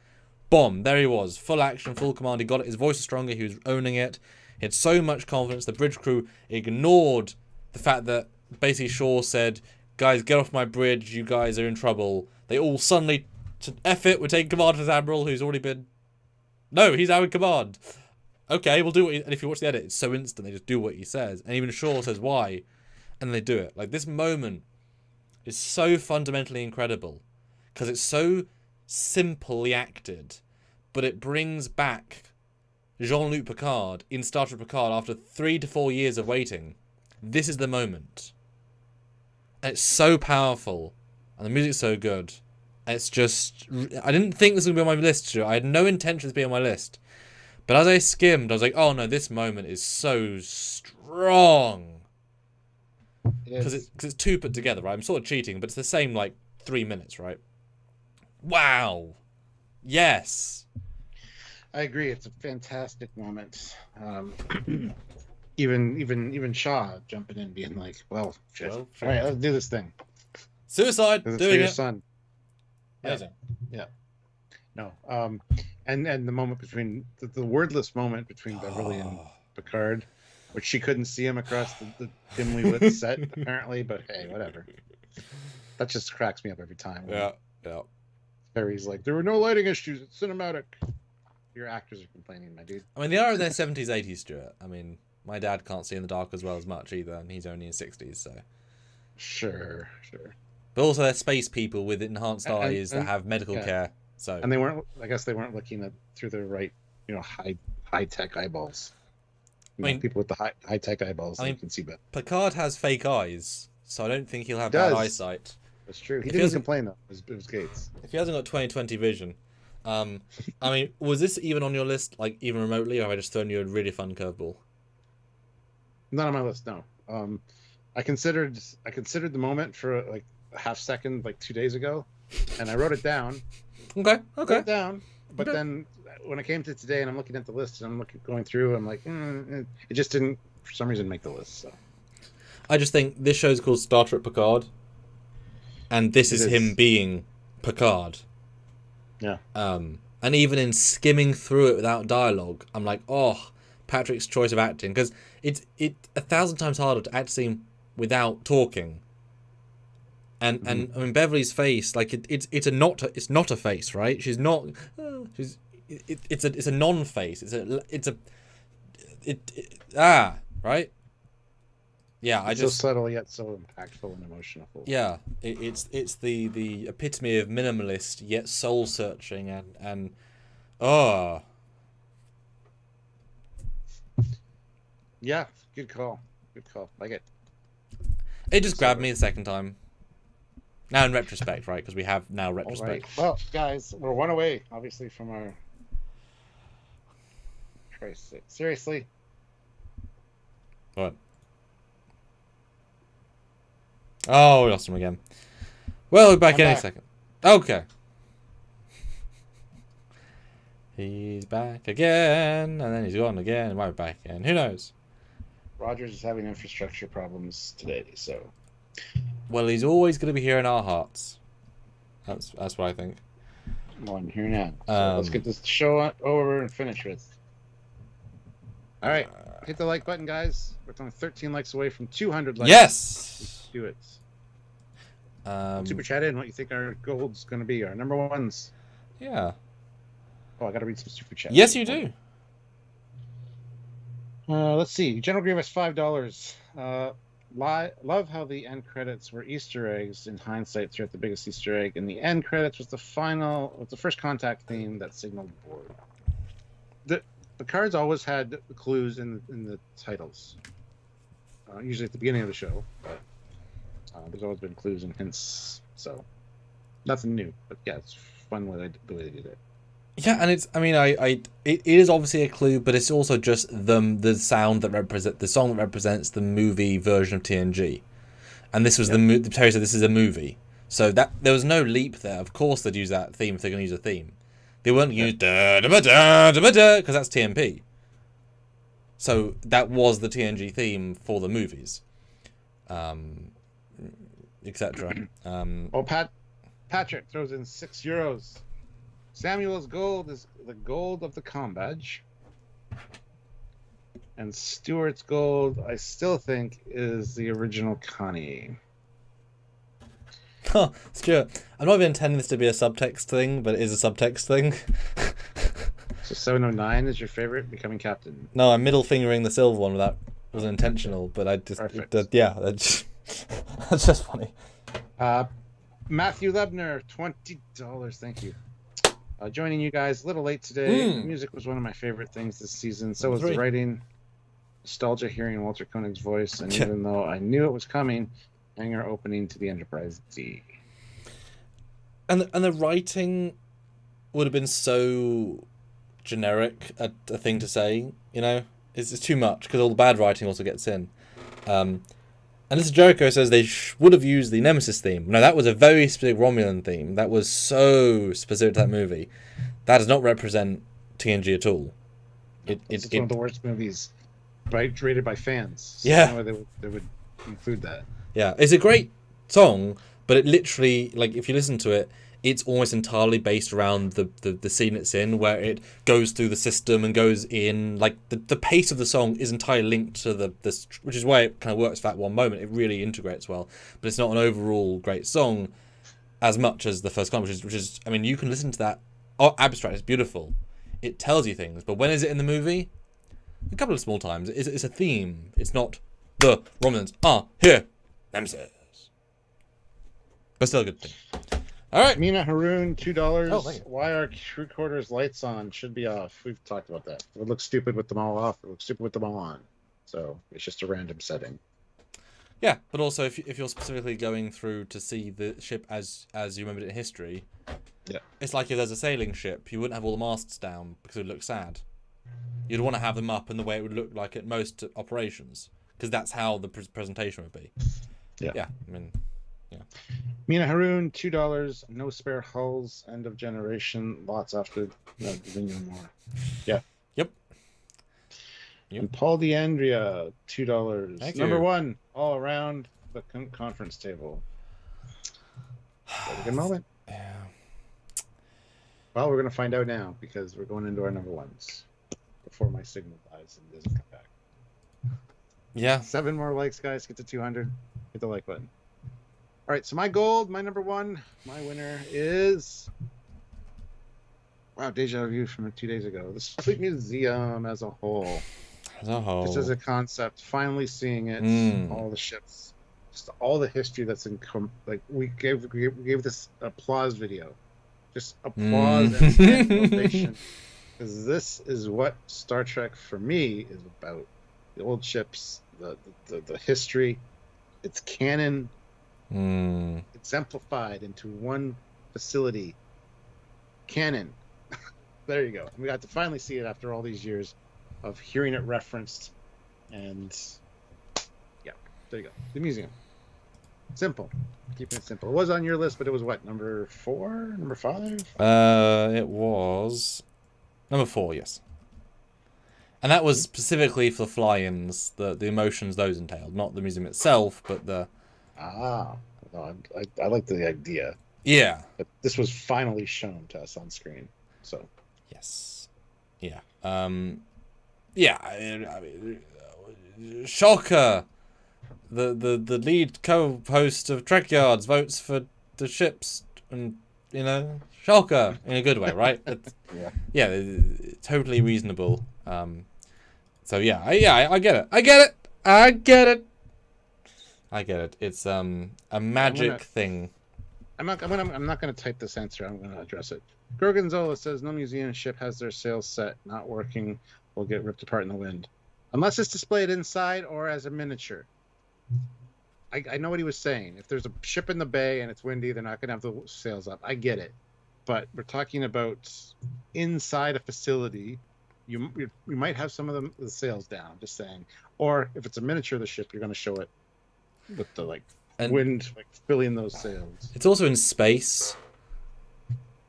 Speaker 1: Bomb. There he was. Full action, full command. He got it. His voice was stronger. He was owning it. He had so much confidence. The bridge crew ignored the fact that basically Shaw said, guys, get off my bridge. You guys are in trouble. They all suddenly, F it, we're taking command of this admiral who's already been... No, he's out in command. Okay, we'll do what he... And if you watch the edit, it's so instant. They just do what he says. And even Shaw says why. And they do it. Like, this moment is so fundamentally incredible. Because it's so simply acted. But it brings back Jean-Luc Picard in Star Trek Picard after 3 to 4 years of waiting. This is the moment. And it's so powerful. And the music's so good. And it's just... I didn't think this was going to be on my list, Stuart. I had no intention of being on my list. But as I skimmed, I was like, oh no, this moment is so strong. Because it's two put together, right? I'm sort of cheating, but it's the same, like, 3 minutes, right? Wow. Yes.
Speaker 2: I agree. It's a fantastic moment. Even Shaw jumping in, being like, "Well, shit. All right, let's do this thing."
Speaker 1: Suicide.
Speaker 2: Doing
Speaker 1: doing
Speaker 2: your
Speaker 1: it.
Speaker 2: son.
Speaker 1: Amazing.
Speaker 2: Yeah. No. And the moment between the wordless moment between Beverly and Picard, which she couldn't see him across the dimly lit set apparently, but hey, whatever. That just cracks me up every time.
Speaker 1: Yeah.
Speaker 2: Harry's like, there were no lighting issues. It's cinematic. Your actors are complaining, my dude.
Speaker 1: I mean, they are in their 70s, 80s, Stuart. I mean, my dad can't see in the dark as well as much either, and he's only in 60s, so.
Speaker 2: Sure.
Speaker 1: But also they're space people with enhanced eyes that have medical care. So.
Speaker 2: And I guess they weren't looking at through the right, high tech eyeballs. I mean, people with the high tech eyeballs, you can see better.
Speaker 1: Picard has fake eyes, so I don't think he'll have bad eyesight.
Speaker 2: That's true. He didn't complain though. It was Gates.
Speaker 1: If he hasn't got 20/20 vision, I mean, was this even on your list, like even remotely, or have I just thrown you a really fun curveball?
Speaker 2: Not on my list, no. I considered the moment for like a half second, like 2 days ago, and I wrote it down.
Speaker 1: Okay.
Speaker 2: Wrote it down, but then when I came to today and I'm looking at the list and I'm going through, I'm like, it just didn't for some reason make the list. So
Speaker 1: I just think this show's called Star Trek Picard, and this is him being Picard.
Speaker 2: Yeah.
Speaker 1: And even in skimming through it without dialogue, I'm like, oh, Patrick's choice of acting, because it's 1,000 times harder to act a scene without talking. And I mean, Beverly's face, like it's not a face, right? She's not. It's a non-face. Right. Yeah,
Speaker 2: so subtle yet so impactful and emotional.
Speaker 1: Yeah, it's the epitome of minimalist yet soul searching, and Oh.
Speaker 2: Yeah, good call. Good call. Like it.
Speaker 1: It just grabbed me the second time. Now in retrospect, right? Because we have now retrospect.
Speaker 2: Right. Well, guys, we're one away, obviously, from our... Christ's sake. Seriously?
Speaker 1: What? Oh, we lost him again. Well, we're back any second. Okay. He's back again, and then he's gone again, and might be back again. Who knows?
Speaker 2: Rogers is having infrastructure problems today, so...
Speaker 1: Well, he's always going to be here in our hearts. That's what I think.
Speaker 2: Come on, here now. So let's get this show over and finish with. All right, hit the like button, guys. We're only 13 likes away from 200 likes.
Speaker 1: Yes!
Speaker 2: Let's do it. Super chat in what you think our gold's going to be, our number ones.
Speaker 1: Yeah.
Speaker 2: Oh, I got to read some super chat.
Speaker 1: Yes, you do.
Speaker 2: Let's see. General Grievous, $5. Love how the end credits were Easter eggs. In hindsight, throughout the biggest Easter egg, and the end credits was the first contact theme that signaled board. The cards always had clues in the titles, usually at the beginning of the show. But there's always been clues and hints, so nothing new. But yeah, it's fun the way they did it.
Speaker 1: Yeah, and it's, I mean, it is obviously a clue, but it's also just the sound that the song that represents the movie version of TNG. And this was Terry said this is a movie. So that there was no leap there. Of course they'd use that theme if they're going to use a theme. They wouldn't use da da da da da because that's TMP. So that was the TNG theme for the movies. Etc.
Speaker 2: Patrick throws in €6. Samuel's gold is the gold of the com badge. And Stewart's gold, I still think, is the original Connie.
Speaker 1: Huh, Stuart, I'm not even intending this to be a subtext thing, but it is a subtext thing.
Speaker 2: So 709 is your favorite, becoming captain?
Speaker 1: No, I'm middle fingering the silver one. That wasn't intentional, but I just... that's just funny.
Speaker 2: Matthew Lebner, $20. Thank you. Joining you guys a little late today. Music was one of my favorite things this season. So was the writing. Nostalgia hearing Walter Koenig's voice, and even though I knew it was coming, hangar opening to the Enterprise D.
Speaker 1: And the writing would have been so generic a thing to say, you know? It's too much, because all the bad writing also gets in. And this Jericho says they would have used the Nemesis theme. No, that was a very specific Romulan theme. That was so specific to that movie. That does not represent TNG at all.
Speaker 2: It's one of the worst movies, right? Rated by fans. So
Speaker 1: yeah.
Speaker 2: They would include that.
Speaker 1: Yeah, it's a great song, but it literally, like, if you listen to it, it's almost entirely based around the scene it's in, where it goes through the system and goes in. Like, the pace of the song is entirely linked to this, which is why it kind of works for that one moment. It really integrates well, but it's not an overall great song as much as the first one, which is I mean, you can listen to that. Oh, abstract, it's beautiful. It tells you things, but when is it in the movie? A couple of small times. It's a theme. It's not the Romulans are here. Nemesis. But still a good thing. All right.
Speaker 2: Mina Haroon, $2.
Speaker 1: Oh, thank you.
Speaker 2: Why are crew quarters lights on? Should be off. We've talked about that. It would look stupid with them all off. It would look stupid with them all on. So it's just a random setting.
Speaker 1: Yeah, but also if you're specifically going through to see the ship as you remembered it in history,
Speaker 2: yeah,
Speaker 1: it's like if there's a sailing ship, you wouldn't have all the masts down because it would look sad. You'd want to have them up in the way it would look like at most operations, because that's how the presentation would be.
Speaker 2: Yeah.
Speaker 1: Yeah, I mean, yeah.
Speaker 2: Mina Haroon, $2. No spare hulls. End of generation. Lots after. No more. Yeah.
Speaker 1: Yep.
Speaker 2: And Paul DeAndrea, $2.
Speaker 1: Thank
Speaker 2: Number
Speaker 1: you.
Speaker 2: one, all around the conference table. Have a good moment.
Speaker 1: Yeah.
Speaker 2: Well, we're going to find out now, because we're going into our number ones before my signal dies and doesn't come back.
Speaker 1: Yeah.
Speaker 2: 7 more likes, guys. Get to 200. Hit the like button. All right, so my gold, my number one, my winner is... Wow, deja vu from 2 days ago. The Starfleet Museum as a whole. Just as a concept, finally seeing it, all the ships, just all the history that's in... Like, we gave this applause video Just applause and ovation. Because this is what Star Trek for me is about. The old ships, the history, it's canon, exemplified into one facility. Canon. There you go. We got to finally see it after all these years of hearing it referenced. And yeah, there you go. The museum. Simple. Keeping it simple. It was on your list, but it was what, number 4? Number 5?
Speaker 1: It was number 4, yes. And that was specifically for fly-ins, the emotions those entailed. Not the museum itself, but the...
Speaker 2: No, I like the idea.
Speaker 1: Yeah.
Speaker 2: But this was finally shown to us on screen, so...
Speaker 1: Yes. Yeah. Yeah, I mean, Shocker! The lead co-host of Trekyards votes for the ships, and, you know, Shocker! In a good way, right? Yeah, totally reasonable. So yeah, I get it. I get it. It's a magic thing.
Speaker 2: I'm not gonna type this answer. I'm gonna address it. Gorgonzola says no museum ship has their sails set, not working, will get ripped apart in the wind, unless it's displayed inside or as a miniature. I know what he was saying. If there's a ship in the bay and it's windy, they're not gonna have the sails up. I get it, but we're talking about inside a facility. You might have some of the sails down. I'm just saying. Or if it's a miniature of the ship, you're going to show it with the wind filling those sails.
Speaker 1: It's also in space,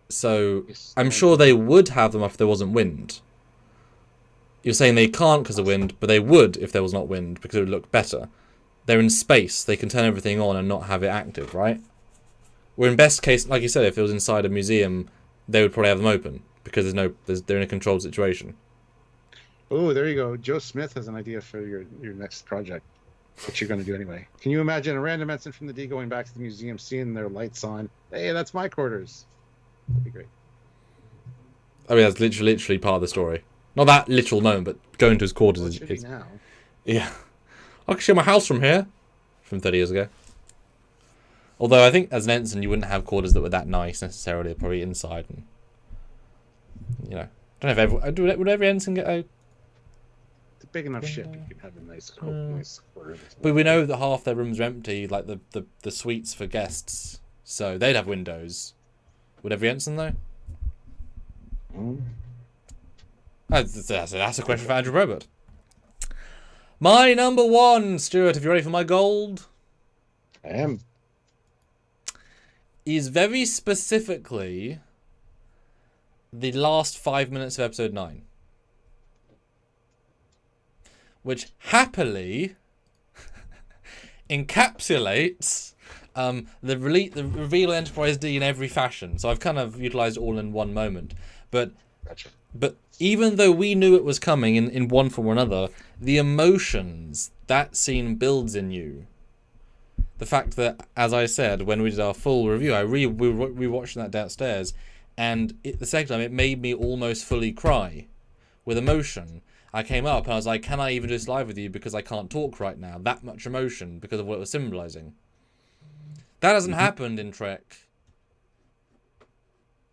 Speaker 1: so I'm sure they would have them if there wasn't wind. You're saying they can't because of wind, but they would if there was not wind because it would look better. They're in space. They can turn everything on and not have it active, right? Where in best case, like you said, if it was inside a museum, they would probably have them open because they're in a controlled situation.
Speaker 2: Oh, there you go. Joe Smith has an idea for your next project, which you're going to do anyway. Can you imagine a random ensign from the D going back to the museum, seeing their lights on? Hey, that's my quarters. That'd be great.
Speaker 1: I mean, that's literally part of the story. Not that literal moment, but going to his quarters is
Speaker 2: now.
Speaker 1: Yeah. I can show my house from here, from 30 years ago. Although I think as an ensign, you wouldn't have quarters that were that nice necessarily. Probably inside, and you know, I don't know if would every ensign get a
Speaker 2: big enough ship, you can have a nice quarters.
Speaker 1: But we know that half their rooms are empty, like the suites for guests, so they'd have windows. Would every ensign though? That's a question for Andrew Robert. My number 1, Stuart, if you're ready for my gold.
Speaker 2: I am.
Speaker 1: Is very specifically the last 5 minutes of episode 9. Which happily encapsulates the reveal Enterprise D in every fashion. So I've kind of utilized it all in one moment. But
Speaker 2: Gotcha.
Speaker 1: But even though we knew it was coming in one form or another, the emotions that scene builds in you. The fact that, as I said, when we did our full review, we were rewatching that downstairs, and the second time it made me almost fully cry with emotion. I came up and I was like, can I even do this live with you because I can't talk right now? That much emotion because of what it was symbolizing. That hasn't happened in Trek.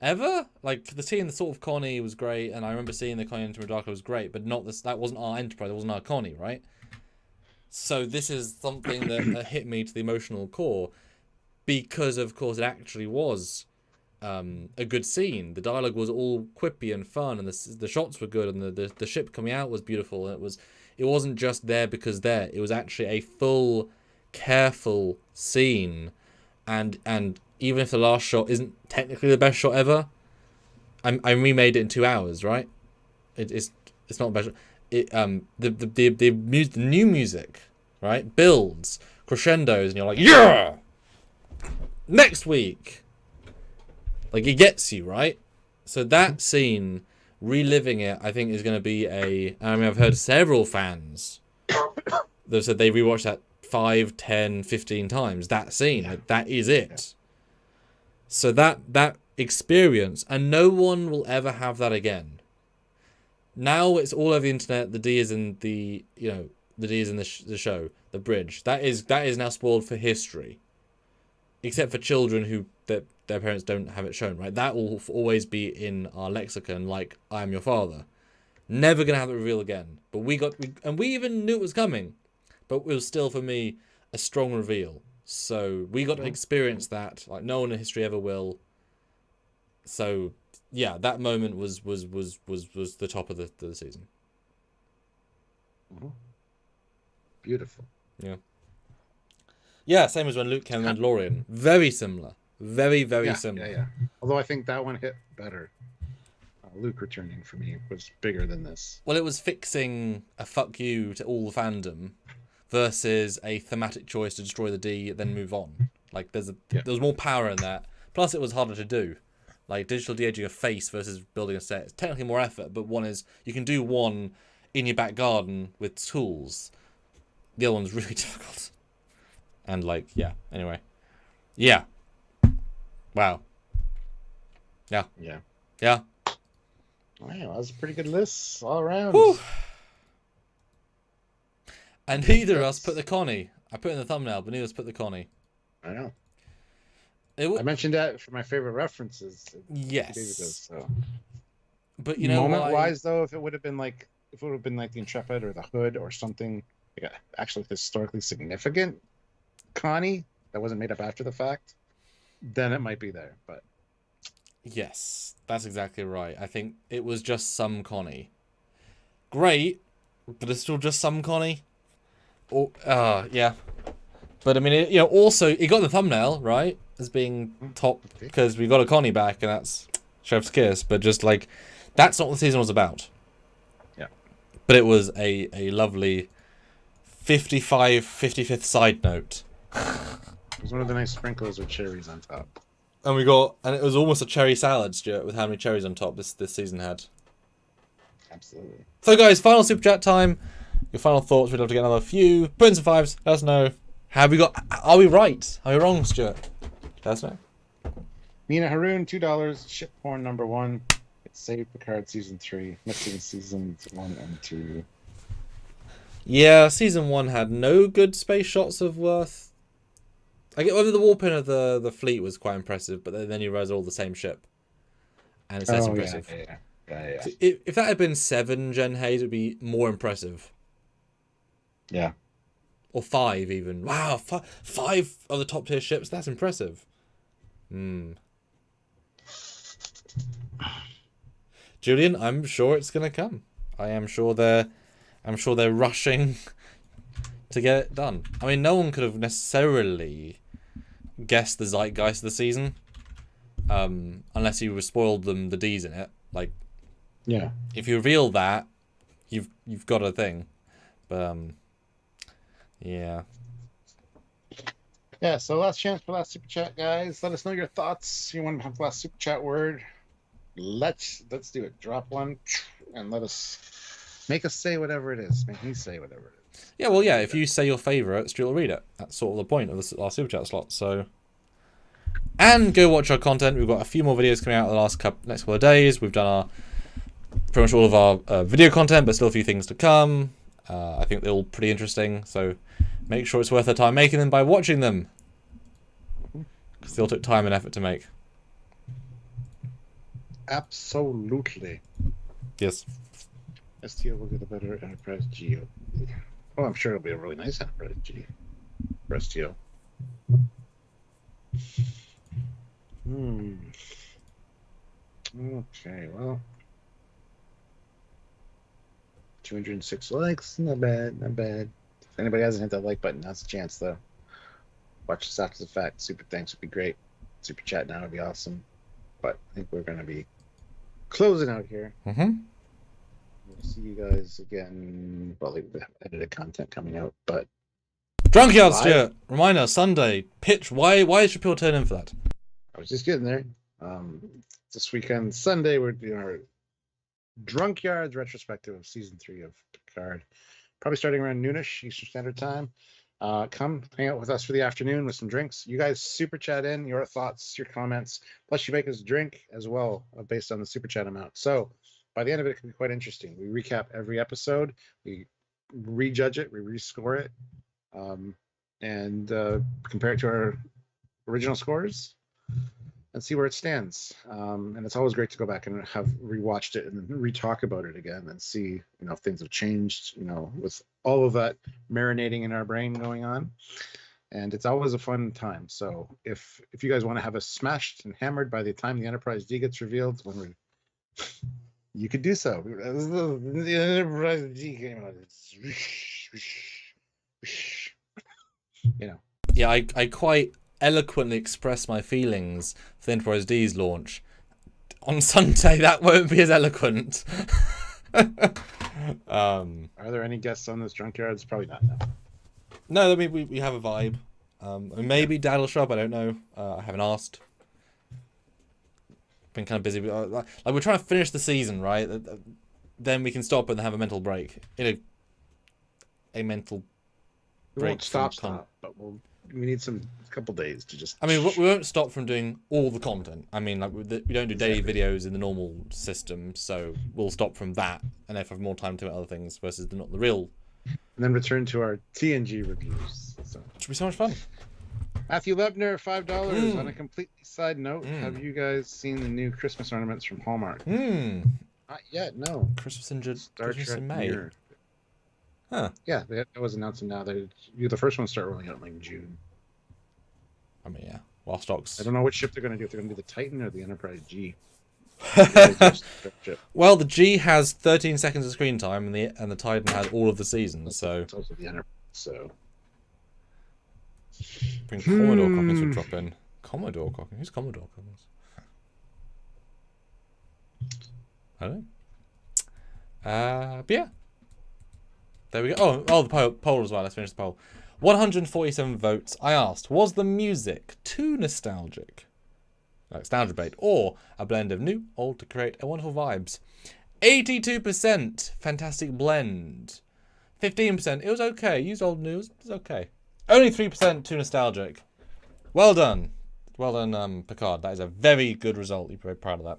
Speaker 1: Ever? Like, the scene, the sort of Connie was great, and I remember seeing the Connie into Radaka was great, but not this. That wasn't our Enterprise, it wasn't our Connie, right? So this is something that hit me to the emotional core because, of course, it actually was a good scene. The dialogue was all quippy and fun, and the shots were good, and the ship coming out was beautiful. And it wasn't just there because there. It was actually a full, careful scene, and even if the last shot isn't technically the best shot ever, I remade it in 2 hours, right? It's not the best shot. The new music, right, builds crescendos, and you're like, yeah, next week. Like, it gets you, right? So that scene, reliving it, I think is going to be I've heard several fans that said they rewatched that 5, 10, 15 times. That scene, like, that is it. So that experience, and no one will ever have that again. Now it's all over the internet. The D is in the show, the bridge. That is now spoiled for history. Except for children their parents don't have it shown, right? That will always be in our lexicon, like I am your father. Never gonna have it revealed again. But we even knew it was coming, but it was still for me a strong reveal. So we got to experience that like no one in history ever will. So yeah, that moment was the top of the season.
Speaker 2: Beautiful.
Speaker 1: Yeah. Yeah, same as when Luke came Mandalorian. Very similar. Very similar.
Speaker 2: Yeah. Although I think that one hit better. Luke returning for me was bigger than this.
Speaker 1: Well, it was fixing a fuck you to all the fandom versus a thematic choice to destroy the D, then move on. Like there was more power in that. Plus, it was harder to do. Like digital de-aging a face versus building a set. It's technically more effort, but one is you can do one in your back garden with tools. The other one's really difficult. And like, yeah. Anyway, yeah. Wow. Yeah.
Speaker 2: Yeah.
Speaker 1: Yeah.
Speaker 2: Wow, that was a pretty good list all around.
Speaker 1: Whew. And neither of us put the Connie. I put it in the thumbnail, but neither of us put the Connie.
Speaker 2: I know. I mentioned that for my favorite references.
Speaker 1: Yes.
Speaker 2: Days ago, so.
Speaker 1: But you know,
Speaker 2: moment-wise, though, if it would have been like the Intrepid or the Hood or something, like actually historically significant Connie that wasn't made up after the fact, then it might be there. But
Speaker 1: yes, that's exactly right. I think it was just some Connie. Great, but it's still just some Connie. Or yeah. But I mean, also it got the thumbnail right as being top because we got a Connie back, and that's Chef's Kiss. But just like that's not what the season was about.
Speaker 2: Yeah.
Speaker 1: But it was a lovely 55th side note.
Speaker 2: It was one of the nice sprinkles with cherries on top.
Speaker 1: And it was almost a cherry salad, Stuart, with how many cherries on top this season had.
Speaker 2: Absolutely.
Speaker 1: So guys, final super chat time. Your final thoughts. We'd love to get another few. Put in some fives. Let us know. Are we right? Are we wrong, Stuart? Let us know.
Speaker 2: Nina Haroon, $2. Ship porn number 1. It's Save Picard season 3. Missing seasons 1 and 2.
Speaker 1: Yeah, season 1 had no good space shots of worth. I get whether the warp in of the fleet was quite impressive, but then you realize they're all the same ship, and it's less impressive.
Speaker 2: Yeah.
Speaker 1: So if that had been 7 Gen Hays, it would be more impressive.
Speaker 2: Yeah.
Speaker 1: Or 5 even. Wow, 5 of the top tier ships. That's impressive. Julian, I'm sure it's gonna come. I'm sure they're rushing to get it done. I mean, no one could have necessarily guessed the zeitgeist of the season, unless you spoiled them the D's in it. Like,
Speaker 2: yeah,
Speaker 1: if you reveal that, you've got a thing. But yeah.
Speaker 2: Yeah, so last chance for last super chat, guys. Let us know your thoughts. You want to have the last super chat word? Let's do it. Drop one and make us say whatever it is. Make me say whatever it is.
Speaker 1: Yeah, well, yeah. If you say your favourite, Stu will read it. That's sort of the point of our super chat slot. So, and go watch our content. We've got a few more videos coming out in the next couple of days. We've done pretty much all of our video content, but still a few things to come. I think they're all pretty interesting. So, make sure it's worth their time making them by watching them, because they all took time and effort to make.
Speaker 2: Absolutely.
Speaker 1: Yes.
Speaker 2: STO will get a better Enterprise G. Oh, I'm sure it'll be a really nice Enterprise G for STO. Okay, well. 206 likes. Not bad, not bad. If anybody hasn't hit that like button, now's the chance, though. Watch this after the fact. Super thanks would be great. Super chat now would be awesome. But I think we're going to be closing out here.
Speaker 1: Mm-hmm.
Speaker 2: We'll see you guys again. Well, we have edited content coming out, but
Speaker 1: Trekyards, Stuart. Reminder, Sunday. Pitch. Why should people turn in for that?
Speaker 2: I was just getting there. This weekend, Sunday, we're doing our Trekyards retrospective of season 3 of Picard. Probably starting around noonish Eastern Standard Time. Come hang out with us for the afternoon with some drinks. You guys super chat in your thoughts, your comments, plus you make us drink as well based on the super chat amount. So by the end of it, it can be quite interesting. We recap every episode, we rejudge it, we rescore it, and compare it to our original scores. and see where it stands. And it's always great to go back and have rewatched it and re-talk about it again and see, if things have changed, with all of that marinating in our brain going on. And it's always a fun time. So if you guys want to have us smashed and hammered by the time the Enterprise D gets revealed, you could do so. The Enterprise D came out.
Speaker 1: Yeah, I quite eloquently express my feelings for the Enterprise D's launch. On Sunday, that won't be as eloquent.
Speaker 2: Are there any guests on this Trekyards? Probably not.
Speaker 1: No, I mean, we have a vibe. Maybe Dad will show up, I don't know. I haven't asked. Been kind of busy. Like we're trying to finish the season, right? Then we can stop and have a mental break. A mental break.
Speaker 2: We won't stop, but we need a couple days to just...
Speaker 1: I mean, we won't stop from doing all the content. I mean, like we don't do daily videos in the normal system, so we'll stop from that and therefore have more time to do other things versus not the real.
Speaker 2: And then return to our TNG reviews. So.
Speaker 1: Should be so much fun.
Speaker 2: Matthew Lebner, $5. On a completely side note, have you guys seen the new Christmas ornaments from Hallmark?
Speaker 1: Not
Speaker 2: yet, no.
Speaker 1: Christmas in
Speaker 2: Star
Speaker 1: Christmas
Speaker 2: Trek
Speaker 1: in May.
Speaker 2: Mirror.
Speaker 1: Huh.
Speaker 2: Yeah, that was announced now. The first one start rolling out in like June.
Speaker 1: I mean, yeah. While stocks.
Speaker 2: I don't know which ship they're going to do. If they're going to do the Titan or the Enterprise G.
Speaker 1: Well, the G has 13 seconds of screen time, and the Titan has all of the seasons. So
Speaker 2: it's also the Enterprise. So
Speaker 1: bring Commodore Cockins would drop in. Commodore Cockins. Who's Commodore Cockins? I don't know. But yeah. There we go. Oh, the poll as well. Let's finish the poll. 147 votes. I asked, was the music too nostalgic? Like nostalgia bait, or a blend of new, old to create a wonderful vibes? 82% fantastic blend. 15% it was okay. Used old news, it's okay. Only 3% too nostalgic. Well done. Well done, Picard. That is a very good result. You're very proud of that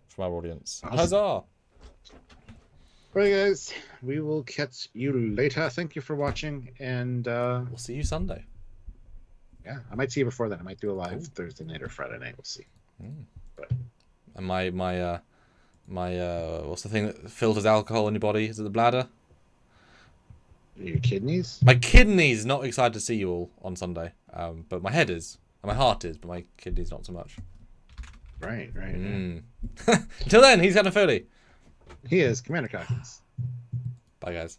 Speaker 1: from our audience.
Speaker 2: Awesome.
Speaker 1: Huzzah!
Speaker 2: Right, guys, we will catch you later. Thank you for watching, and
Speaker 1: we'll see you Sunday.
Speaker 2: Yeah, I might see you before then. I might do a live Thursday night or Friday night. We'll see. But
Speaker 1: and my what's the thing that filters alcohol in your body? Is it the bladder?
Speaker 2: Your kidneys?
Speaker 1: My kidneys not excited to see you all on Sunday. But my head is, and my heart is, but my kidneys not so much.
Speaker 2: Right.
Speaker 1: Until then, he's Captain Foley.
Speaker 2: He is Commander Cockins.
Speaker 1: Bye, guys.